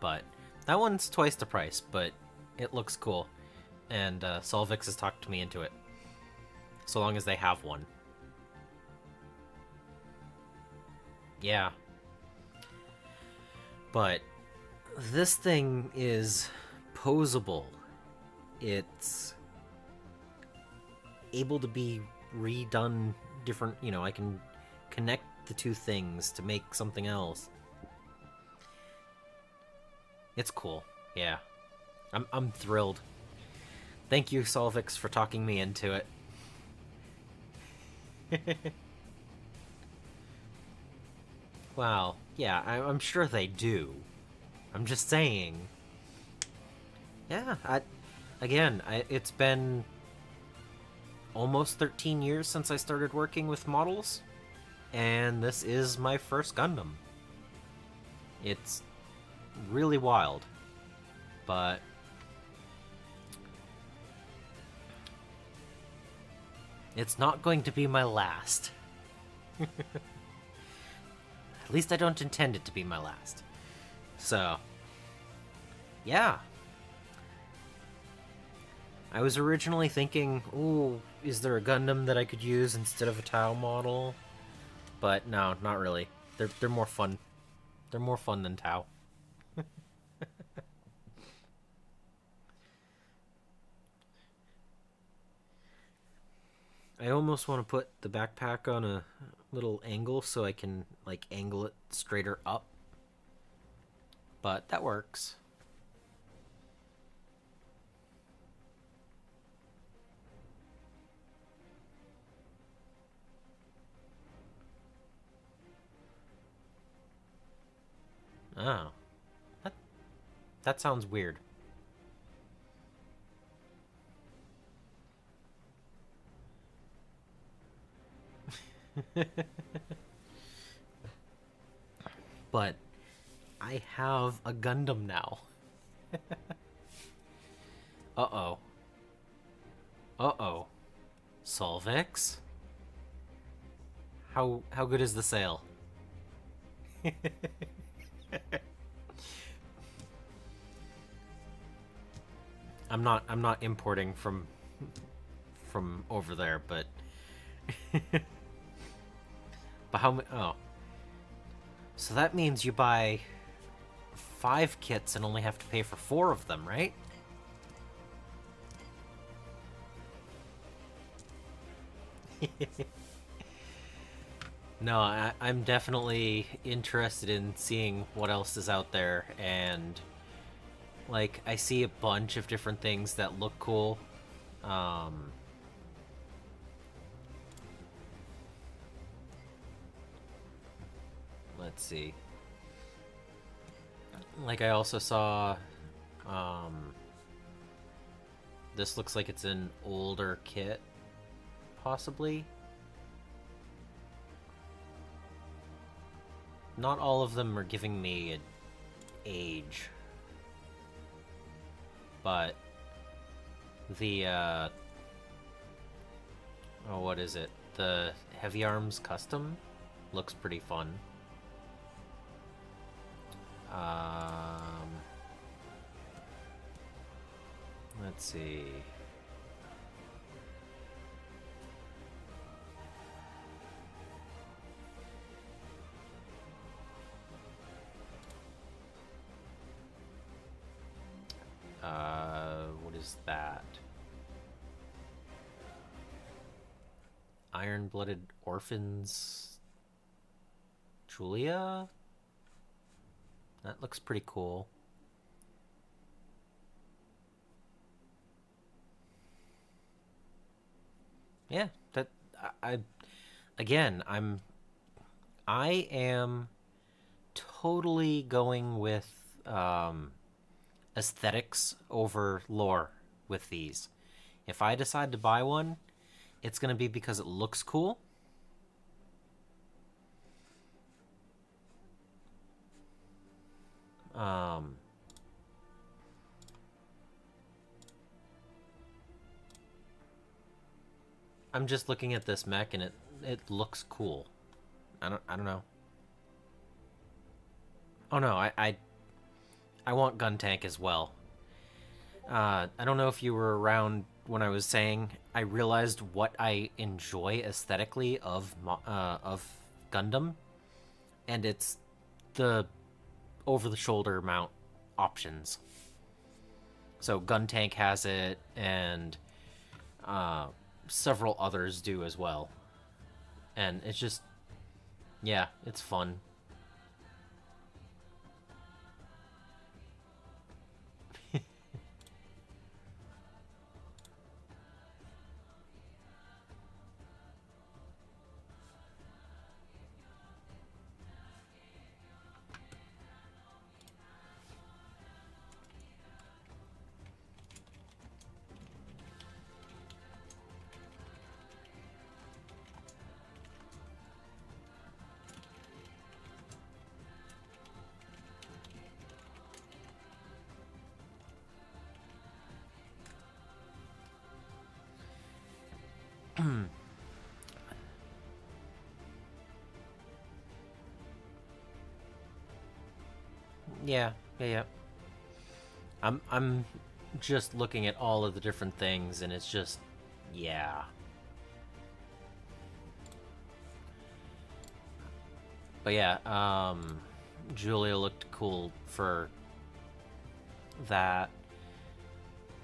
But that one's twice the price, but it looks cool. And Solvix has talked me into it. So long as they have one. Yeah. But this thing is posable. It's able to be redone different, I can connect the 2 things to make something else. It's cool. Yeah. I'm thrilled. Thank you, Solvix, for talking me into it. Wow. Yeah, I'm sure they do. I'm just saying. Yeah, it's been almost 13 years since I started working with models, and this is my first Gundam. It's really wild, but it's not going to be my last. At least I don't intend it to be my last. So, yeah. I was originally thinking, ooh, is there a Gundam that I could use instead of a Tau model? But no, not really. They're more fun. They're more fun than Tau. I almost want to put the backpack on a little angle so I can, angle it straighter up. But that works. Oh. That sounds weird. But I have a Gundam now. Uh-oh. Uh-oh. Solvix? How good is the sale? I'm not importing from over there, but but how many? Oh, so that means you buy 5 kits and only have to pay for 4 of them, right? No, I'm definitely interested in seeing what else is out there, and like I see a bunch of different things that look cool. Um, let's see. Like I also saw, um, this looks like it's an older kit, possibly. Not all of them are giving me an age, but the oh, what is it? The Heavy Arms Custom looks pretty fun. Let's see. What is that? Iron-Blooded Orphans Julia? That looks pretty cool. Yeah, that I again, I am totally going with aesthetics over lore with these. If I decide to buy one, it's going to be because it looks cool. Um, I'm just looking at this mech and it looks cool. I don't know. Oh no, I want Gun Tank as well. I don't know if you were around when I was saying I realized what I enjoy aesthetically of Gundam, and it's the over-the-shoulder mount options. So Gun Tank has it, and several others do as well. And it's just, yeah, it's fun. Yeah, yeah. I'm just looking at all of the different things, and it's just, yeah. But yeah, Julia looked cool for that.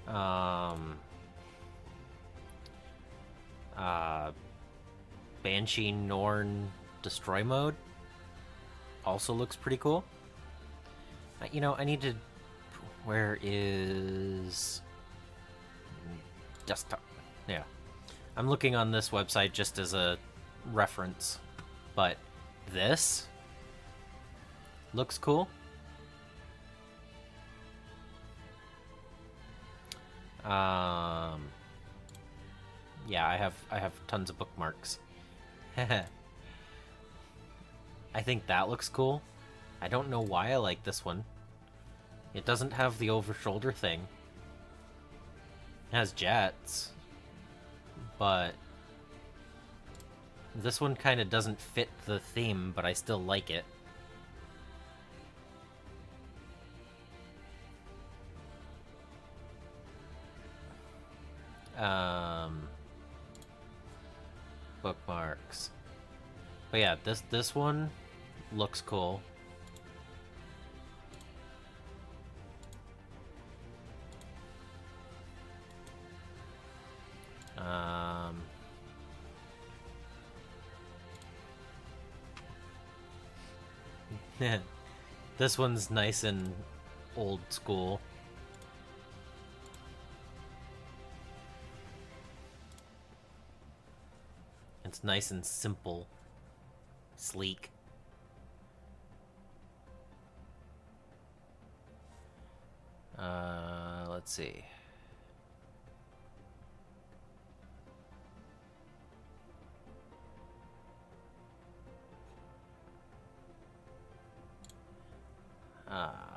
Um, uh, Banshee Norn Destroy Mode also looks pretty cool. You know, I need to. Where is desktop? Yeah, I'm looking on this website just as a reference, but this looks cool. Yeah, I have tons of bookmarks. I think that looks cool. I don't know why I like this one. It doesn't have the over-shoulder thing. It has jets, but this one kind of doesn't fit the theme, but I still like it. Bookmarks. But yeah, this one looks cool. This one's nice and old school. It's nice and simple. Sleek. Let's see.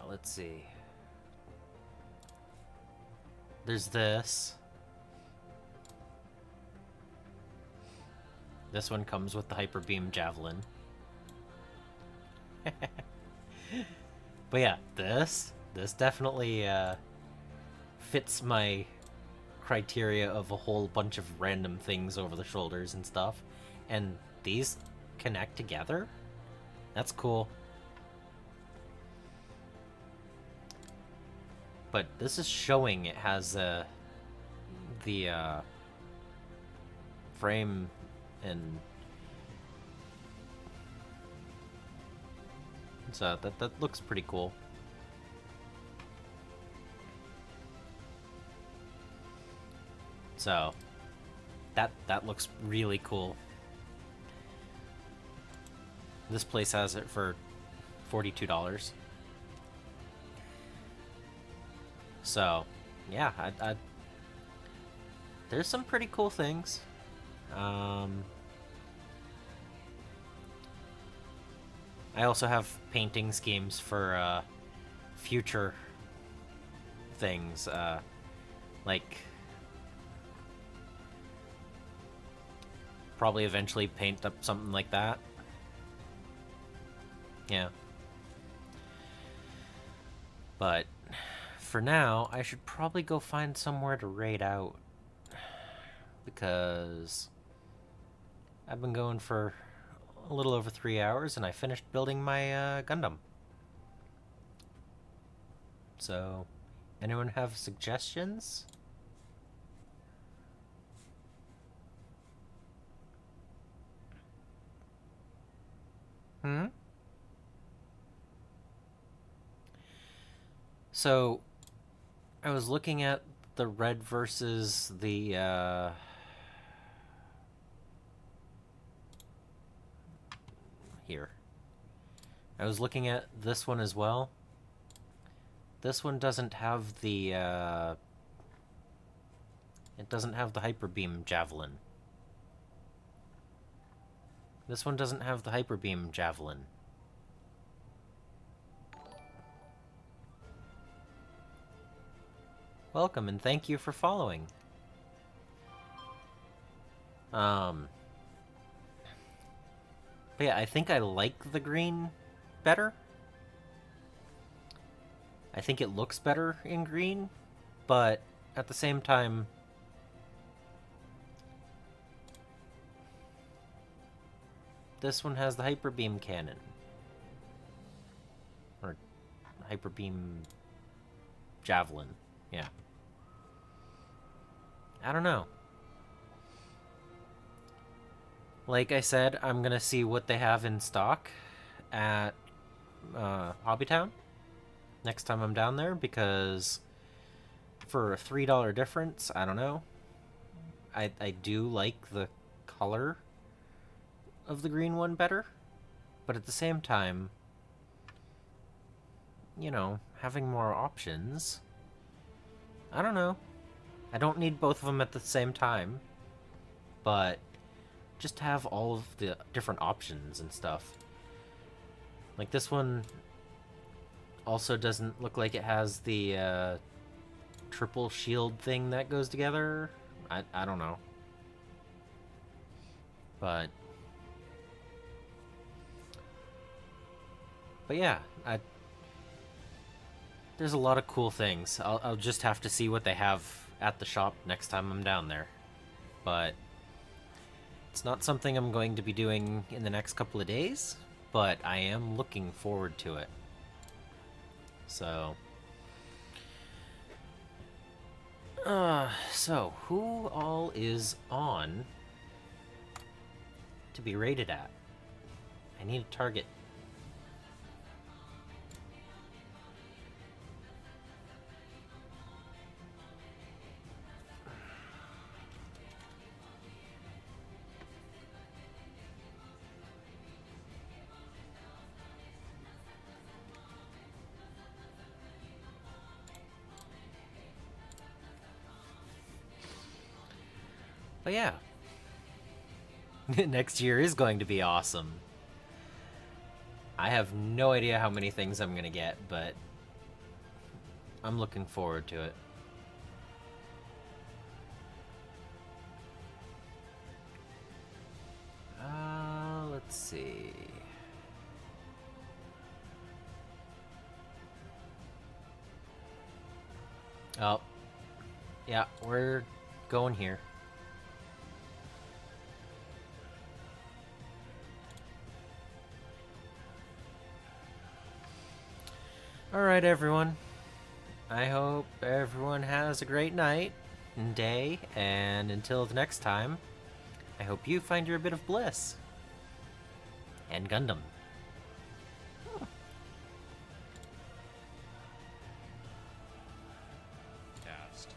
Let's see. There's this. This one comes with the Hyper Beam Javelin. But yeah, this definitely fits my criteria of a whole bunch of random things over the shoulders and stuff. And these connect together? That's cool. But this is showing it has the frame and so that looks pretty cool. So that looks really cool. This place has it for $42. So, yeah, there's some pretty cool things. I also have painting schemes for future things, like probably eventually paint up something like that. Yeah. But for now, I should probably go find somewhere to raid out, because I've been going for a little over 3 hours and I finished building my Gundam. So, anyone have suggestions? So, I was looking at the red versus the, here. I was looking at this one as well. This one doesn't have the, it doesn't have the Hyper Beam Javelin. This one doesn't have the Hyper Beam Javelin. Welcome and thank you for following. But yeah, I think I like the green better. I think it looks better in green, but at the same time, this one has the Hyper Beam cannon. Or Hyper Beam Javelin. Yeah. I don't know. Like I said, I'm gonna see what they have in stock at Hobbytown next time I'm down there, because for a $3 difference, I don't know. I do like the color of the green one better, but at the same time, you know, having more options, I don't know. I don't need both of them at the same time, but just have all of the different options and stuff. Like this one also doesn't look like it has the triple shield thing that goes together. I don't know. But yeah, there's a lot of cool things. I'll just have to see what they have at the shop next time I'm down there. But it's not something I'm going to be doing in the next couple of days, but I am looking forward to it. So, who all is on to be rated at? I need a target. But yeah. Next year is going to be awesome. I have no idea how many things I'm gonna get, but I'm looking forward to it. Let's see. Oh, yeah, we're going here. Alright, everyone. I hope everyone has a great night and day, and until the next time, I hope you find your bit of bliss. And Gundam. Cast.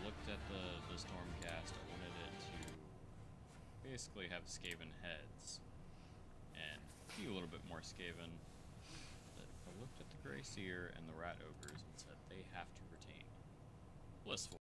Looked at the Stormcast. I wanted it to basically have Skaven heads and be a little bit more Skaven. But I looked at the Grey Seer and the Rat Ogres and said they have to retain Blissful.